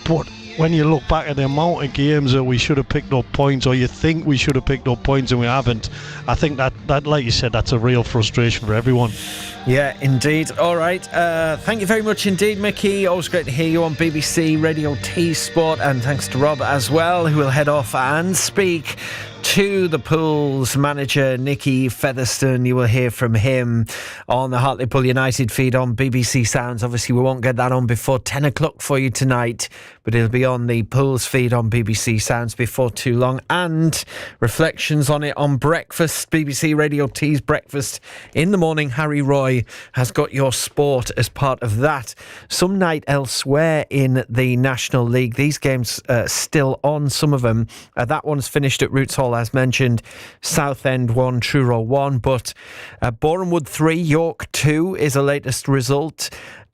But when you look back at the amount of games that we should have picked up points, or you think we should have picked up points and we haven't, I think that like you said, that's a real frustration for everyone. Yeah, indeed. All right. Thank you very much indeed, Mickey. Always great to hear you on BBC Radio T Sport, and thanks to Rob as well, who will head off and speak to the Pools manager, Nicky Featherstone. You will hear from him on the Hartlepool United feed on BBC Sounds. Obviously, we won't get that on before 10 o'clock for you tonight, but it'll be on the Pools feed on BBC Sounds before too long. And reflections on it on breakfast, BBC Radio T's Breakfast in the Morning. Harry Roy has got your sport as part of that. Some night elsewhere in the National League. These games still on, some of them. That one's finished at Roots Hall, as mentioned. Southend 1, Truro 1, but Borehamwood 3, York 2 is the latest result.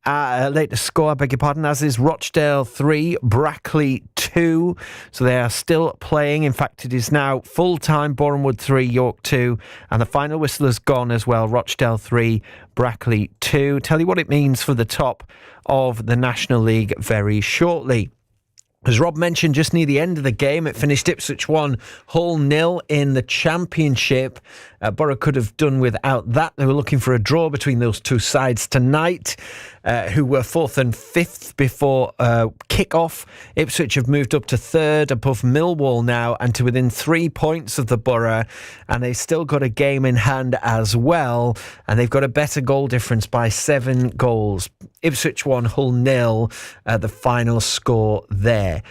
Latest score, I beg your pardon, as is Rochdale 3, Brackley 2. So they are still playing. In fact, it is now full-time, Borehamwood 3, York 2. And the final whistle has gone as well, Rochdale 3, Brackley 2. Tell you what it means for the top of the National League very shortly. As Rob mentioned, just near the end of the game, it finished Ipswich 1, Hull 0 in the Championship. Borough could have done without that. They were looking for a draw between those 2 sides tonight. who were 4th and 5th before kick-off. Ipswich have moved up to 3rd above Millwall now and to within 3 points of the Borough, and they've still got a game in hand as well, and they've got a better goal difference by 7 goals. Ipswich 1, Hull 0, the final score there.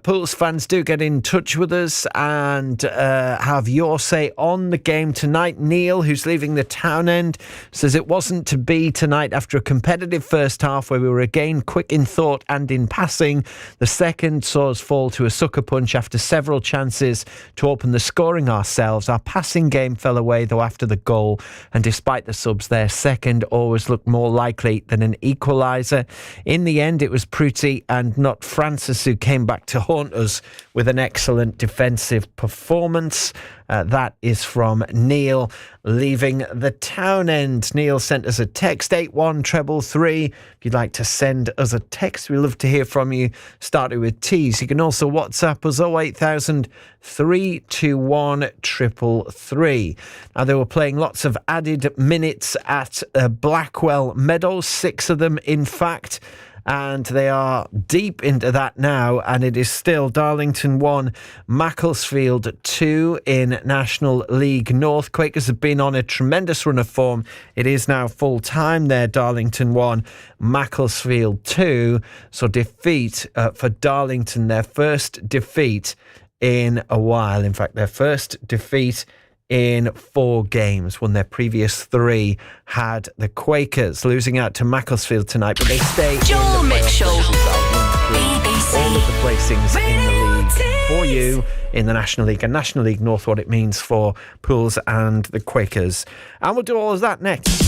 Pools fans, do get in touch with us and have your say on the game tonight. Neil, who's leaving the town end, says it wasn't to be tonight after a competitive first half where we were again quick in thought and in passing. The second saw us fall to a sucker punch after several chances to open the scoring ourselves. Our passing game fell away though after the goal, and despite the subs, their second always looked more likely than an equaliser. In the end, it was Prutti and not Francis who came back to haunt us with an excellent defensive performance. That is from Neil leaving the town end. Neil sent us a text, 81333. If you'd like to send us a text, we'd love to hear from you. Started with T's. You can also WhatsApp us 08000 321 333. Now, they were playing lots of added minutes at Blackwell Meadows, 6 of them in fact. And they are deep into that now, and it is still Darlington 1, Macclesfield 2 in National League North. Quakers have been on a tremendous run of form. It is now full time there, Darlington 1, Macclesfield 2. So defeat for Darlington, their first defeat in a while. In fact, their first defeat in 4 games. Won their previous 3 had the Quakers, losing out to Macclesfield tonight, but they stay Joel in the Mitchell, BBC. All of the placings in the league for you in the National League and National League North, what it means for Pools and the Quakers. And we'll do all of that next.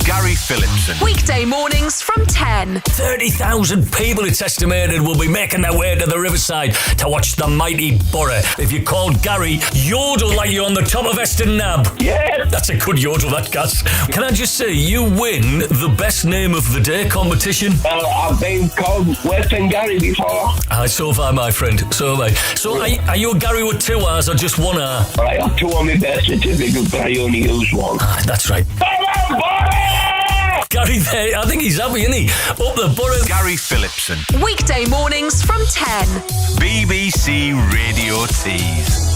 Gary Phillipson. Weekday mornings from 10. 30,000 people, it's estimated, will be making their way to the Riverside to watch the mighty Borough. If you're called Gary, yodel like you're on the top of Eston Nab. Yeah, that's a good yodel, that, Gus. Can I just say, you win the best name of the day competition? I've been called Western Gary before. So have I, my friend. So have I. So are you a Gary with 2 R's or just 1 R? I have 2 on my birth certificate, but I only use 1. That's right. Gary there, I think he's happy, isn't he? Up the Borough. Gary Phillipson. Weekday mornings from 10. BBC Radio Tees.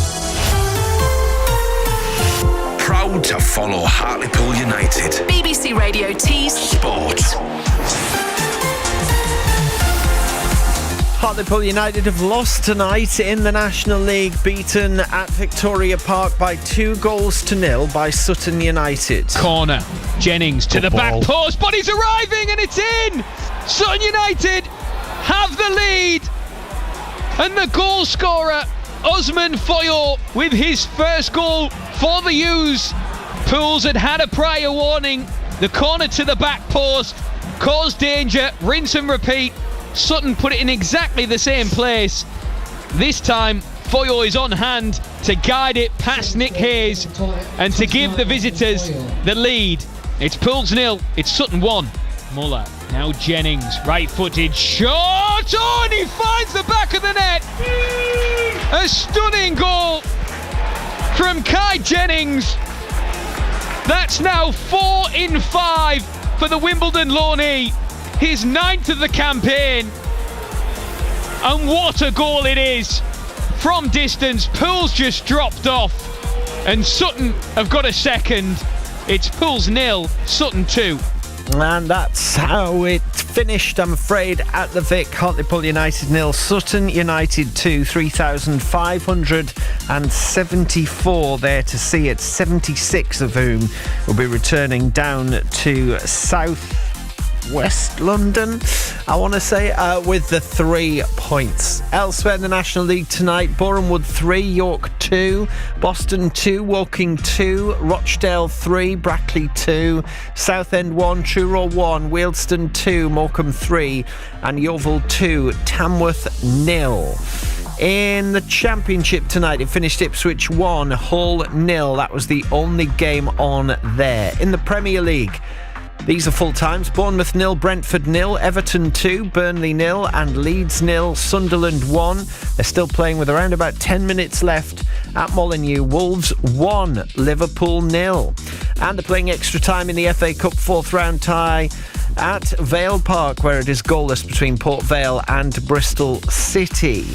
Proud to follow Hartlepool United. BBC Radio Tees Sport. Hartlepool United have lost tonight in the National League, beaten at Victoria Park by 2-0 by Sutton United. Corner, Jennings to the back post, but he's arriving and it's in! Sutton United have the lead, and the goal scorer, Osman Foyo, with his first goal for the U's. Pools had a prior warning. The corner to the back post caused danger, rinse and repeat. Sutton put it in exactly the same place. This time, Foyo is on hand to guide it past Nick Hayes and to give the visitors the lead. It's Pools 0, it's Sutton 1. Muller, now Jennings, right-footed shot, and he finds the back of the net. A stunning goal from Kai Jennings. That's now 4 in 5 for the Wimbledon loanee. His 9th of the campaign, and what a goal it is from distance. Pools just dropped off and Sutton have got a second. It's Pools 0, Sutton 2. And that's how it finished, I'm afraid, at the Vic. Hartlepool United 0, Sutton United 2, 3,574 there to see it, 76 of whom will be returning down to South West London, I want to say, with the 3 points. Elsewhere in the National League tonight, Bournemouth 3, York 2, Boston 2, Woking 2, Rochdale 3, Brackley 2, Southend 1, Truro 1, Wealdstone 2, Morecambe 3, and Yeovil 2, Tamworth 0. In the Championship tonight, it finished Ipswich 1, Hull 0. That was the only game on there. In the Premier League, these are full times. Bournemouth 0, Brentford 0, Everton 2, Burnley 0, and Leeds 0, Sunderland 1. They're still playing with around about 10 minutes left at Molineux. Wolves 1, Liverpool 0. And they're playing extra time in the FA Cup 4th round tie. At Vale Park, where it is goalless between Port Vale and Bristol City.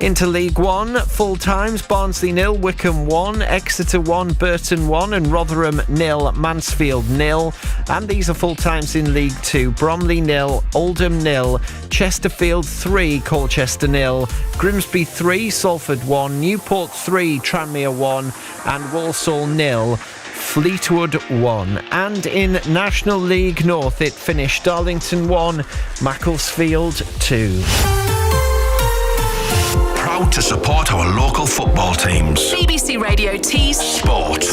Into League One, full times: Barnsley 0, Wycombe 1, Exeter 1, Burton 1 and Rotherham 0, Mansfield 0. And these are full times in League 2: Bromley 0, Oldham 0, Chesterfield 3, Colchester 0, Grimsby 3, Salford 1, Newport 3, Tranmere 1 and Walsall 0, Fleetwood 1. And in National League North, it finished: Darlington 1, Macclesfield 2. Proud to support our local football teams. BBC Radio Tees Sport.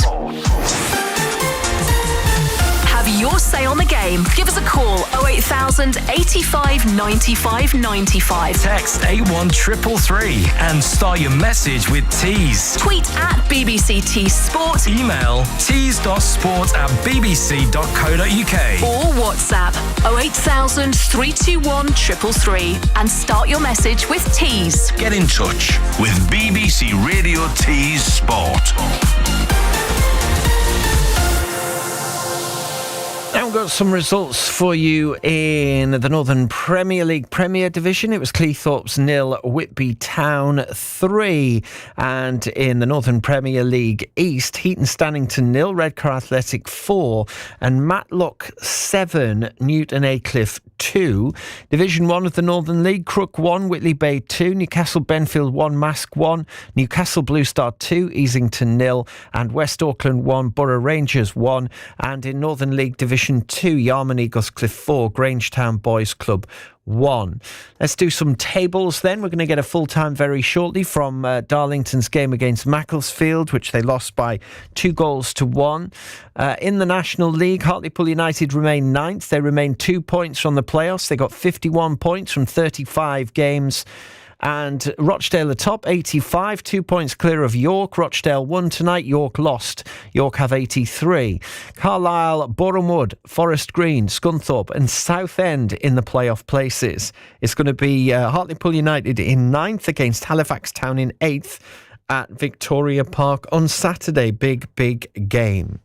Have your say on the game. Give us a call 08000 85 95 95. Text 81333 and start your message with Tees. Tweet at BBC Tees Sport. Email tees.sport@bbc.co.uk or WhatsApp 08000 321 333 and start your message with Tees. Get in touch with BBC Radio Tees Sport. Now we've got some results for you in the Northern Premier League Premier Division. It was Cleethorpes 0, Whitby Town 3. And in the Northern Premier League East, Heaton Stannington 0, Redcar Athletic 4 and Matlock 7, Newton Aycliffe 2. Division 1 of the Northern League, Crook 1, Whitley Bay 2, Newcastle Benfield 1, Mask 1, Newcastle Blue Star 2, Easington 0 and West Auckland 1, Borough Rangers 1. And in Northern League Division 2, Yarman Eagles Cliff 4, Grangetown Boys Club 1. Let's do some tables then. We're going to get a full time very shortly from Darlington's game against Macclesfield, which they lost by 2-1. In the National League, Hartlepool United remain 9th. They remain 2 points from the playoffs. They got 51 points from 35 games. And Rochdale atop, 85, 2 points clear of York. Rochdale won tonight, York lost. York have 83. Carlisle, Boreham Wood, Forest Green, Scunthorpe and Southend in the playoff places. It's going to be Hartlepool United in 9th against Halifax Town in 8th at Victoria Park on Saturday. Big game.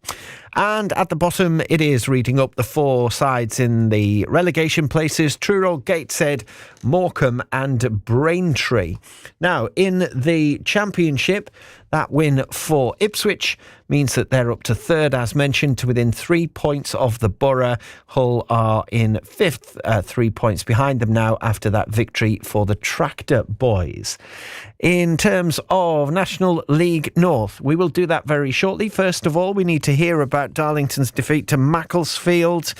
And at the bottom, it is reading up the 4 sides in the relegation places: Truro, Gateshead, Morecambe and Braintree. Now, in the Championship, that win for Ipswich means that they're up to 3rd, as mentioned, to within 3 points of the Borough. Hull are in 5th, 3 points behind them now after that victory for the Tractor Boys. In terms of National League North, we will do that very shortly. First of all, we need to hear about Darlington's defeat to Macclesfield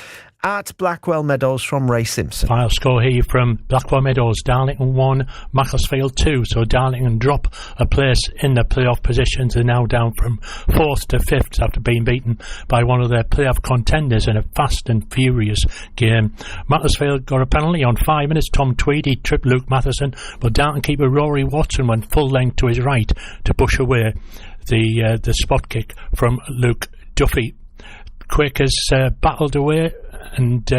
at Blackwell Meadows from Ray Simpson. Final score here from Blackwell Meadows: Darlington 1, Macclesfield 2. So Darlington drop a place in the playoff positions. They're now down from 4th to 5th after being beaten by one of their playoff contenders in a fast and furious game. Macclesfield got a penalty on 5 minutes. Tom Tweedy tripped Luke Matheson, but Darlington keeper Rory Watson went full length to his right to push away the spot kick from Luke Duffy. Quakers battled away, and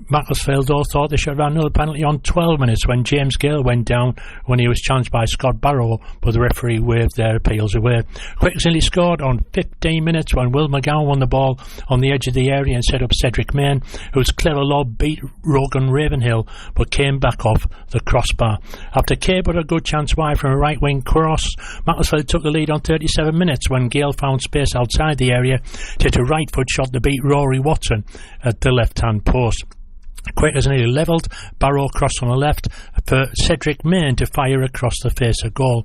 Macclesfield all thought they should have had another penalty on 12 minutes when James Gale went down when he was challenged by Scott Barrow, but the referee waved their appeals away. Quakers nearly scored on 15 minutes when Will McGowan won the ball on the edge of the area and set up Cedric Main, whose clever lob beat Rogan Ravenhill but came back off the crossbar. After Kay put a good chance wide from a right wing cross, Macclesfield took the lead on 37 minutes when Gale found space outside the area to hit a right foot shot to beat Rory Watson at the left hand post. Quakers nearly levelled. Barrow crossed on the left for Cedric Main to fire across the face of goal.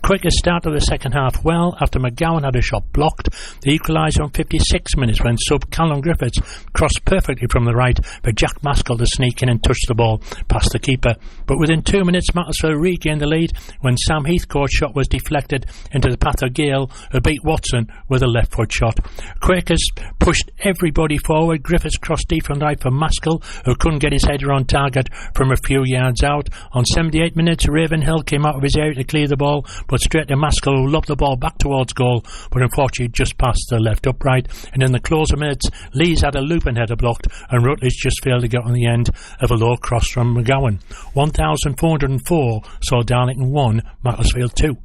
Quakers started the second half well after McGowan had a shot blocked. They equalised on 56 minutes when sub Callum Griffiths crossed perfectly from the right for Jack Maskell to sneak in and touch the ball past the keeper. But within 2 minutes, Macclesfield regained the lead when Sam Heathcourt's shot was deflected into the path of Gale, who beat Watson with a left foot shot. Quakers pushed everybody forward. Griffiths crossed deep from right for Maskell, who couldn't get his header on target from a few yards out. On 78 minutes, Ravenhill came out of his area to clear the ball, but straight to Maskell, who lobbed the ball back towards goal, but unfortunately just past the left upright. And in the closer minutes, Lees had a looping header blocked, and Rutledge just failed to get on the end of a low cross from McGowan. 1,404 saw Darlington 1, Macclesfield 2.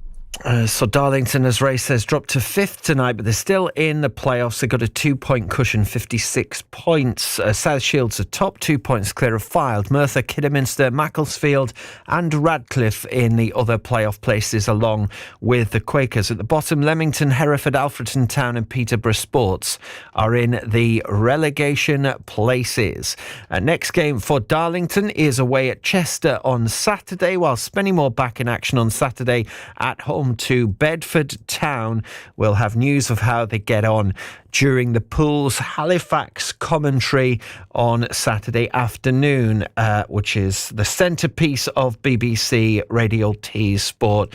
So Darlington, as Ray says, dropped to 5th tonight, but they're still in the playoffs. They've got a 2-point cushion, 56 points. South Shields are top, 2 points clear of Fylde. Merthyr, Kidderminster, Macclesfield and Radcliffe in the other playoff places, along with the Quakers. At the bottom, Leamington, Hereford, Alfreton Town and Peterborough Sports are in the relegation places. Next game for Darlington is away at Chester on Saturday, while Spennymoor back in action on Saturday at home to Bedford Town. We'll have news of how they get on during the Pools Halifax commentary on Saturday afternoon, which is the centrepiece of BBC Radio T's Sport,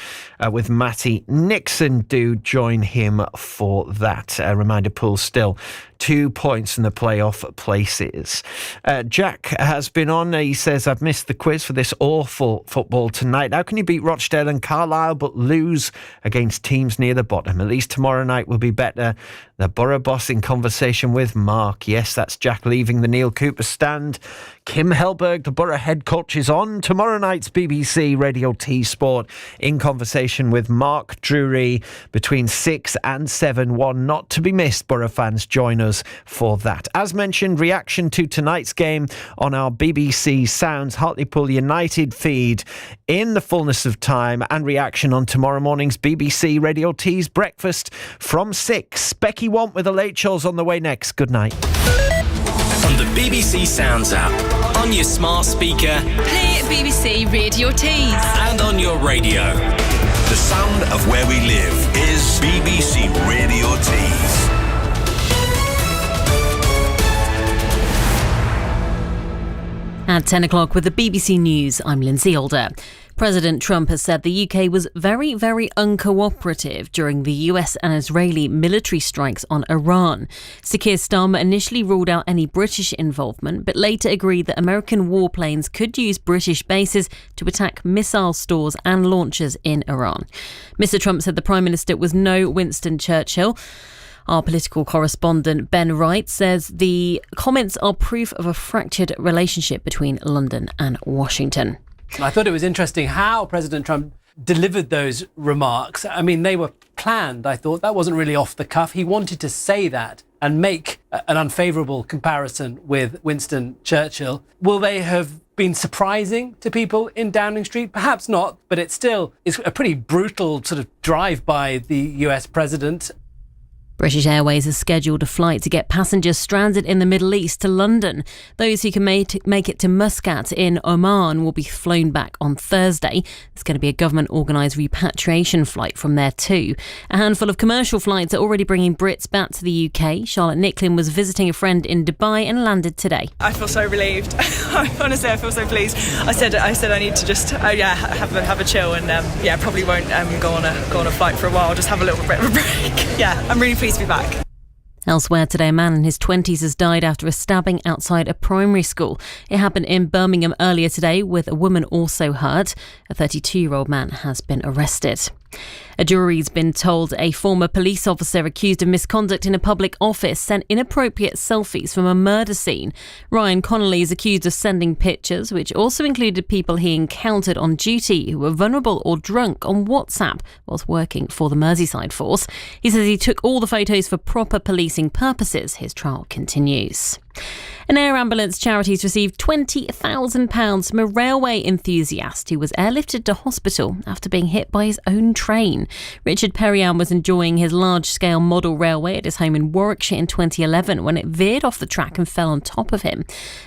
with Matty Nixon. Do join him for that. Reminder, Pools still 2 points in the playoff places. Jack has been on. He says, I've missed the quiz for this awful football tonight. How can you beat Rochdale and Carlisle but lose against teams near the bottom? At least tomorrow night will be better. The Borough boss in conversation with Mark. Yes, that's Jack leaving the Neil Cooper stand. Kim Helberg, the Borough head coach, is on tomorrow night's BBC Radio T Sport in conversation with Mark Drury between 6 and 7. One not to be missed. Borough fans, join us for that. As mentioned, reaction to tonight's game on our BBC Sounds Hartlepool United feed in the fullness of time, and reaction on tomorrow morning's BBC Radio T's breakfast from 6. Becky Want with the Late Shows on the way next. Good night. On the BBC Sounds app, on your smart speaker, Play BBC Radio Tees. and on your radio. The sound of where we live is BBC Radio Tees. At 10 o'clock with the BBC News, I'm Lindsay Alder. President Trump has said the UK was very, very uncooperative during the US and Israeli military strikes on Iran. Sir Keir Starmer initially ruled out any British involvement, but later agreed that American warplanes could use British bases to attack missile stores and launchers in Iran. Mr. Trump said the Prime Minister was no Winston Churchill. Our political correspondent Ben Wright says the comments are proof of a fractured relationship between London and Washington. I thought it was interesting how President Trump delivered those remarks. I mean, they were planned, I thought. That wasn't really off the cuff. He wanted to say that and make an unfavourable comparison with Winston Churchill. Will they have been surprising to people in Downing Street? Perhaps not, but it's a pretty brutal sort of drive by the US president. British Airways has scheduled a flight to get passengers stranded in the Middle East to London. Those who can make it to Muscat in Oman will be flown back on Thursday. There's going to be a government-organised repatriation flight from there too. A handful of commercial flights are already bringing Brits back to the UK. Charlotte Nicklin was visiting a friend in Dubai and landed today. I feel so relieved. Honestly, I feel so pleased. I said I need to just have a chill and probably won't go on a flight for a while. Just have a little bit of a break. Yeah, I'm really pleased to be back. Elsewhere today, a man in his 20s has died after a stabbing outside a primary school. It happened in Birmingham earlier today, with a woman also hurt. A 32-year-old man has been arrested. A jury's been told a former police officer accused of misconduct in a public office sent inappropriate selfies from a murder scene. Ryan Connolly is accused of sending pictures, which also included people he encountered on duty who were vulnerable or drunk, on WhatsApp whilst working for the Merseyside Force. He says he took all the photos for proper policing purposes. His trial continues. An air ambulance charity's received £20,000 from a railway enthusiast who was airlifted to hospital after being hit by his own train. Richard Perriam was enjoying his large-scale model railway at his home in Warwickshire in 2011 when it veered off the track and fell on top of him.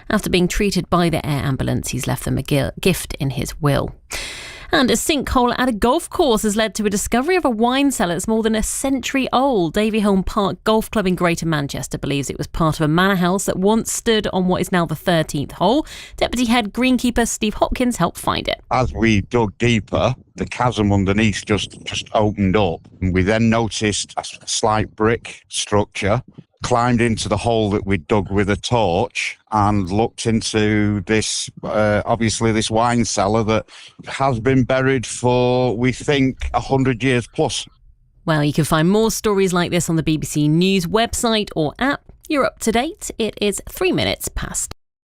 After being treated by the air ambulance, he's left them a gift in his will. And a sinkhole at a golf course has led to a discovery of a wine cellar that's more than a century old. Davyholme Park Golf Club in Greater Manchester believes it was part of a manor house that once stood on what is now the 13th hole. Deputy Head Greenkeeper Steve Hopkins helped find it. As we dug deeper, the chasm underneath just opened up. And we then noticed a slight brick structure, climbed into the hole that we dug with a torch and looked into this, obviously this wine cellar that has been buried for, we think, 100 years plus. Well, you can find more stories like this on the BBC News website or app. You're up to date. It is 3 minutes past.